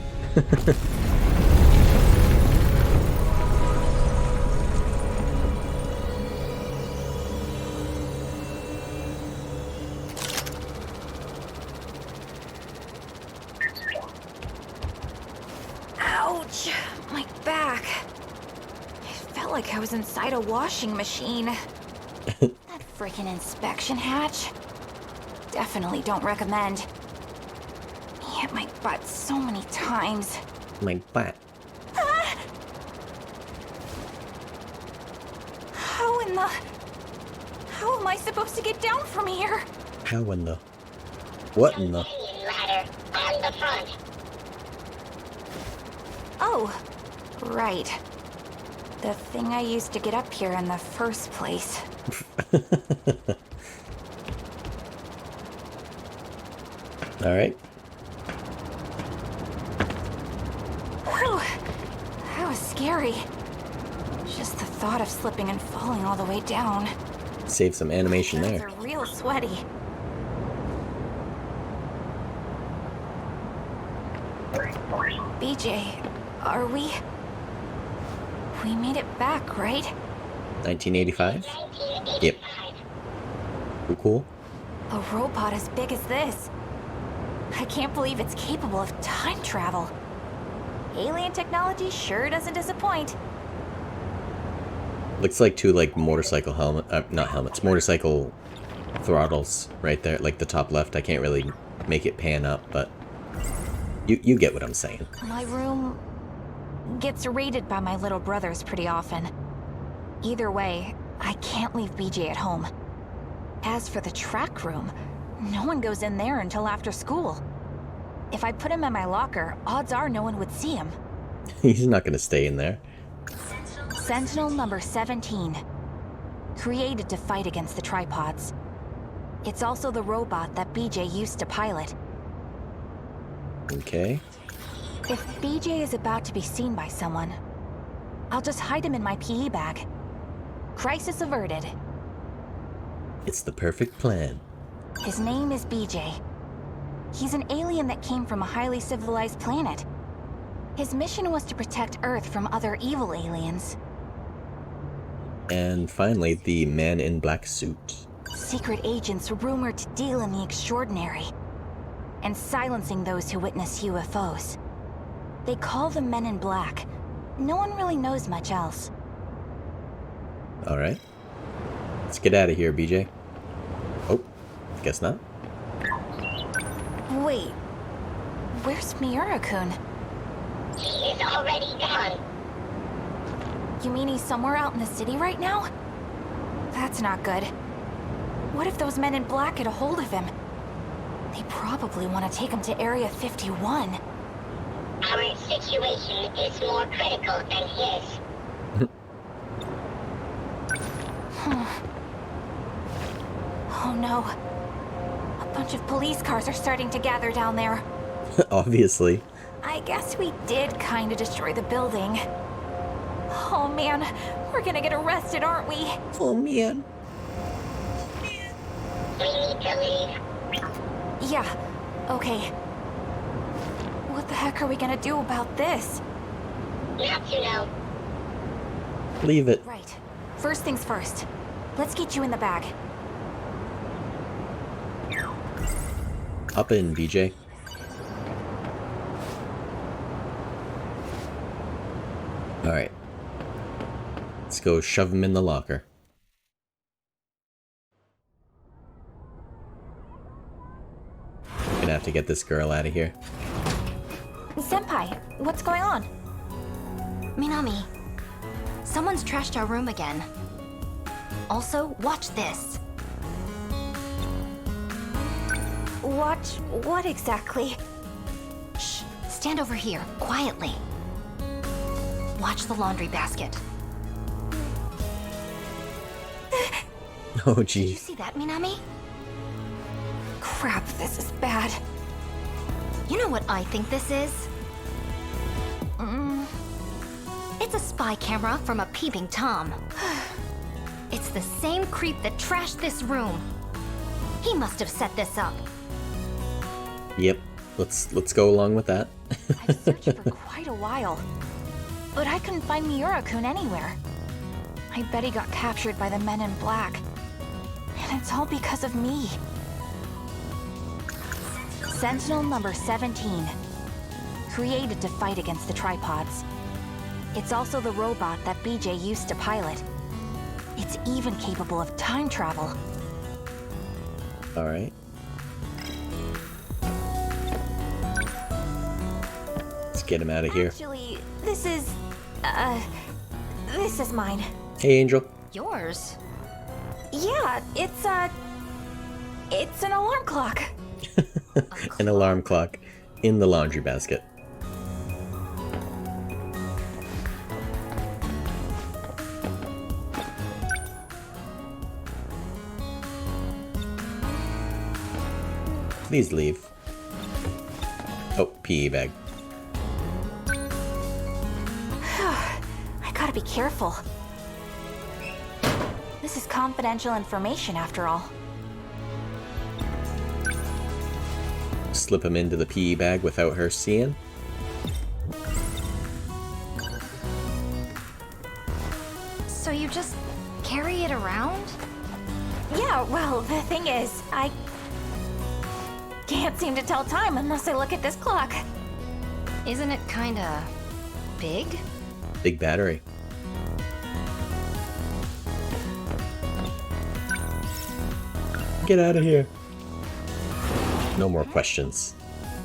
Ouch! My back. It felt like I was inside a washing machine. That freaking inspection hatch. Definitely don't recommend. He hit my butt so many times.
My butt.
Ah! How am I supposed to get down from here?
How in the... What in the...
Ladder on the front.
Oh, right. The thing I used to get up here in the first place.
Alright.
Whew. That was scary. Just the thought of slipping and falling all the way down.
Save some animation there.
They're real sweaty. BJ, are we? We made it back, right?
1985? Yep. Cool.
A robot as big as this. I can't believe it's capable of time travel. Alien technology sure doesn't disappoint.
Looks like two motorcycle not helmets, motorcycle throttles right there, like the top left. I can't really make it pan up, but you get what I'm saying.
My room gets raided by my little brothers pretty often. Either way, I can't leave BJ at home. As for the track room, no one goes in there until after school. If I put him in my locker, odds are no one would see him.
He's not gonna stay in there.
Sentinel number 17. Created to fight against the tripods. It's also the robot that BJ used to pilot.
Okay.
If BJ is about to be seen by someone, I'll just hide him in my PE bag. Crisis averted.
It's the perfect plan.
His name is BJ. He's an alien that came from a highly civilized planet. His mission was to protect Earth from other evil aliens.
And finally, the man in black suit.
Secret agents rumored to deal in the extraordinary, and silencing those who witness UFOs. They call them Men in Black. No one really knows much else.
Alright. Let's get out of here, BJ. Oh, guess not.
Wait, where's Miura-kun?
He is already gone.
You mean he's somewhere out in the city right now? That's not good. What if those men in black get a hold of him? They probably want to take him to Area 51.
Our situation is more critical than his.
Oh no. A bunch of police cars are starting to gather down there.
Obviously.
I guess we did kind of destroy the building. Oh man, we're gonna get arrested, aren't we?
Oh man.
We need to leave.
Yeah, okay. What the heck are we gonna do about this?
Now to know.
Leave it.
Right. First things first. Let's get you in the bag.
Up in, BJ. Alright. Let's go shove him in the locker. Gonna have to get this girl out of here.
Senpai, what's going on?
Minami, someone's trashed our room again. Also, watch this.
Watch what exactly?
Shh, stand over here, quietly. Watch the laundry basket.
Oh,
Did you
geez.
see that, Minami?
Crap, this is bad.
You know what I think this is? It's a spy camera from a peeping Tom. It's the same creep that trashed this room. He must have set this up.
Yep. Let's go along with that.
I've searched for quite a while, but I couldn't find Miura-kun anywhere. I bet he got captured by the men in black. And it's all because of me. Sentinel number 17. Created to fight against the tripods. It's also the robot that BJ used to pilot. It's even capable of time travel.
Alright. Let's get him out of here.
Actually, this is mine.
Hey, Angel.
Yours?
Yeah, it's an alarm clock.
An alarm clock in the laundry basket. Please leave. Oh, PE bag.
I gotta be careful. This is confidential information after all.
Slip him into the PE bag without her seeing.
So you just carry it around?
Yeah, well, the thing is, I can't seem to tell time unless I look at this clock.
Isn't it kinda big?
Big battery. Get out of here. No more questions.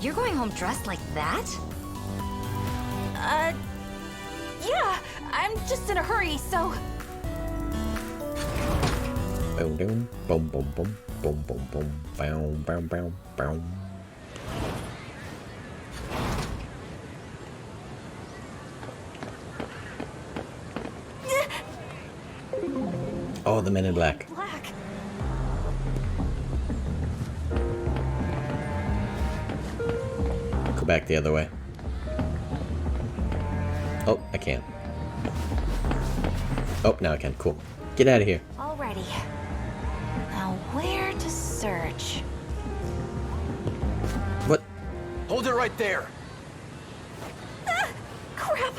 You're going home dressed like that?
Yeah, I'm just in a hurry, so...
Boom, boom, boom, boom, boom, boom, boom, boom, boom, boom, boom, boom. Oh, the men in black.
Black.
Go back the other way. Oh, I can't. Oh, now I can. Cool. Get out of here.
Alrighty. Now where to search?
What?
Hold it right there.
Crap!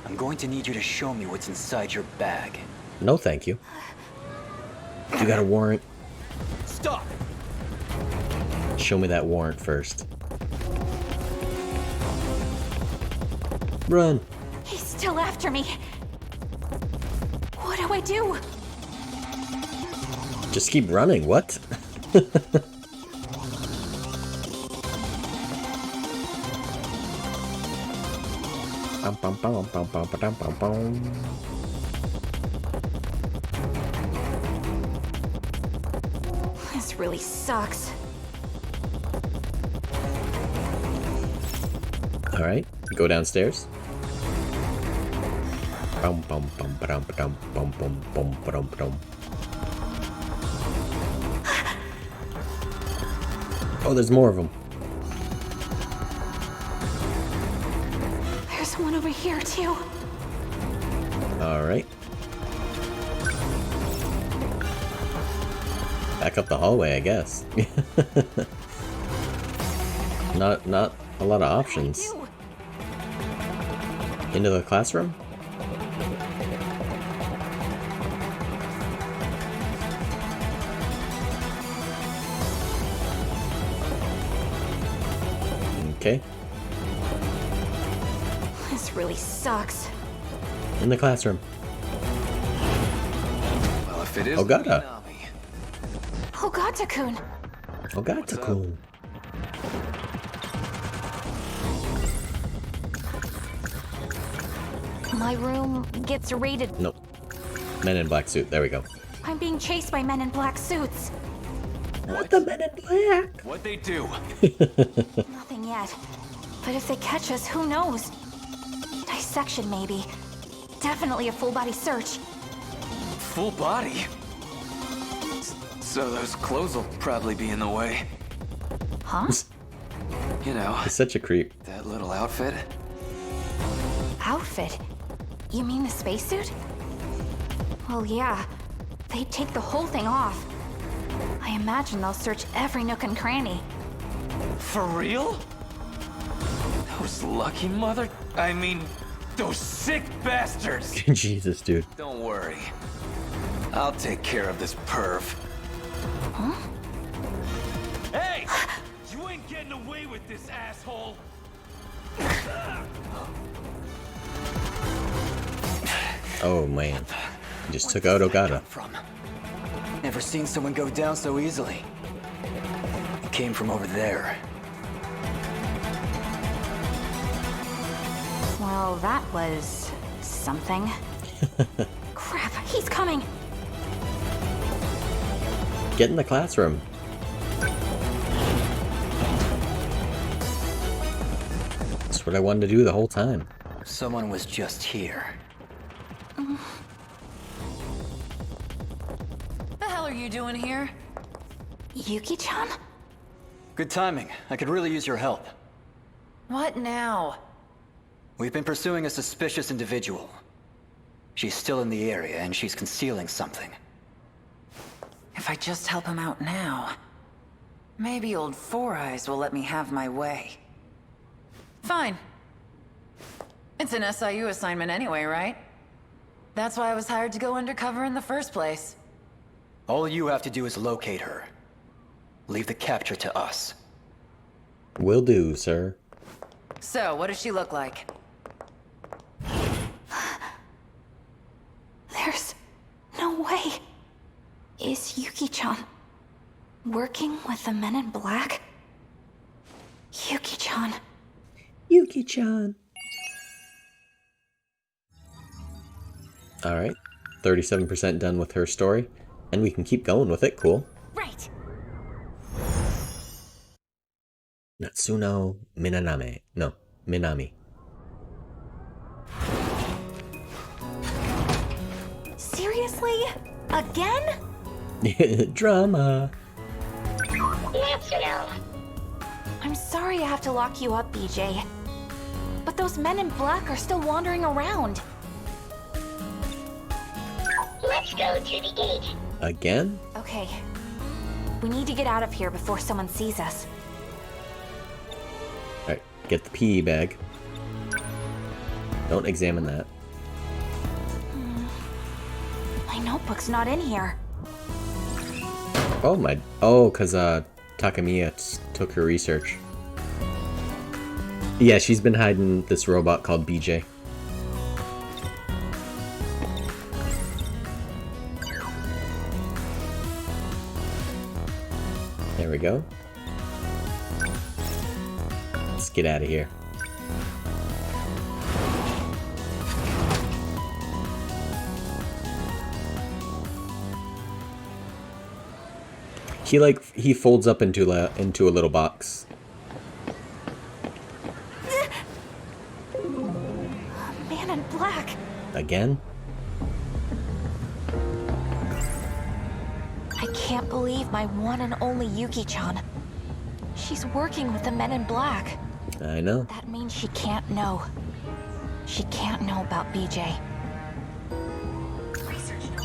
I'm going to need you to show me what's inside your bag.
No, thank you. You got a warrant?
Stop!
Show me that warrant first. Run!
He's still after me. What do I do?
Just keep running, what? Bum, bum, bum, bum, bum, bum, bum, bum.
This really sucks.
Alright, go downstairs. Bum, bum, bum, ba-dum, ba-dum, bum, bum, bum, ba-dum, ba-dum. Oh, there's more of them.
There's one over here, too.
Alright. Back up the hallway, I guess. Not a lot of options. Into the classroom? Okay.
This really sucks.
In the classroom.
Well, if it is
Ogata.
Ogata-kun.
Ogata-kun.
My room gets raided.
Nope. Men in black suit. There we go.
I'm being chased by men in black suits.
What the men in black?
What'd they do?
Nothing yet. But if they catch us, who knows? Dissection, maybe. Definitely a full-body search.
Full body? So those clothes will probably be in the way.
Huh?
You know,
He's such a creep.
that little outfit.
Outfit? You mean the spacesuit? Well, yeah. They'd take the whole thing off. I imagine they'll search every nook and cranny.
For real? Those lucky mother... I mean, those sick bastards!
Jesus, dude.
Don't worry. I'll take care of this perv.
Huh?
Hey! You ain't getting away with this, asshole!
Oh man. He just took out Ogata.
Never seen someone go down so easily. It came from over there.
Well, that was... something. Crap, he's coming!
Get in the classroom. That's what I wanted to do the whole time.
Someone was just here.
The hell are you doing here?
Yuki-chan?
Good timing. I could really use your help.
What now?
We've been pursuing a suspicious individual. She's still in the area, and she's concealing something.
If I just help him out now, maybe old Four Eyes will let me have my way. Fine. It's an SIU assignment anyway, right? That's why I was hired to go undercover in the first place.
All you have to do is locate her. Leave the capture to us.
Will do, sir.
So, what does she look like?
There's no way. Is Yuki-chan working with the men in black? Yuki-chan.
Yuki-chan. Alright. 37% done with her story. And we can keep going with it. Cool.
Right.
Natsuno Minaname. No, Minami.
Seriously? Again?
Drama.
Natsuno. I'm sorry I have to lock you up, BJ. But those men in black are still wandering around.
Let's go to the gate.
Again?
Okay. We need to get out of here before someone sees us.
Alright, get the PE bag. Don't examine that.
My notebook's not in here.
Oh my... Oh, because Takamiya took her research. Yeah, she's been hiding this robot called BJ. There we go. Let's get out of here. he folds up into a little box.
Man in black.
Again?
I can't believe my one and only Yuki-chan. She's working with the men in black.
I know.
That means she can't know. She can't know about BJ.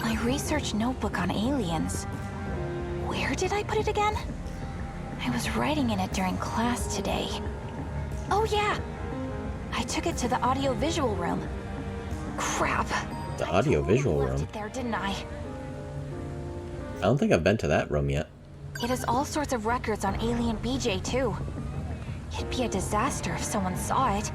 My research notebook on aliens. Where did I put it again? I was writing in it during class today. Oh yeah! I took it to the audio-visual room. Crap.
The audio-visual
Left
room?
it there, didn't I?
I don't think I've been to that room yet.
It has all sorts of records on alien BJ too. It'd be a disaster if someone saw it.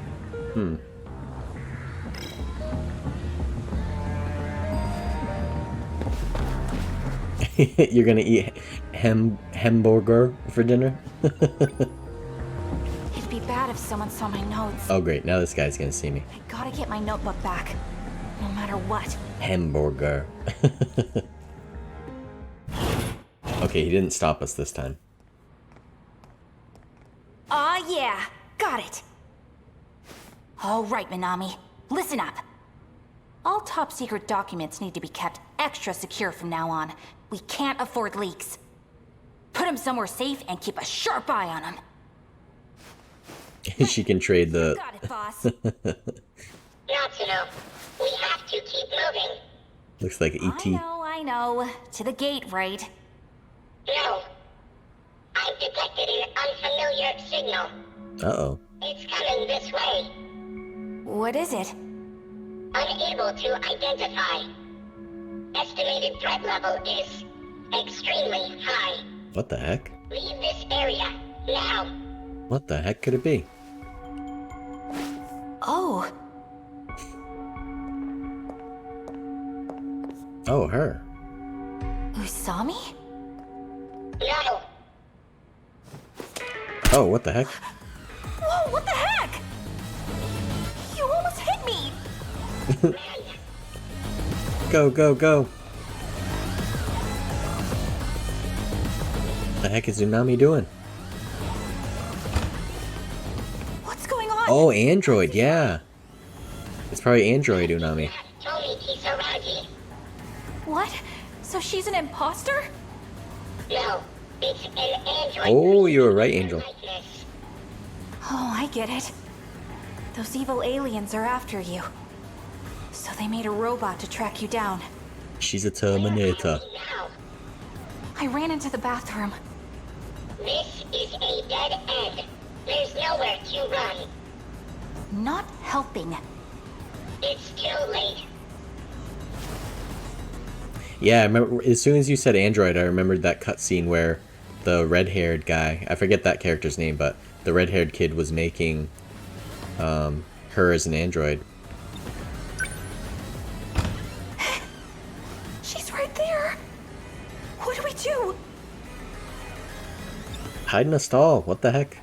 You're gonna eat hamburger for dinner?
It'd be bad if someone saw my notes.
Oh great, now this guy's gonna see me.
I gotta get my notebook back, no matter what.
Hamburger. Okay, he didn't stop us this time.
Aw, yeah, got it. All right, Minami, listen up. All top secret documents need to be kept extra secure from now on. We can't afford leaks. Put them somewhere safe and keep a sharp eye on them.
She can trade the...
Got it, boss.
Natsuno, we have to keep moving.
Looks like E.T.
I know. To the gate, right?
No. I've detected an unfamiliar signal.
Uh-oh.
It's coming this way.
What is it?
Unable to identify. Estimated threat level is extremely high.
What the heck?
Leave this area, now.
What the heck could it be?
Oh.
Oh, her.
Usami?
No.
Oh, what the heck?
Whoa, what the heck? You almost hit me!
Go, go, go. The heck is Tsunami doing?
What's going on?
Oh, Android, yeah. It's probably Android Unami.
What? So she's an imposter?
No, it's an android.
Oh, you were right, Angel.
Oh, I get it. Those evil aliens are after you. So they made a robot to track you down.
She's a Terminator.
I ran into the bathroom.
This is a dead end. There's nowhere to run.
Not helping.
It's too late.
Yeah, I remember as soon as you said Android, I remembered that cutscene where the red-haired guy, I forget that character's name, but the red-haired kid was making her as an android.
She's right there. What do we do?
Hide in a stall. What the heck?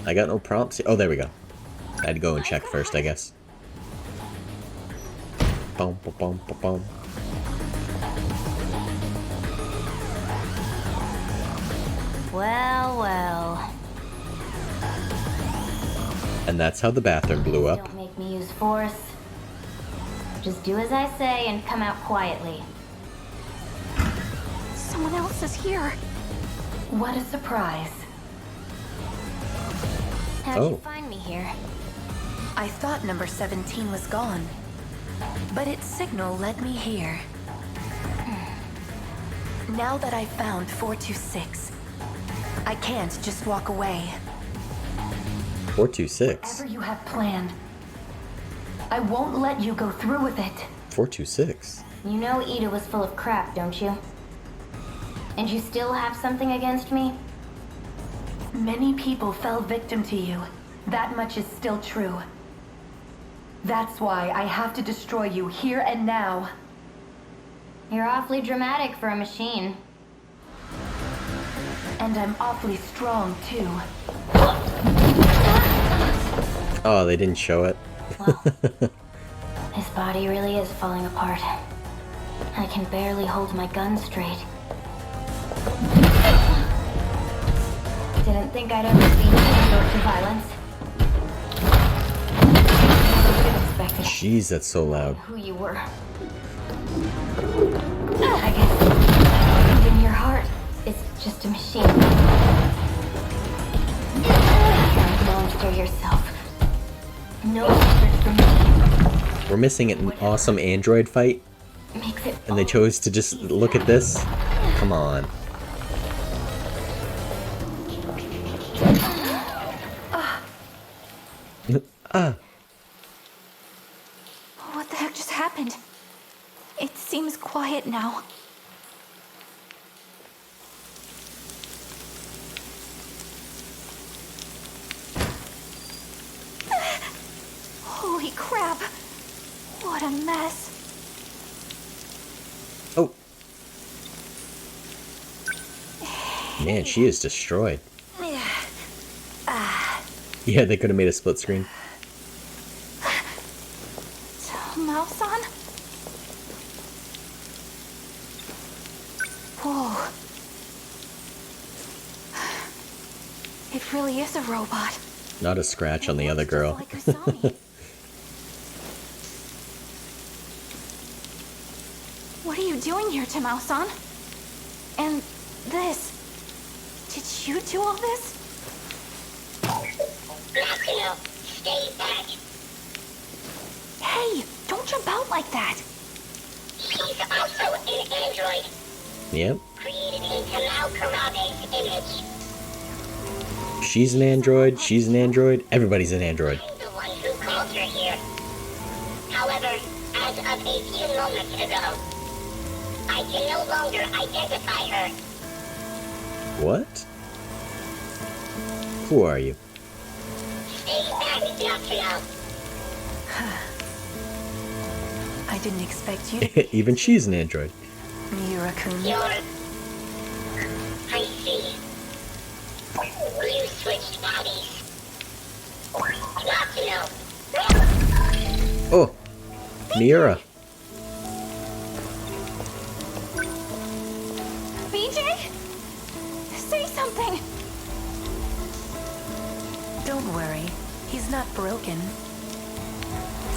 I got no prompts. Oh, there we go. I had to go and check first, I guess. Boom, boom, boom, boom, boom.
Well, well.
And that's how the bathroom blew up.
Don't make me use force. Just do as I say and come out quietly.
Someone else is here.
What a surprise.
How'd you find me here?
I thought number 17 was gone, but its signal led me here. Now that I've found 426, I can't just walk away.
426.
Whatever you have planned, I won't let you go through with it.
426.
You know Ida was full of crap, don't you? And you still have something against me?
Many people fell victim to you. That much is still true. That's why I have to destroy you here and now.
You're awfully dramatic for a machine.
And I'm awfully strong, too.
Oh, they didn't show it.
His body really is falling apart. I can barely hold my gun straight. Didn't think I'd ever see you resort to violence.
Jeez, that's so loud.
Who you were. I guess even your heart is just a machine. You're a monster yourself. No secret from me.
We're missing an awesome android fight,
Makes it
and they chose to just look at this? Come on.
What the heck just happened? It seems quiet now. Holy crap! What a mess.
Oh. Man, she is destroyed. Yeah, they could have made a split screen.
Mouse on? Whoa. It really is a robot.
Not a scratch on the other girl.
Like Usami. What are you doing here, Mouse-san? And this... Did you do all this?
Nakuno, stay back.
Hey, don't jump out like that.
She's also an android,
Yep.
created in Kamau Karabe's image.
She's an android, she's an android, everybody's an android.
I'm the one who called her here. However, as of a few moments ago, I can no longer identify her.
What? Who are you?
Stay back, Nakuno.
I didn't expect you to...
Even she's an android.
Miura-kun.
I see. You switched bodies. Nakuno.
Oh! Miura.
BJ? Say something! Don't worry. He's not broken.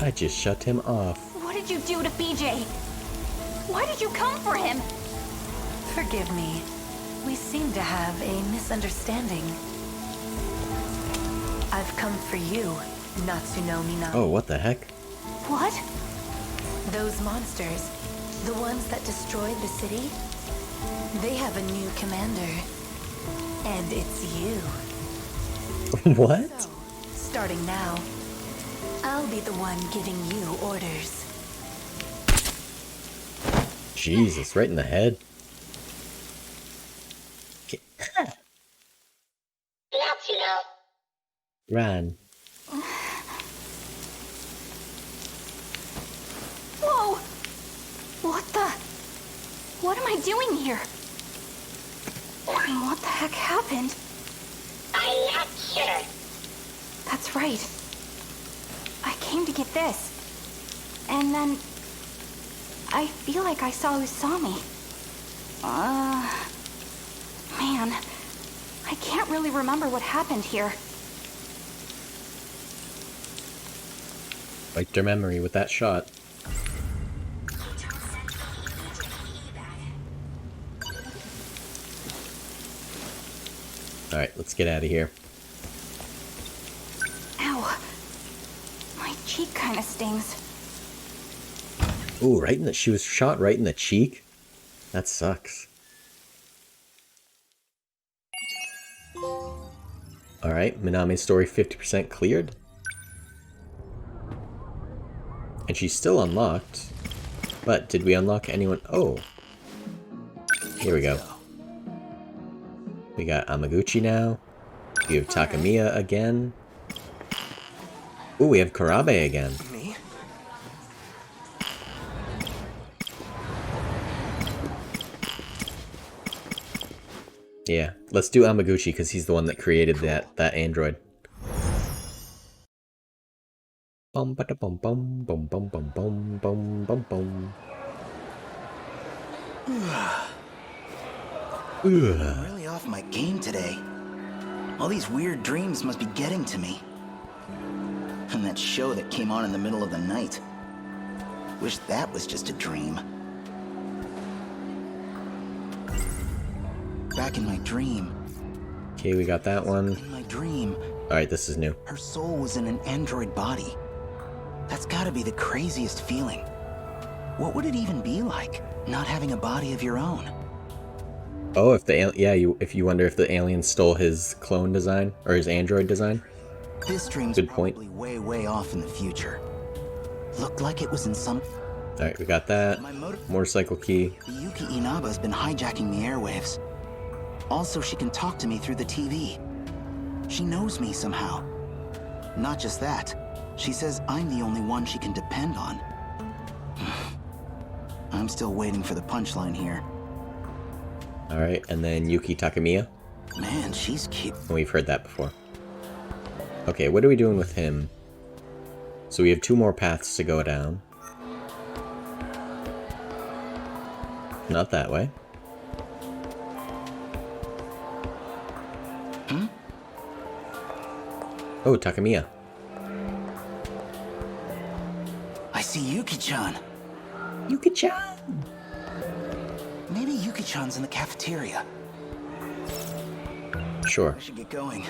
I just shut him off.
What did you do to BJ? Why did you come for him? Forgive me. We seem to have a misunderstanding. I've come for you, Natsuno Minami.
Oh, what the heck?
What? Those monsters, the ones that destroyed the city, they have a new commander. And it's you.
What?
So, starting now, I'll be the one giving you orders.
Jesus, right in the head.
Natsuno.
Run.
Whoa! What the? What am I doing here? What the heck happened?
I'm not sure.
That's right. I came to get this. And then... I feel like I saw Usami. Man. I can't really remember what happened here.
Wiped their memory with that shot. Alright, let's get out of here.
Ow. My cheek kind of stings.
Ooh, right in the... She was shot right in the cheek? That sucks. Alright, Minami's story 50% cleared. And she's still unlocked. But did we unlock anyone? Oh. Here we go. We got Amaguchi now. We have Takamiya again. Ooh, we have Karabe again.
Me?
Yeah, let's do Amaguchi because he's the one that created that android. Bum ba da bum bum bum bum bum bum bum bum bum.
I'm really off my game today. All these weird dreams must be getting to me. And that show that came on in the middle of the night. Wish that was just a dream. Back in my dream.
Okay, we got that one.
In my dream.
Alright, this is new.
Her soul was in an android body. That's gotta be the craziest feeling. What would it even be like, not having a body of your own?
Oh, if if you wonder if the alien stole his clone design or his android design.
This dream's
Good point.
probably way off in the future. Looked like it was in some...
Alright, we got that. Motorcycle key.
Yuki Inaba's been hijacking the airwaves. Also, she can talk to me through the TV. She knows me somehow. Not just that, she says I'm the only one she can depend on. I'm still waiting for the punchline here.
Alright, and then Yuki Takamiya.
Man, she's cute.
We've heard that before. Okay, what are we doing with him? So we have 2 more paths to go down. Not that way. Oh, Takamiya.
I see Yuki-chan.
Yuki-chan!
Maybe Yuki-chan's in the cafeteria.
Sure.
I should get going.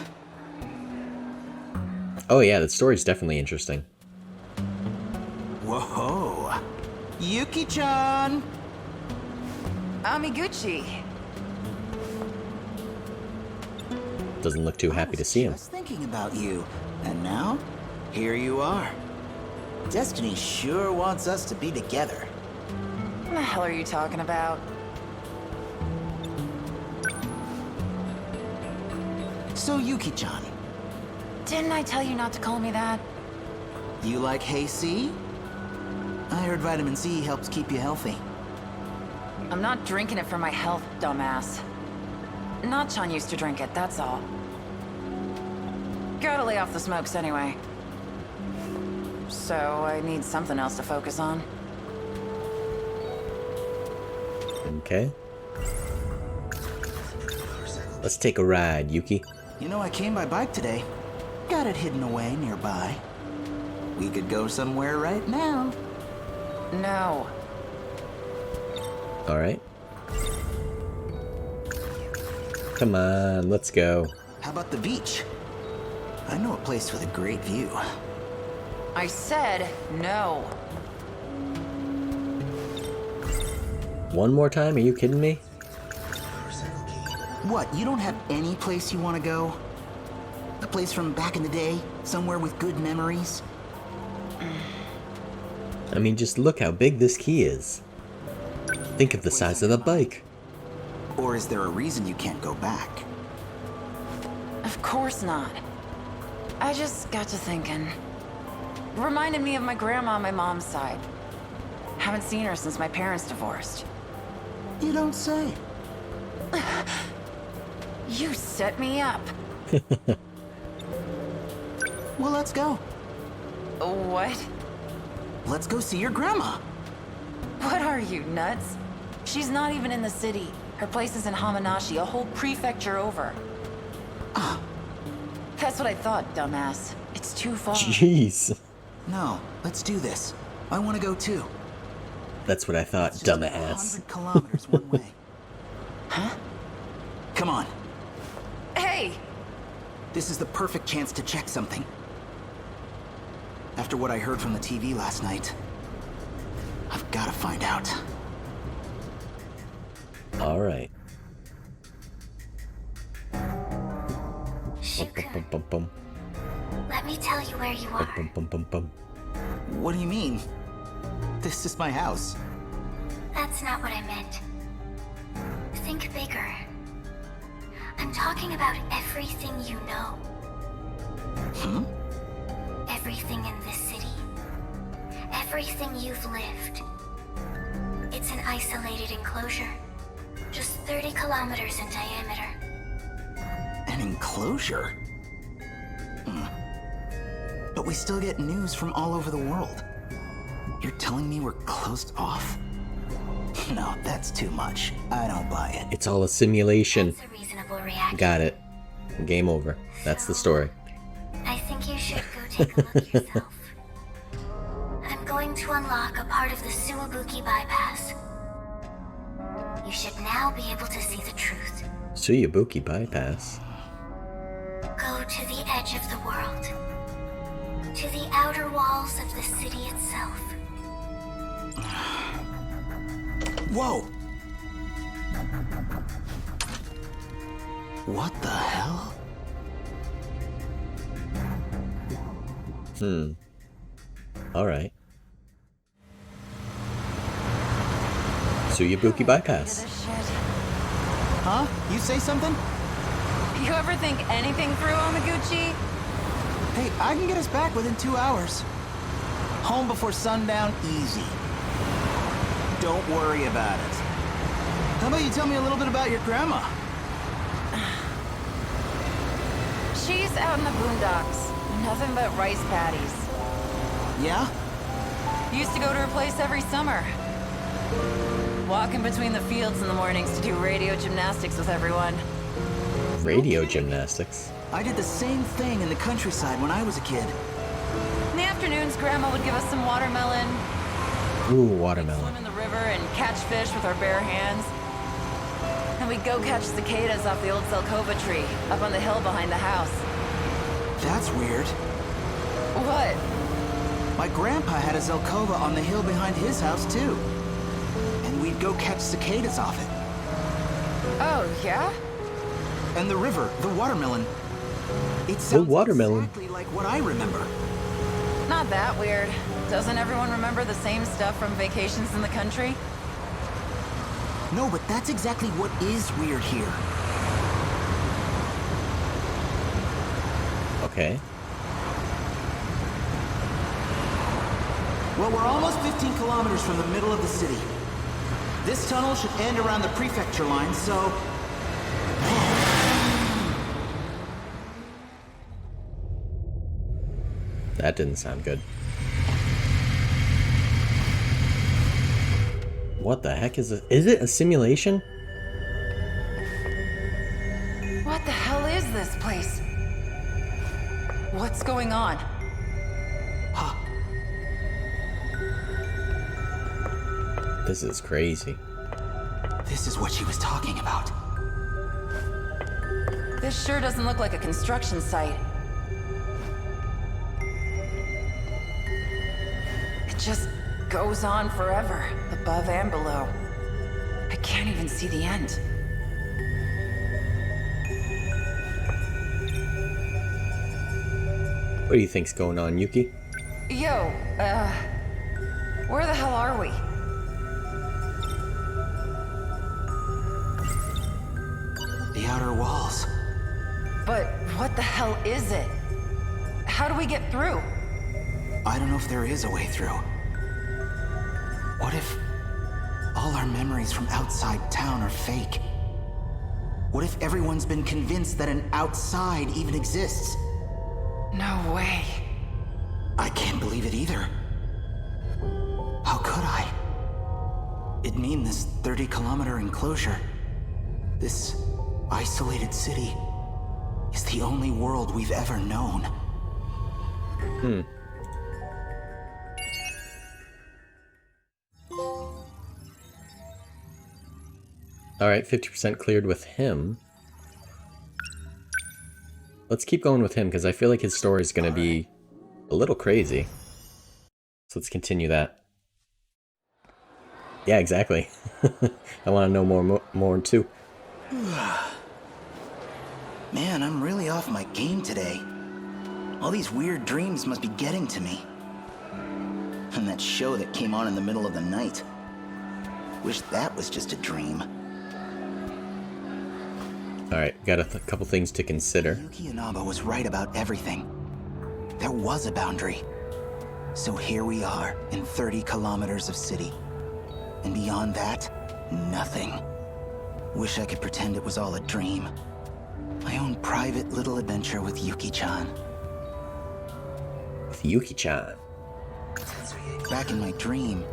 Oh yeah, the story's definitely interesting.
Whoa! Yuki-chan!
Amiguchi.
Doesn't look too happy to see him.
I was thinking about you, and now, here you are. Destiny sure wants us to be together.
What the hell are you talking about?
So, Yuki-chan.
Didn't I tell you not to call me that?
You like Hey C? I heard vitamin C helps keep you healthy.
I'm not drinking it for my health, dumbass. Nachan used to drink it, that's all. Gotta lay off the smokes anyway. So I need something else to focus on.
Okay. Let's take a ride, Yuki.
You know, I came by bike today. Got it hidden away nearby. We could go somewhere right now.
No.
Alright. Come on, let's go.
How about the beach? I know a place with a great view.
I said no.
One more time? Are you kidding me?
What, you don't have any place you want to go? A place from back in the day? Somewhere with good memories?
I mean, just look how big this key is. Think of the size of the bike.
Or is there a reason you can't go back?
Of course not. I just got to thinking. Reminded me of my grandma on my mom's side. Haven't seen her since my parents divorced.
You don't say.
You set me up.
Well, let's go.
What?
Let's go see your grandma.
What are you, nuts? She's not even in the city. Her place is in Hamanashi, a whole prefecture over. That's what I thought, dumbass. It's too far.
Jeez.
No, let's do this. I want to go too.
That's what I thought, dumbass.
100 kilometers one way. Huh? Come on.
Hey!
This is the perfect chance to check something. After what I heard from the TV last night, I've got to find out.
All right.
Shuku, let me tell you where you are.
What do you mean? This is my house.
That's not what I meant. Think bigger. I'm talking about everything you know. Everything in this city. Everything you've lived. It's an isolated enclosure. Just 30 kilometers in diameter.
An enclosure? But we still get news from all over the world. You're telling me we're closed off? No, that's too much. I don't buy it.
It's all a simulation.
That's a reasonable reaction.
Got it. Game over. That's the story.
I think you should go take a look yourself. I'm going to unlock a part of the Suwabuki bypass. You should now be able to see the truth.
Suwabuki bypass?
Go to the edge of the world. To the outer walls of the city itself.
Whoa! What the hell?
Alright. Suwabuki bypass.
Huh? You say something?
You ever think anything through, Omeguchi?
Hey, I can get us back within 2 hours. Home before sundown, easy. Don't worry about it. How about you tell me a little bit about your grandma?
She's out in the boondocks. Nothing but rice paddies.
Yeah?
Used to go to her place every summer. Walking between the fields in the mornings to do radio gymnastics with everyone.
Radio gymnastics?
I did the same thing in the countryside when I was a kid.
In the afternoons, Grandma would give us some watermelon.
Ooh, watermelon.
Swim in the river and catch fish with our bare hands. And we'd go catch cicadas off the old Zelkova tree, up on the hill behind the house.
That's weird.
What?
My grandpa had a Zelkova on the hill behind his house, too. And we'd go catch cicadas off it.
Oh, yeah?
And the river, the watermelon. It sounds exactly like what I remember.
Not that weird. Doesn't everyone remember the same stuff from vacations in the country?
No, but that's exactly what is weird here.
Okay.
Well, we're almost 15 kilometers from the middle of the city. This tunnel should end around the prefecture line, so...
That didn't sound good. What the heck is it? Is it a simulation?
What the hell is this place? What's going on?
This is crazy.
This is what she was talking about.
This sure doesn't look like a construction site. It just goes on forever, above and below. I can't even see the end.
What do you think's going on, Yuki?
Yo, where the hell are we?
The outer walls.
But what the hell is it? How do we get through?
I don't know if there is a way through. What if all our memories from outside town are fake? What if everyone's been convinced that an outside even exists?
No way.
I can't believe it either. How could I? It'd mean this 30-kilometer enclosure, this isolated city, is the only world we've ever known.
Alright, 50% cleared with him. Let's keep going with him, because I feel like his story is going to be a little crazy. So let's continue that. Yeah, exactly. I want to know more too.
Man, I'm really off my game today. All these weird dreams must be getting to me. And that show that came on in the middle of the night. Wish that was just a dream.
Alright, got a couple things to consider.
Yuki Inaba was right about everything. There was a boundary. So here we are, in 30 kilometers of city. And beyond that, nothing. Wish I could pretend it was all a dream. My own private little adventure with Yuki-chan.
With Yuki-chan.
Back in my dream,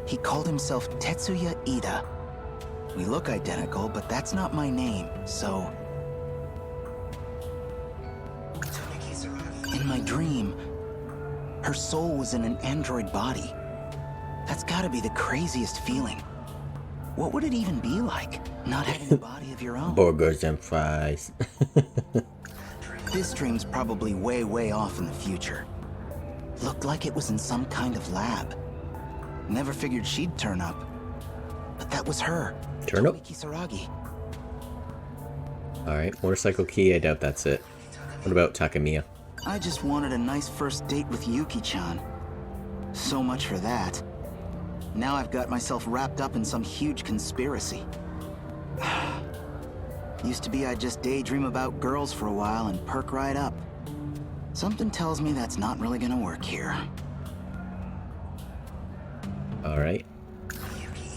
he called himself Tetsuya Ida. We look identical, but that's not my name, so... In my dream, her soul was in an android body. That's gotta be the craziest feeling. What would it even be like, not having a body of your own?
Burgers and fries.
This dream's probably way, way off in the future. Looked like it was in some kind of lab. Never figured she'd turn up. But that was her.
Turn up?
Kisaragi.
Alright, motorcycle key, I doubt that's it. What about Takamiya?
I just wanted a nice first date with Yuki-chan. So much for that. Now I've got myself wrapped up in some huge conspiracy. Used to be I'd just daydream about girls for a while and perk right up. Something tells me that's not really gonna work here.
Alright.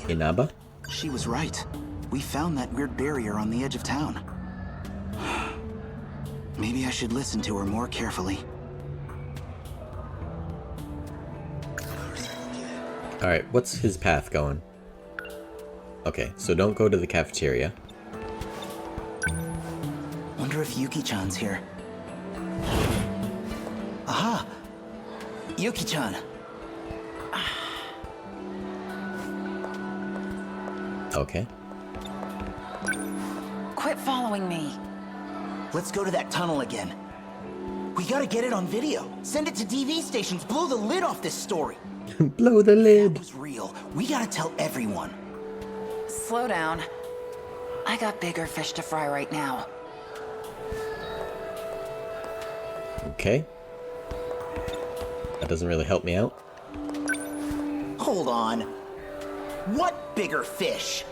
Inaba?
She was right. We found that weird barrier on the edge of town. Maybe I should listen to her more carefully.
Alright, what's his path going? Okay, so don't go to the cafeteria.
Wonder if Yuki-chan's here. Aha! Yuki-chan!
Okay.
Quit following me.
Let's go to that tunnel again. We gotta get it on video. Send it to TV stations. Blow the lid off this story.
Blow the lid.
That was real. We gotta tell everyone.
Slow down. I got bigger fish to fry right now.
Okay. That doesn't really help me out.
Hold on. What bigger fish?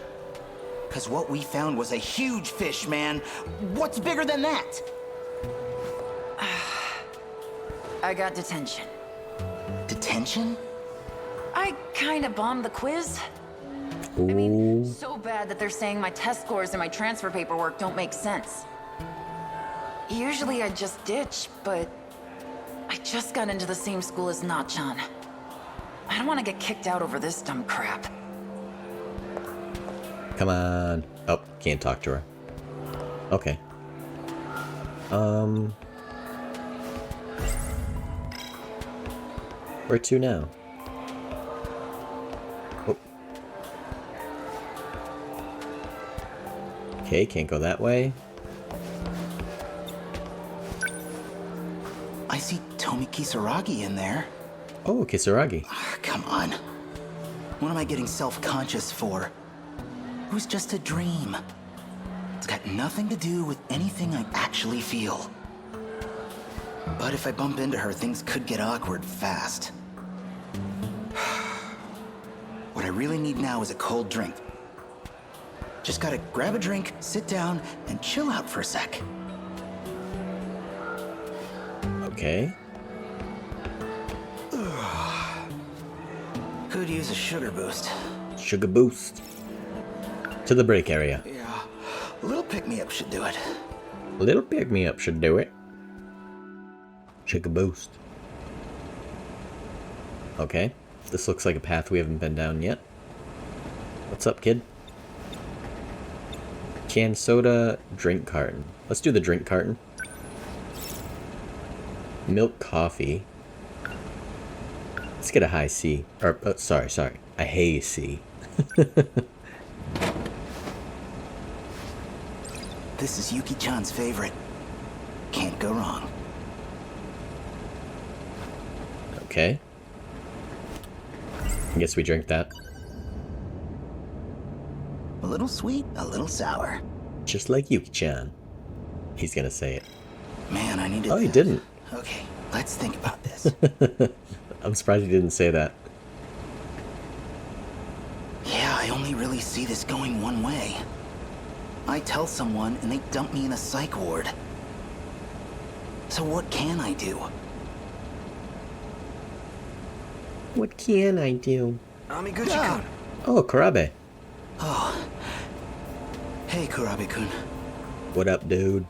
Because what we found was a huge fish, man. What's bigger than that?
I got detention.
Detention?
I kinda bombed the quiz.
Ooh.
I mean, so bad that they're saying my test scores and my transfer paperwork don't make sense. Usually I just ditch, but I just got into the same school as Nachan. I don't want to get kicked out over this dumb crap.
Come on. Oh, can't talk to her. Okay. Where to now? Oh. Okay, can't go that way.
I see Tomi Kisaragi in there.
Oh, Kisaragi.
Come on. What am I getting self-conscious for? It was just a dream. It's got nothing to do with anything I actually feel. But if I bump into her, things could get awkward fast. What I really need now is a cold drink. Just gotta grab a drink, sit down, and chill out for a sec.
Okay.
Could use a sugar boost.
Sugar boost. To the break area.
Yeah, a little pick-me-up should do it.
A little pick-me-up should do it. Sugar boost. Okay. This looks like a path we haven't been down yet. What's up, kid? Canned soda, drink carton. Let's do the drink carton. Milk coffee. Let's get a high C. Or, sorry. A haze C.
This is Yuki-chan's favorite. Can't go wrong.
Okay. I guess we drink that.
A little sweet, a little sour.
Just like Yuki-chan. He's gonna say it.
Man, I needed.
Oh, he didn't.
Okay, let's think about this.
I'm surprised he didn't say that.
Yeah, I only really see this going one way. I tell someone and they dump me in a psych ward. So what can I do?
What can I do?
Amiguchi-kun.
Oh, Kurabe.
Oh. Hey, Kurabe-kun.
What up, dude?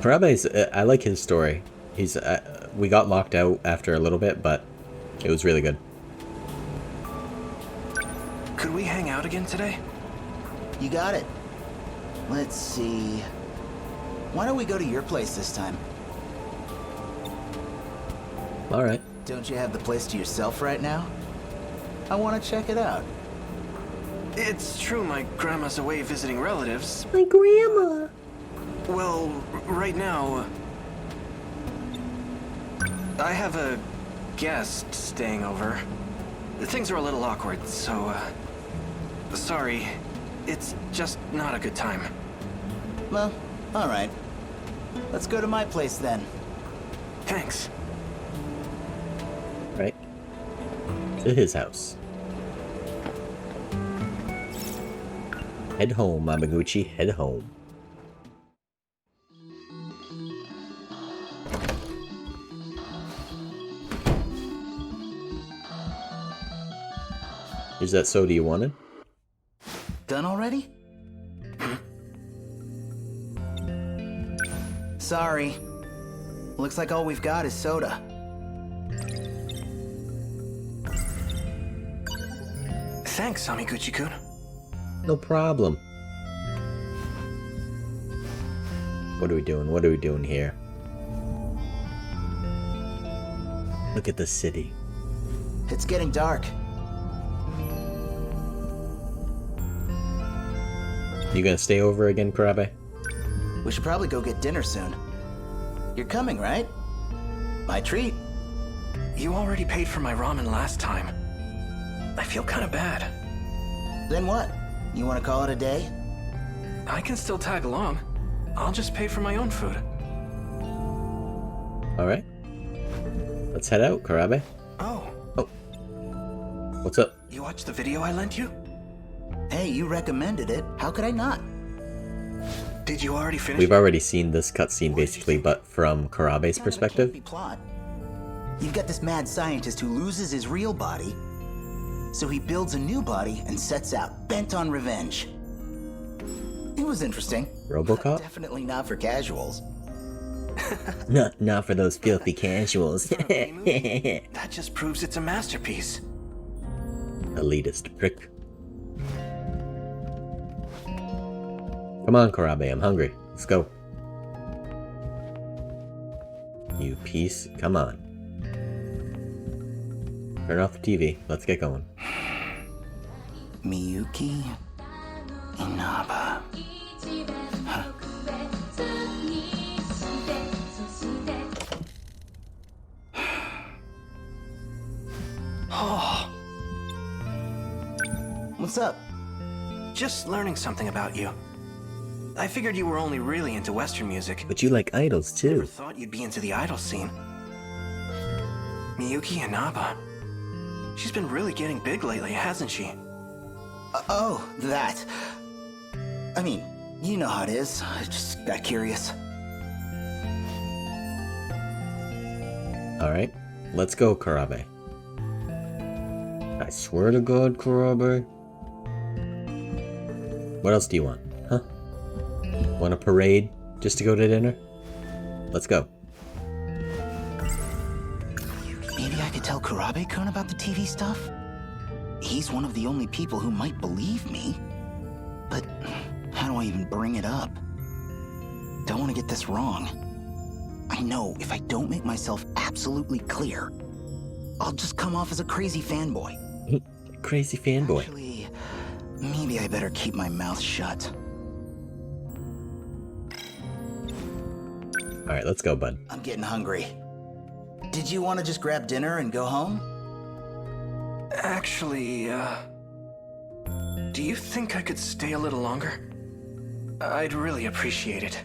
Kurabe's, I like his story. He's, we got locked out after a little bit, but it was really good.
Could we hang out again today?
You got it. Let's see. Why don't we go to your place this time?
Alright.
Don't you have the place to yourself right now? I want to check it out.
It's true my grandma's away visiting relatives.
My grandma!
Well, right now... I have a guest staying over. Things are a little awkward, so, sorry. It's just not a good time.
Well, alright. Let's go to my place then.
Thanks.
Right. To his house. Head home, Mamaguchi. Head home. Here's that soda you wanted.
Done already? Sorry. Looks like all we've got is soda.
Thanks, Amiguchi-kun.
No problem. What are we doing? What are we doing here? Look at the city.
It's getting dark.
You gonna stay over again, Karabe?
We should probably go get dinner soon. You're coming, right? My treat.
You already paid for my ramen last time. I feel kind of bad.
Then what? You want to call it a day?
I can still tag along. I'll just pay for my own food.
Alright. Let's head out, Karabe.
Oh.
Oh. What's up?
You watched the video I lent you?
Hey, you recommended it. How could I not?
Did you already finish?
We've already seen this cutscene basically, but from Karabe's perspective.
Plot. You've got this mad scientist who loses his real body, so he builds a new body and sets out, bent on revenge. It was interesting.
RoboCop?
Definitely not for casuals.
Not for those filthy casuals.
That just proves it's a masterpiece.
Elitist prick. Come on, Karabe, I'm hungry. Let's go. You piece. Come on. Turn off the TV. Let's get going.
Miyuki Inaba. Huh.
Oh.
What's up?
Just learning something about you. I figured you were only really into Western music.
But you like idols too.
Never thought you'd be into the idol scene. Miyuki Inaba. She's been really getting big lately, hasn't she?
Oh, that. I mean, you know how it is. I just got curious.
Alright, let's go, Karabe. I swear to God, Karabe. What else do you want? Huh? Want a parade just to go to dinner? Let's go.
Maybe I could tell Karabe-kun about the TV stuff? He's one of the only people who might believe me. But how do I even bring it up? Don't want to get this wrong. I know if I don't make myself absolutely clear, I'll just come off as a crazy fanboy.
Crazy fanboy.
Actually, maybe I better keep my mouth shut.
Alright, let's go, bud.
I'm getting hungry. Did you want to just grab dinner and go home?
Actually, do you think I could stay a little longer? I'd really appreciate it.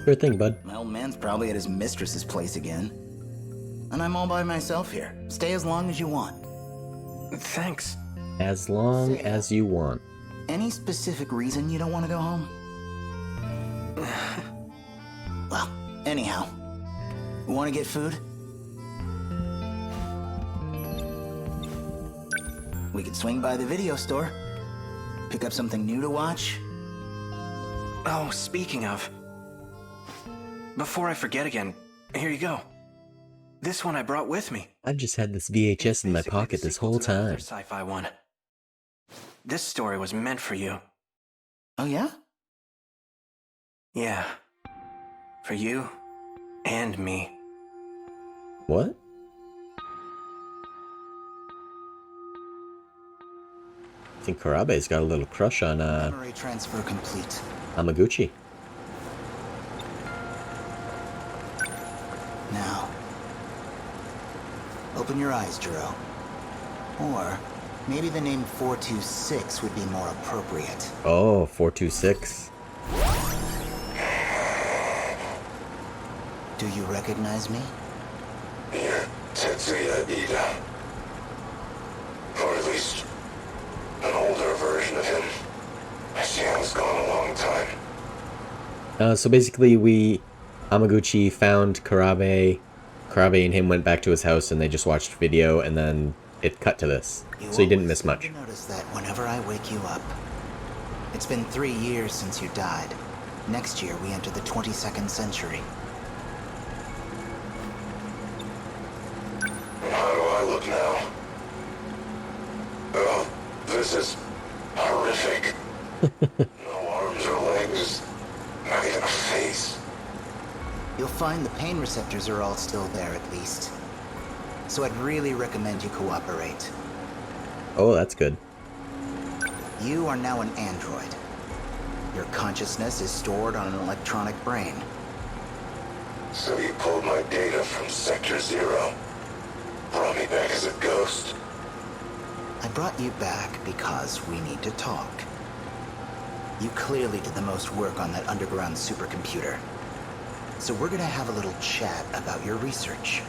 Sure thing, bud.
My old man's probably at his mistress's place again. And I'm all by myself here. Stay as long as you want.
Thanks.
As long as you want.
Any specific reason you don't want to go home? Well, anyhow. Want to get food? We could swing by the video store. Pick up something new to watch.
Oh, speaking of. Before I forget again, here you go. This one I brought with me.
I've just had this VHS in my pocket this whole time.
Sci-fi one. This story was meant for you.
Oh yeah?
Yeah. For you and me.
What? I think Karabe's got a little crush on
Memory transfer complete.
Hamaguchi.
Now, open your eyes, Jiro. Or maybe the name 426 would be more appropriate.
Oh, 426.
Do you recognize me?
You're Tetsuya Ida. Or at least an older version of him. Shiao's gone a long time.
So basically Hamaguchi found Karabe and him went back to his house and they just watched video and then it cut to this. So you didn't miss much.
Notice that whenever I wake you up, it's been 3 years since you died. Next year we enter the 22nd century.
How do I look now? Oh, this is horrific. No arms or legs, not even a face.
You'll find the pain receptors are all still there at least. So I'd really recommend you cooperate.
Oh, that's good.
You are now an android. Your consciousness is stored on an electronic brain.
So you pulled my data from Sector 0. Brought me back as a ghost.
I brought you back because we need to talk. You clearly did the most work on that underground supercomputer. So we're gonna have a little chat about your research.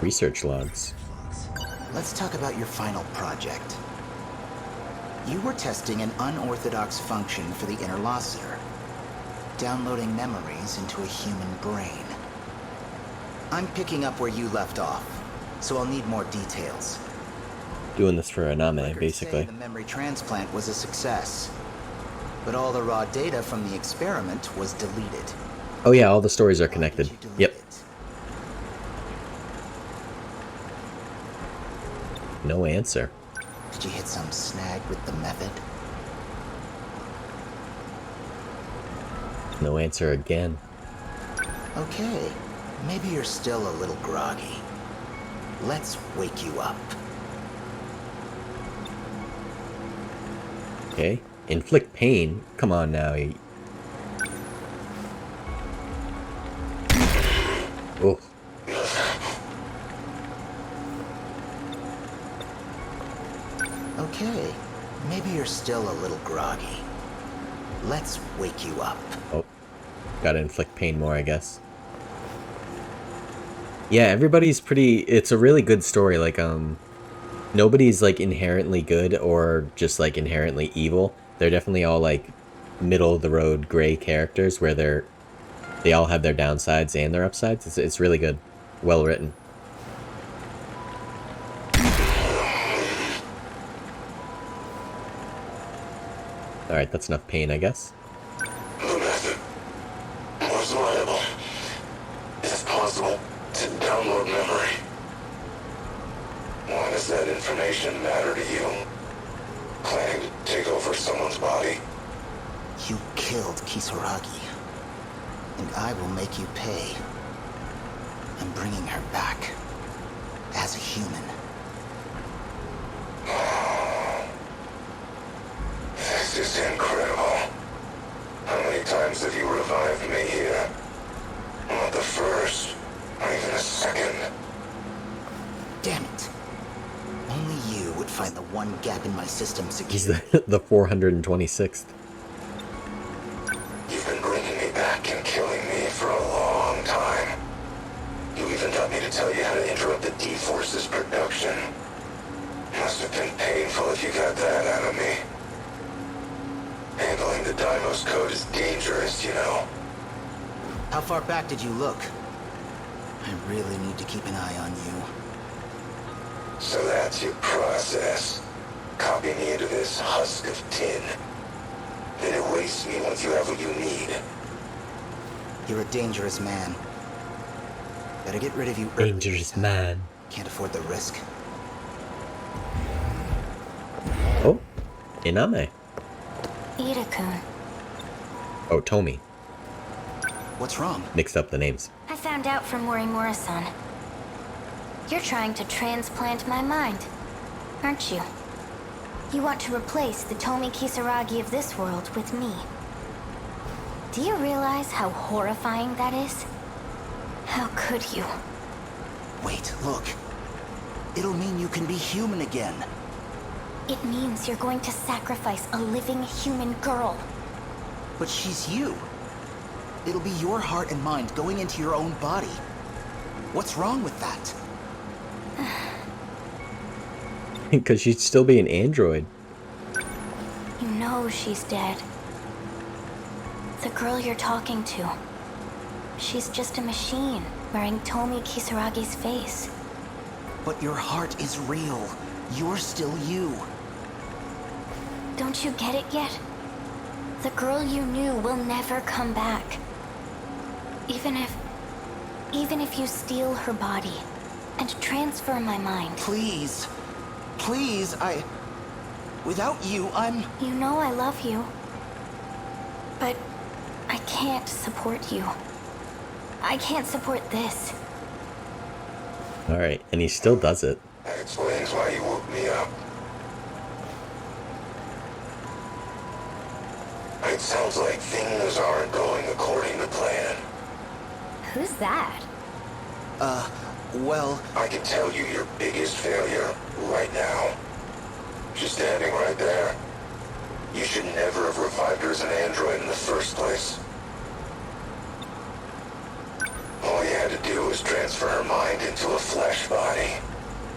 Research logs.
Let's talk about your final project. You were testing an unorthodox function for the interlocutor, downloading memories into a human brain. I'm picking up where you left off, so I'll need more details.
Doing this for Aname, basically.
The memory transplant was a success, but all the raw data from the experiment was deleted.
Oh yeah, all the stories are connected. Yep. No answer.
Did you hit some snag with the method?
No answer again.
Okay, maybe you're still a little groggy. Let's wake you up.
Okay. Inflict pain? Come on now. Oh.
Okay, maybe you're still a little groggy. Let's wake you up.
Oh. Gotta inflict pain more, I guess. Yeah, everybody's pretty... It's a really good story. Like, nobody's, like, inherently good or just, like, inherently evil. They're definitely all, like, middle-of-the-road gray characters where they all have their downsides and their upsides. It's really good. Well written. Alright, that's enough pain, I guess.
The method was reliable. Is it possible to download memory? Why does that information matter to you? Planning to take over someone's body?
You killed Kisaragi, and I will make you pay. I'm bringing her back as a human.
This is incredible. How many times have you revived me here? Not the first, or even the second.
Damn it. Only you would find the one gap in my system secure.
He's the 426th.
You've been bringing me back and killing me for a long time. You even got me to tell you how to interrupt the D-Force's production. Must have been painful if you got that out of me. Handling the Deimos code is dangerous, you know.
How far back did you look? I really need to keep an eye on you.
So that's your process. Copy me into this husk of tin. Then erase me once you have what you need.
You're a dangerous man. Better get rid of you early.
Dangerous man.
Can't afford the risk.
Oh, Iname.
Ida-kun.
Oh, Tomi.
What's wrong?
Mixed up the names.
A
found out from Morimura-san. You're trying to transplant my mind, aren't you? You want to replace the Tomi Kisaragi of this world with me. Do you realize how horrifying that is? How could you?
Wait, look. It'll mean you can be human again.
It means you're going to sacrifice a living human girl.
But she's you. It'll be your heart and mind going into your own body. What's wrong with that?
Because she'd still be an android.
You know she's dead. The girl you're talking to. She's just a machine wearing Tomi Kisaragi's face.
But your heart is real. You're still you.
Don't you get it yet? The girl you knew will never come back. Even if you steal her body and transfer my mind.
Please. Please, without you,
You know I love you. But I can't support you. I can't support this.
Alright, and he still does it.
That explains why you woke me up. It sounds like things aren't going according to plan.
Who's that?
Well...
I can tell you your biggest failure right now. She's standing right there. You should never have revived her as an android in the first place. All you had to do was transfer her mind into a flesh body.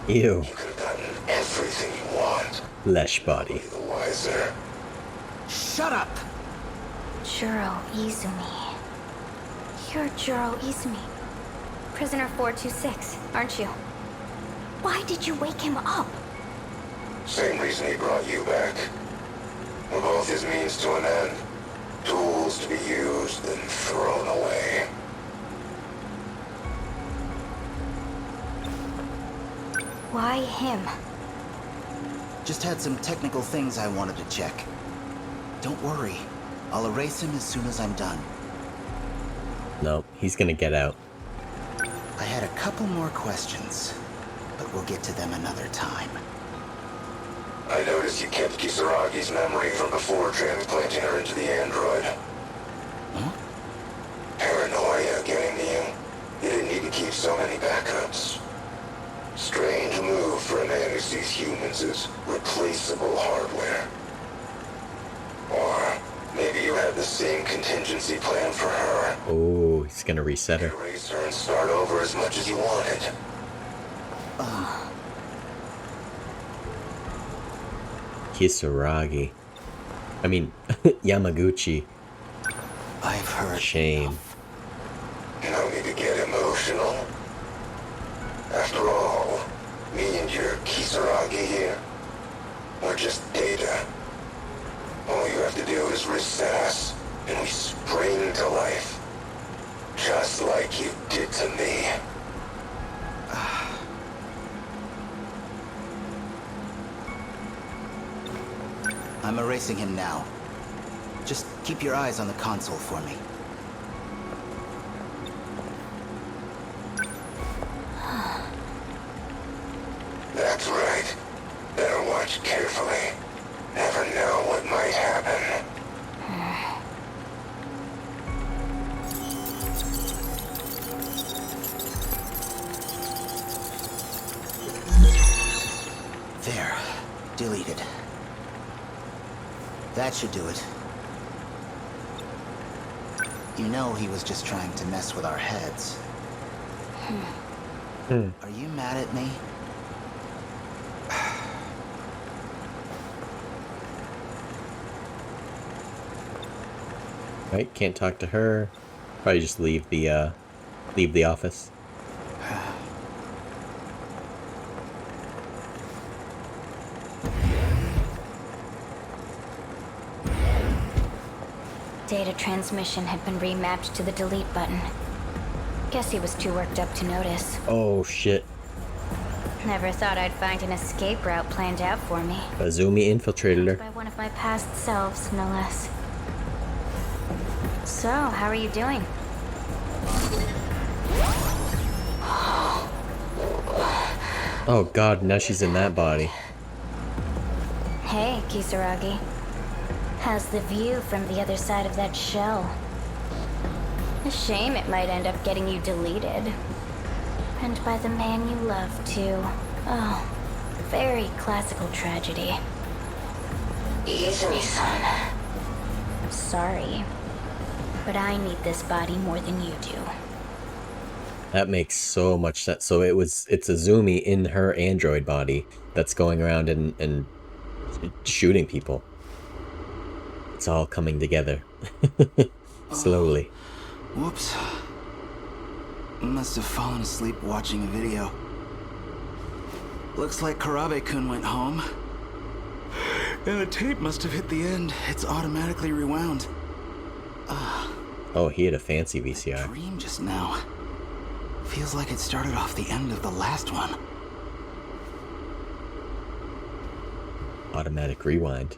Ew.
You could have gotten everything you want.
Flesh body.
The wiser.
Shut up!
Juro Izumi. You're Juro Izumi. Prisoner 426, aren't you? Why did you wake him up?
Same reason he brought you back. We're both his means to an end. Tools to be used and thrown away.
Why him?
Just had some technical things I wanted to check. Don't worry. I'll erase him as soon as I'm done.
No, he's gonna get out.
I had a couple more questions, but we'll get to them another time.
I noticed you kept Kisaragi's memory from before transplanting her into the android.
Huh?
Paranoia getting to you. You didn't need to keep so many backups. Strange move for a man who sees humans as replaceable hardware. Or maybe you had the same contingency plan for her.
Oh, he's gonna reset her.
Erase her and start over as much as you wanted.
Kisaragi. I mean, Yamaguchi.
I've heard.
Shame.
No need to get emotional. After all, me and your Kisaragi here, we're just data. All you have to do is recess, and we spring to life. Just like you did to me.
I'm erasing him now. Just keep your eyes on the console for me.
That's right. Better watch carefully. Never know what might happen.
There. Deleted. That should do it. You know he was just trying to mess with our heads. Are you mad at me?
Right, can't talk to her. Probably just leave the office.
Data transmission had been remapped to the delete button. Guess he was too worked up to notice.
Oh shit.
Never thought I'd find an escape route planned out for me.
Azumi infiltrated her.
By one of my past selves, no less. So, how are you doing?
Oh god, now she's in that body.
Hey, Kisaragi. How's the view from the other side of that shell? A shame it might end up getting you deleted. And by the man you love, too. Oh, very classical tragedy.
Izumi-san.
Sorry, but I need this body more than you do.
That makes so much sense. So it's Izumi in her android body that's going around and shooting people. It's all coming together. Slowly.
Whoops. Must have fallen asleep watching a video. Looks like Karabe-kun went home. And the tape must have hit the end. It's automatically rewound.
Oh, he had a fancy VCR.
Dream just now. Feels like it started off the end of the last one.
Automatic rewind.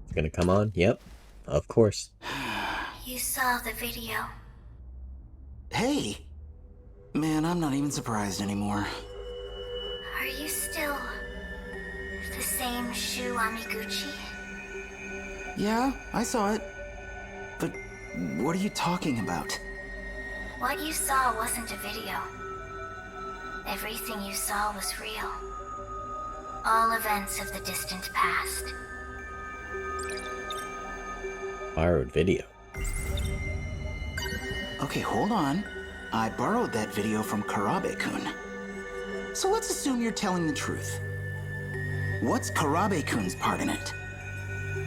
It's gonna come on? Yep. Of course.
You saw the video.
Hey! Man, I'm not even surprised anymore.
Are you still the same Shu Amiguchi?
Yeah, I saw it. But what are you talking about?
What you saw wasn't a video. Everything you saw was real. All events of the distant past.
Borrowed video.
Okay, hold on. I borrowed that video from Karabe-kun. So let's assume you're telling the truth. What's Karabe-kun's part in it?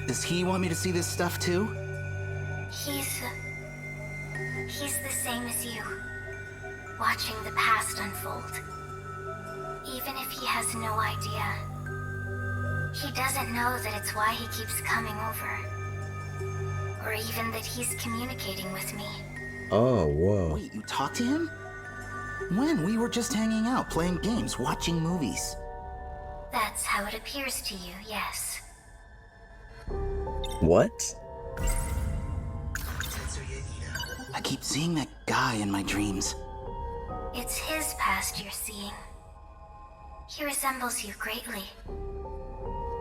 Does he want me to see this stuff too?
He's the same as you. Watching the past unfold. Even if he has no idea. He doesn't know that it's why he keeps coming over. Or even that he's communicating with me.
Oh, whoa.
Wait, you talked to him? When? We were just hanging out, playing games, watching movies.
That's how it appears to you, yes.
What?
I keep seeing that guy in my dreams.
It's his past you're seeing. He resembles you greatly.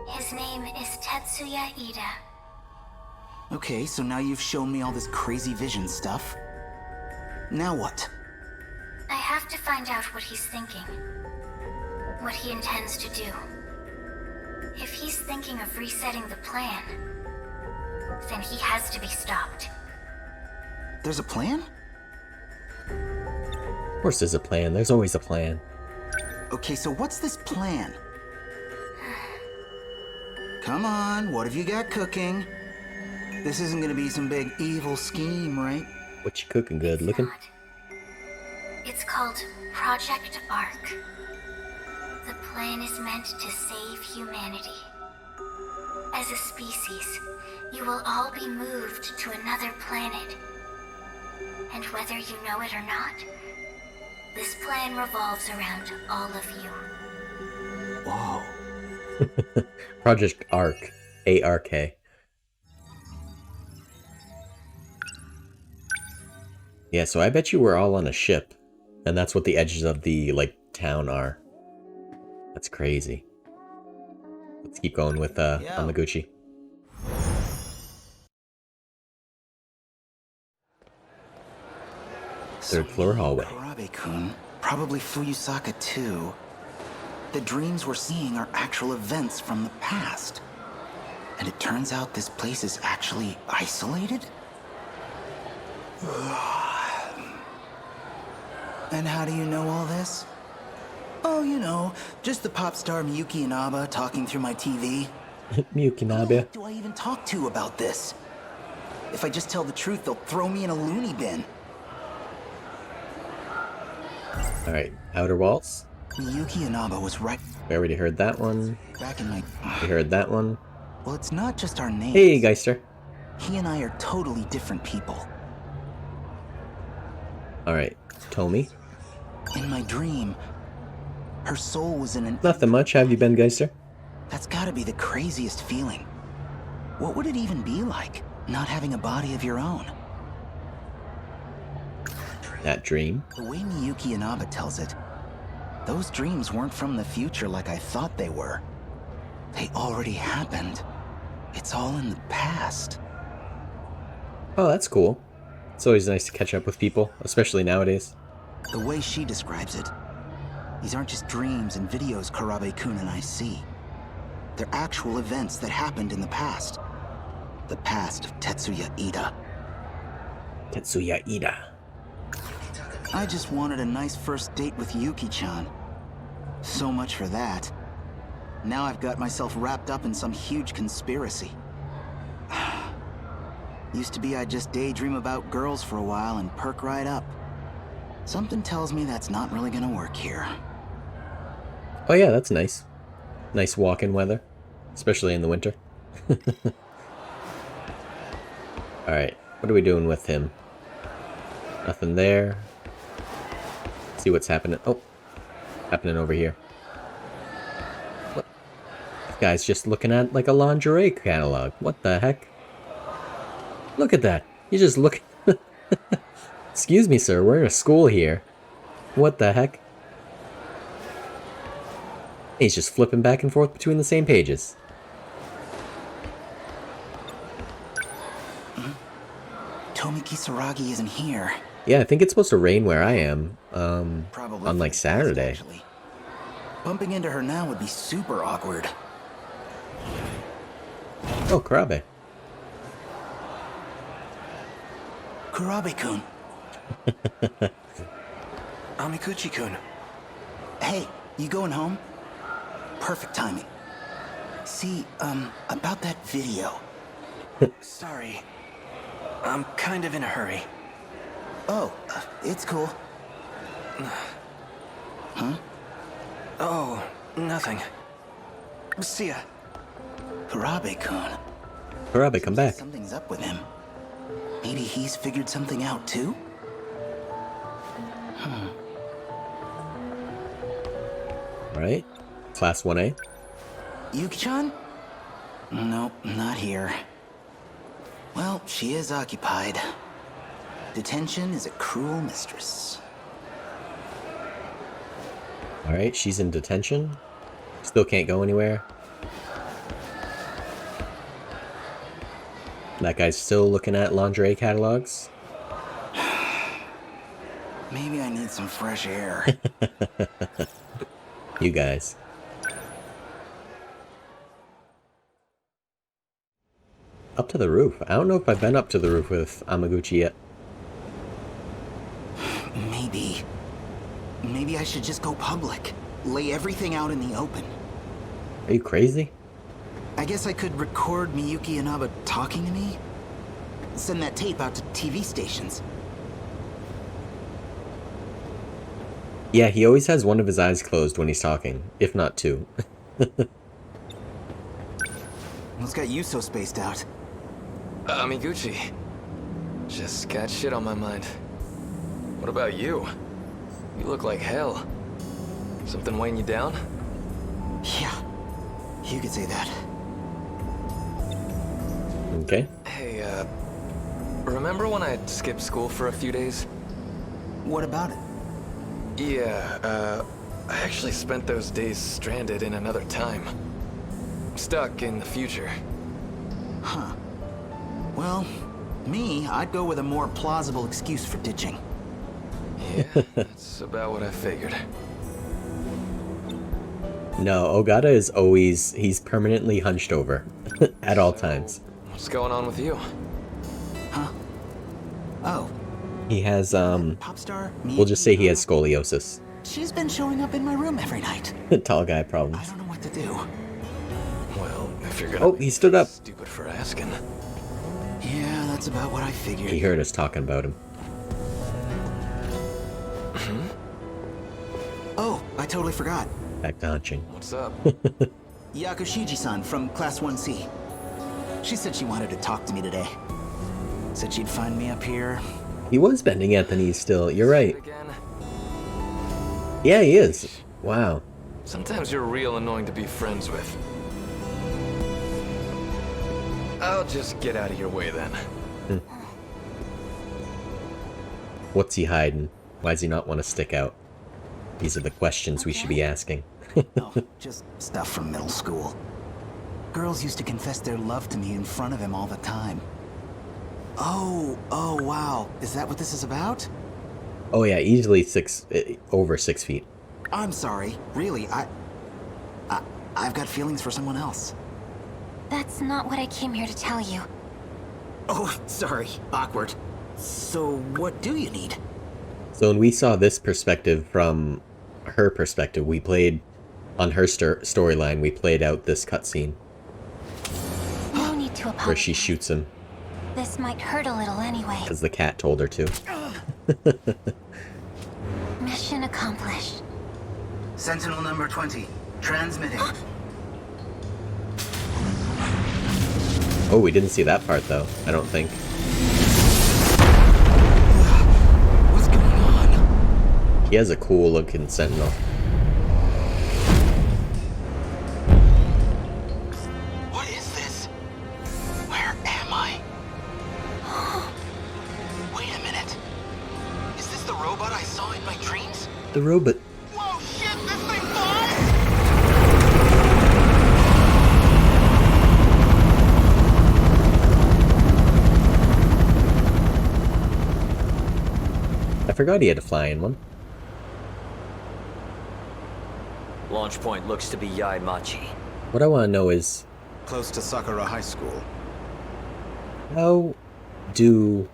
His name is Tetsuya Ida.
Okay, so now you've shown me all this crazy vision stuff. Now what?
I have to find out what he's thinking. What he intends to do. If he's thinking of resetting the plan, then he has to be stopped.
There's a plan?
Of course there's a plan. There's always a plan.
Okay, so what's this plan? Come on, what have you got cooking? This isn't gonna be some big evil scheme, right?
What you cooking good looking?
It's called Project Ark. The plan is meant to save humanity. As a species, you will all be moved to another planet. And whether you know it or not, this plan revolves around all of you.
Whoa.
Project Ark. A-R-K. Yeah, so I bet you we're all on a ship. And that's what the edges of the, like, town are. That's crazy. Let's keep going with, Amaguchi. Third floor hallway.
Karabe-kun, probably Fuyusaka too. The dreams we're seeing are actual events from the past. And it turns out this place is actually isolated? And how do you know all this? Oh, you know, just the pop star Miyuki Inaba talking through my TV.
Miyuki Inaba.
Who do I even talk to about this? If I just tell the truth, they'll throw me in a loony bin.
Alright, Outer Walls.
Miyuki Inaba was right.
We already heard that one.
Back in my...
We heard that one.
Well, it's not just our names.
Hey, Geister.
He and I are totally different people.
Alright, Tomi.
In my dream, her soul was in an...
Nothing much. How have you been, Geister?
That's gotta be the craziest feeling. What would it even be like, not having a body of your own?
that dream.
The way Miyuki Inaba tells it, those dreams weren't from the future like I thought they were. They already happened. It's all in the past.
Oh, that's cool. It's always nice to catch up with people, especially nowadays.
The way she describes it, these aren't just dreams and videos Karabe-kun and I see. They're actual events that happened in the past. The past of Tetsuya Ida.
Tetsuya Ida.
I just wanted a nice first date with Yuki-chan. So much for that. Now I've got myself wrapped up in some huge conspiracy. Used to be I'd just daydream about girls for a while and perk right up. Something tells me that's not really gonna work here.
Oh yeah, that's nice. Nice walk-in weather, especially in the winter. Alright, what are we doing with him? Nothing there. See what's happening. Oh, happening over here. What? This guy's just looking at like a lingerie catalog. What the heck? Look at that. You just look. Excuse me, sir. We're in a school here. What the heck? He's just flipping back and forth between the same pages.
Tomi Kisaragi isn't here.
Yeah, I think it's supposed to rain where I am.
Probably
on like Saturday.
Bumping into her now would be super awkward.
Oh, Karabe.
Karabe-kun. Amikuchi-kun. Hey, you going home? Perfect timing. See, about that video. Sorry. I'm kind of in a hurry. Oh, it's cool. Huh? Oh, nothing. See ya. Karabe-kun.
Karabe, come back.
Something's up with him. Maybe he's figured something out too?
Alright. Class 1A.
Yuki-chan? Nope, not here. Well, she is occupied. Detention is a cruel mistress.
Alright, she's in detention. Still can't go anywhere. That guy's still looking at lingerie catalogs.
Maybe I need some fresh air.
You guys. Up to the roof. I don't know if I've been up to the roof with Amaguchi yet.
Maybe I should just go public. Lay everything out in the open.
Are you crazy?
I guess I could record Miyuki Inaba talking to me. Send that tape out to TV stations.
Yeah, he always has one of his eyes closed when he's talking, if not two.
What's got you so spaced out?
Amiguchi. Just got shit on my mind. What about you? You look like hell. Something weighing you down?
Yeah, you could say that.
Okay.
Hey, remember when I skipped school for a few days?
What about it?
Yeah, I actually spent those days stranded in another time. Stuck in the future.
Huh. Well, I'd go with a more plausible excuse for ditching.
Yeah, that's about what I figured.
No, Ogata is always, he's permanently hunched over at all times.
What's going on with you?
Huh? Oh.
He has,
Popstar,
we'll just say he has scoliosis.
She's been showing up in my room every night.
Tall guy problems.
I don't know what to do.
Well, if you're gonna
Oh, he stood up.
Stupid for asking.
Yeah, that's about what I figured.
He heard us talking about him.
Oh, I totally forgot.
Back to hunching.
What's up?
Yakushiji-san from Class 1C. She said she wanted to talk to me today. Said she'd find me up here.
He was bending at the knees still, you're right. Yeah, he is. Wow.
Sometimes you're real annoying to be friends with. I'll just get out of your way then.
What's he hiding? Why does he not want to stick out? These are the questions we should be asking.
No, just stuff from middle school. Girls used to confess their love to me in front of him all the time. Oh, wow. Is that what this is about?
Oh yeah, easily over 6 feet.
I'm sorry. Really, I've got feelings for someone else.
That's not what I came here to tell you.
Oh, sorry. Awkward. So, what do you need?
So when we saw this perspective from her perspective, we played on her storyline, we played out this cutscene.
No need to apologize.
Where she shoots him.
This might hurt a little anyway.
Because the cat told her to.
Mission accomplished.
Sentinel number 20. Transmitting.
Oh, we didn't see that part though, I don't think.
What's going on?
He has a cool looking Sentinel.
What is this? Where am I? Wait a minute. Is this the robot I saw in my dreams?
The robot.
Whoa, shit, this thing flies!
I forgot he had a flying one.
Launch point looks to be Yaimachi.
What I want to know is,
Close to Sakura High School.
how do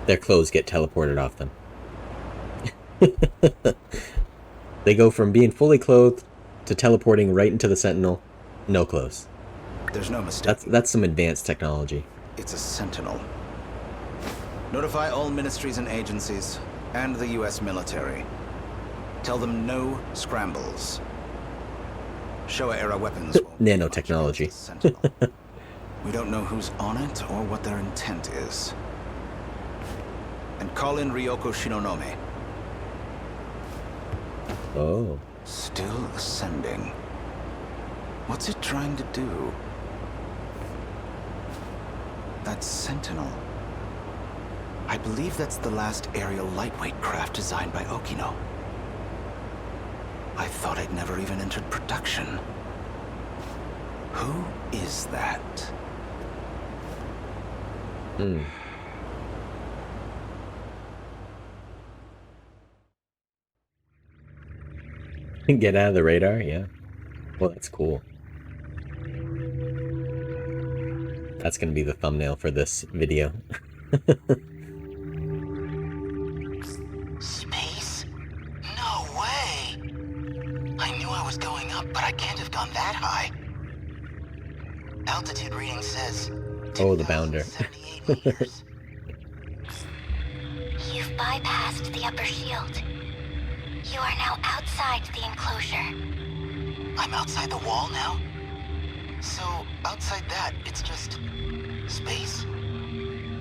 their clothes get teleported off them? They go from being fully clothed to teleporting right into the Sentinel, no clothes.
There's no mistake.
That's some advanced technology.
It's a Sentinel. Notify all ministries and agencies, and the US military. Tell them no scrambles. Showa-era weapons won't be
Nanotechnology.
much against the Sentinel. We don't know who's on it or what their intent is. And call in Ryoko Shinonome.
Oh.
Still ascending. What's it trying to do? That Sentinel. I believe that's the last aerial lightweight craft designed by Okino. I thought I'd never even entered production. Who is that?
Get out of the radar, yeah. Well, that's cool. That's gonna be the thumbnail for this video.
Space? No way! I knew I was going up, but I can't have gone that high. Altitude reading says...
Oh, the bounder.
You've bypassed the upper shield. You are now outside the enclosure.
I'm outside the wall now? So, outside that, it's just... space?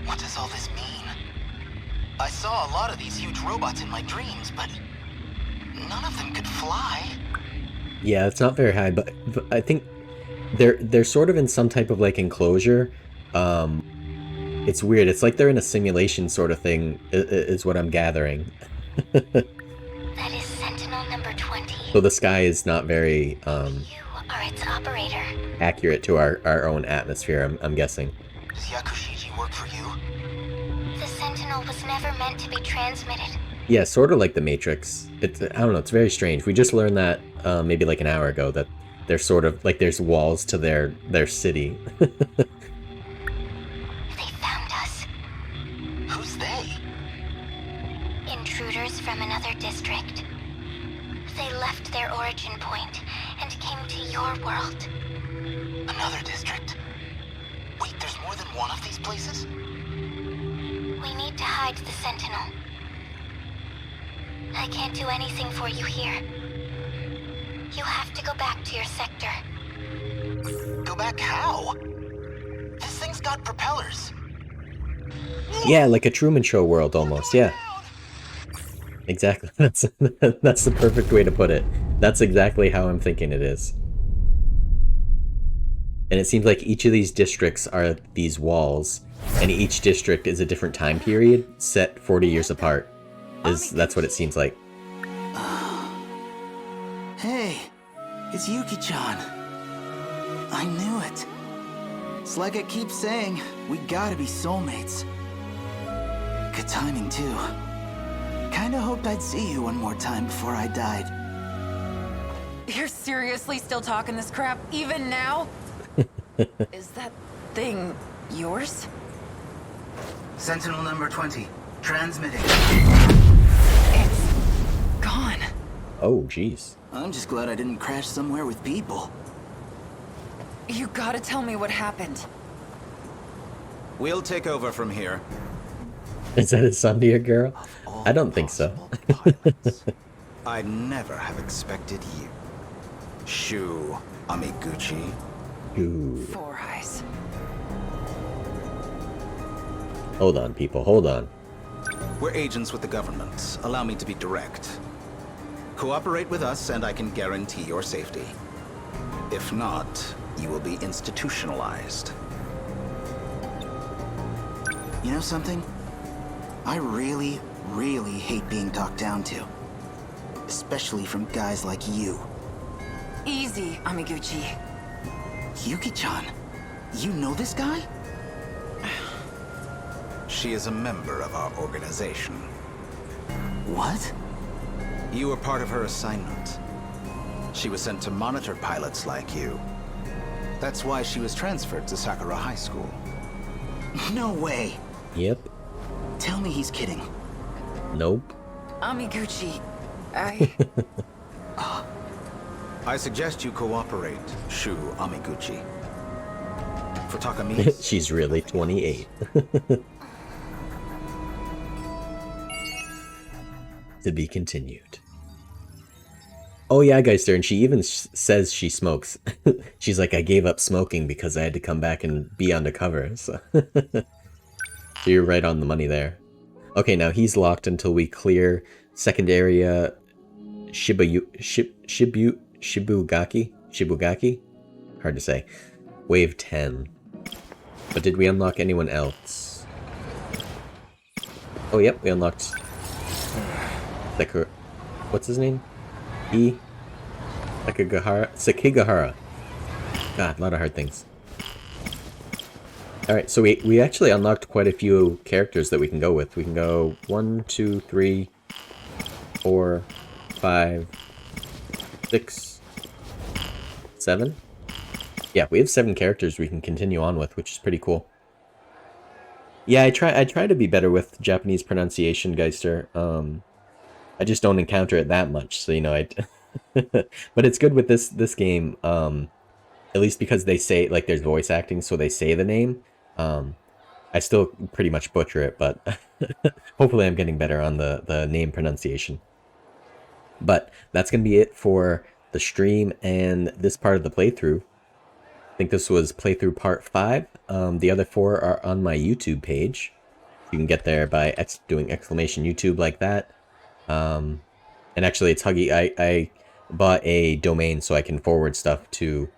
What does all this mean? I saw a lot of these huge robots in my dreams, but... none of them could fly.
Yeah, it's not very high, but I think they're sort of in some type of like enclosure. It's weird. It's like they're in a simulation sort of thing, is what I'm gathering.
That is Sentinel number 20.
So the sky is not very
You are its operator.
accurate to our own atmosphere, I'm guessing.
Does Yakushiji work for you?
The Sentinel was never meant to be transmitted.
Yeah, sort of like the Matrix. I don't know, it's very strange. We just learned that maybe like an hour ago, that they're sort of like there's walls to their city.
They found us.
Who's they?
Intruders from another district. They left their origin point and came to your world.
Another district? Wait, there's more than one of these places?
We need to hide the Sentinel. I can't do anything for you here. You have to go back to your sector.
Go back how? This thing's got propellers.
Yeah, like a Truman Show world almost, yeah. Exactly. That's the perfect way to put it. That's exactly how I'm thinking it is. And it seems like each of these districts are these walls, and each district is a different time period, set 40 years apart. That's what it seems like.
Hey, it's Yuki-chan. I knew it. It's like I keep saying, we gotta be soulmates. Good timing, too. Kinda hoped I'd see you one more time before I died.
You're seriously still talking this crap, even now? Is that thing yours?
Sentinel number 20, transmitting.
It's gone.
Oh, jeez.
I'm just glad I didn't crash somewhere with people.
You gotta tell me what happened.
We'll take over from here.
Is that his son to your girl? I don't think so.
I'd never have expected you. Shu Amiguchi.
Ooh.
Four Eyes.
Hold on, people. Hold on.
We're agents with the government. Allow me to be direct. Cooperate with us and I can guarantee your safety. If not, you will be institutionalized. You know something? I really, really hate being talked down to. Especially from guys like you.
Easy, Amiguchi.
Yuki-chan, you know this guy? She is a member of our organization. What? You were part of her assignment. She was sent to monitor pilots like you. That's why she was transferred to Sakura High School. No way!
Yep.
Tell me he's kidding.
Nope.
Amiguchi,
I suggest you cooperate, Shu Amiguchi. For Takami's...
She's really 28. To be continued. Oh yeah, Geister, and she even says she smokes. She's like, I gave up smoking because I had to come back and be undercover. So, so you're right on the money there. Okay, now he's locked until we clear second area Shibugaki? Hard to say. Wave 10. But did we unlock anyone else? Oh, yep, we unlocked... What's his name? Sekigahara. God, a lot of hard things. Alright, so we actually unlocked quite a few characters that we can go with. We can go 1, 2, 3, 4, 5, 6, 7? Yeah, we have 7 characters we can continue on with, which is pretty cool. Yeah, I try to be better with Japanese pronunciation, Geister. I just don't encounter it that much, so you know, but it's good with this game, at least because they say, like, there's voice acting, so they say the name. I still pretty much butcher it, but hopefully I'm getting better on the name pronunciation. But that's going to be it for the stream and this part of the playthrough. I think this was playthrough part 5. The other 4 are on my YouTube page. You can get there by doing exclamation YouTube like that. And actually, it's Huggy. I bought a domain so I can forward stuff to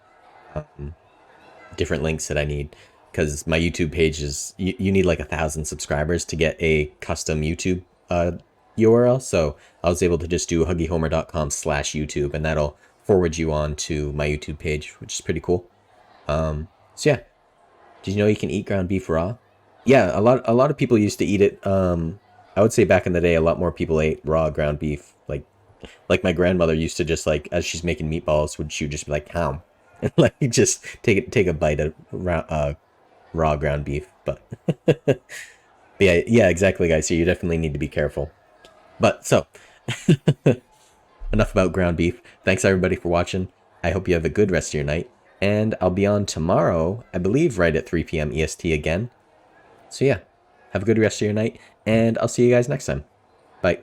different links that I need. Because my YouTube page is... You need like 1,000 subscribers to get a custom YouTube URL. So I was able to just do HuggyHomer.com/YouTube, and that'll forward you on to my YouTube page, which is pretty cool. So yeah. Did you know you can eat ground beef raw? Yeah, a lot of people used to eat it. I would say back in the day, a lot more people ate raw ground beef. Like my grandmother used to just, like, as she's making meatballs, she would just be like, "How?" And like just take a bite of raw ground beef. But yeah, exactly, guys. So you definitely need to be careful. But so enough about ground beef. Thanks everybody for watching. I hope you have a good rest of your night. And I'll be on tomorrow, I believe, right at 3 p.m. EST again. So yeah, have a good rest of your night, and I'll see you guys next time. Bye.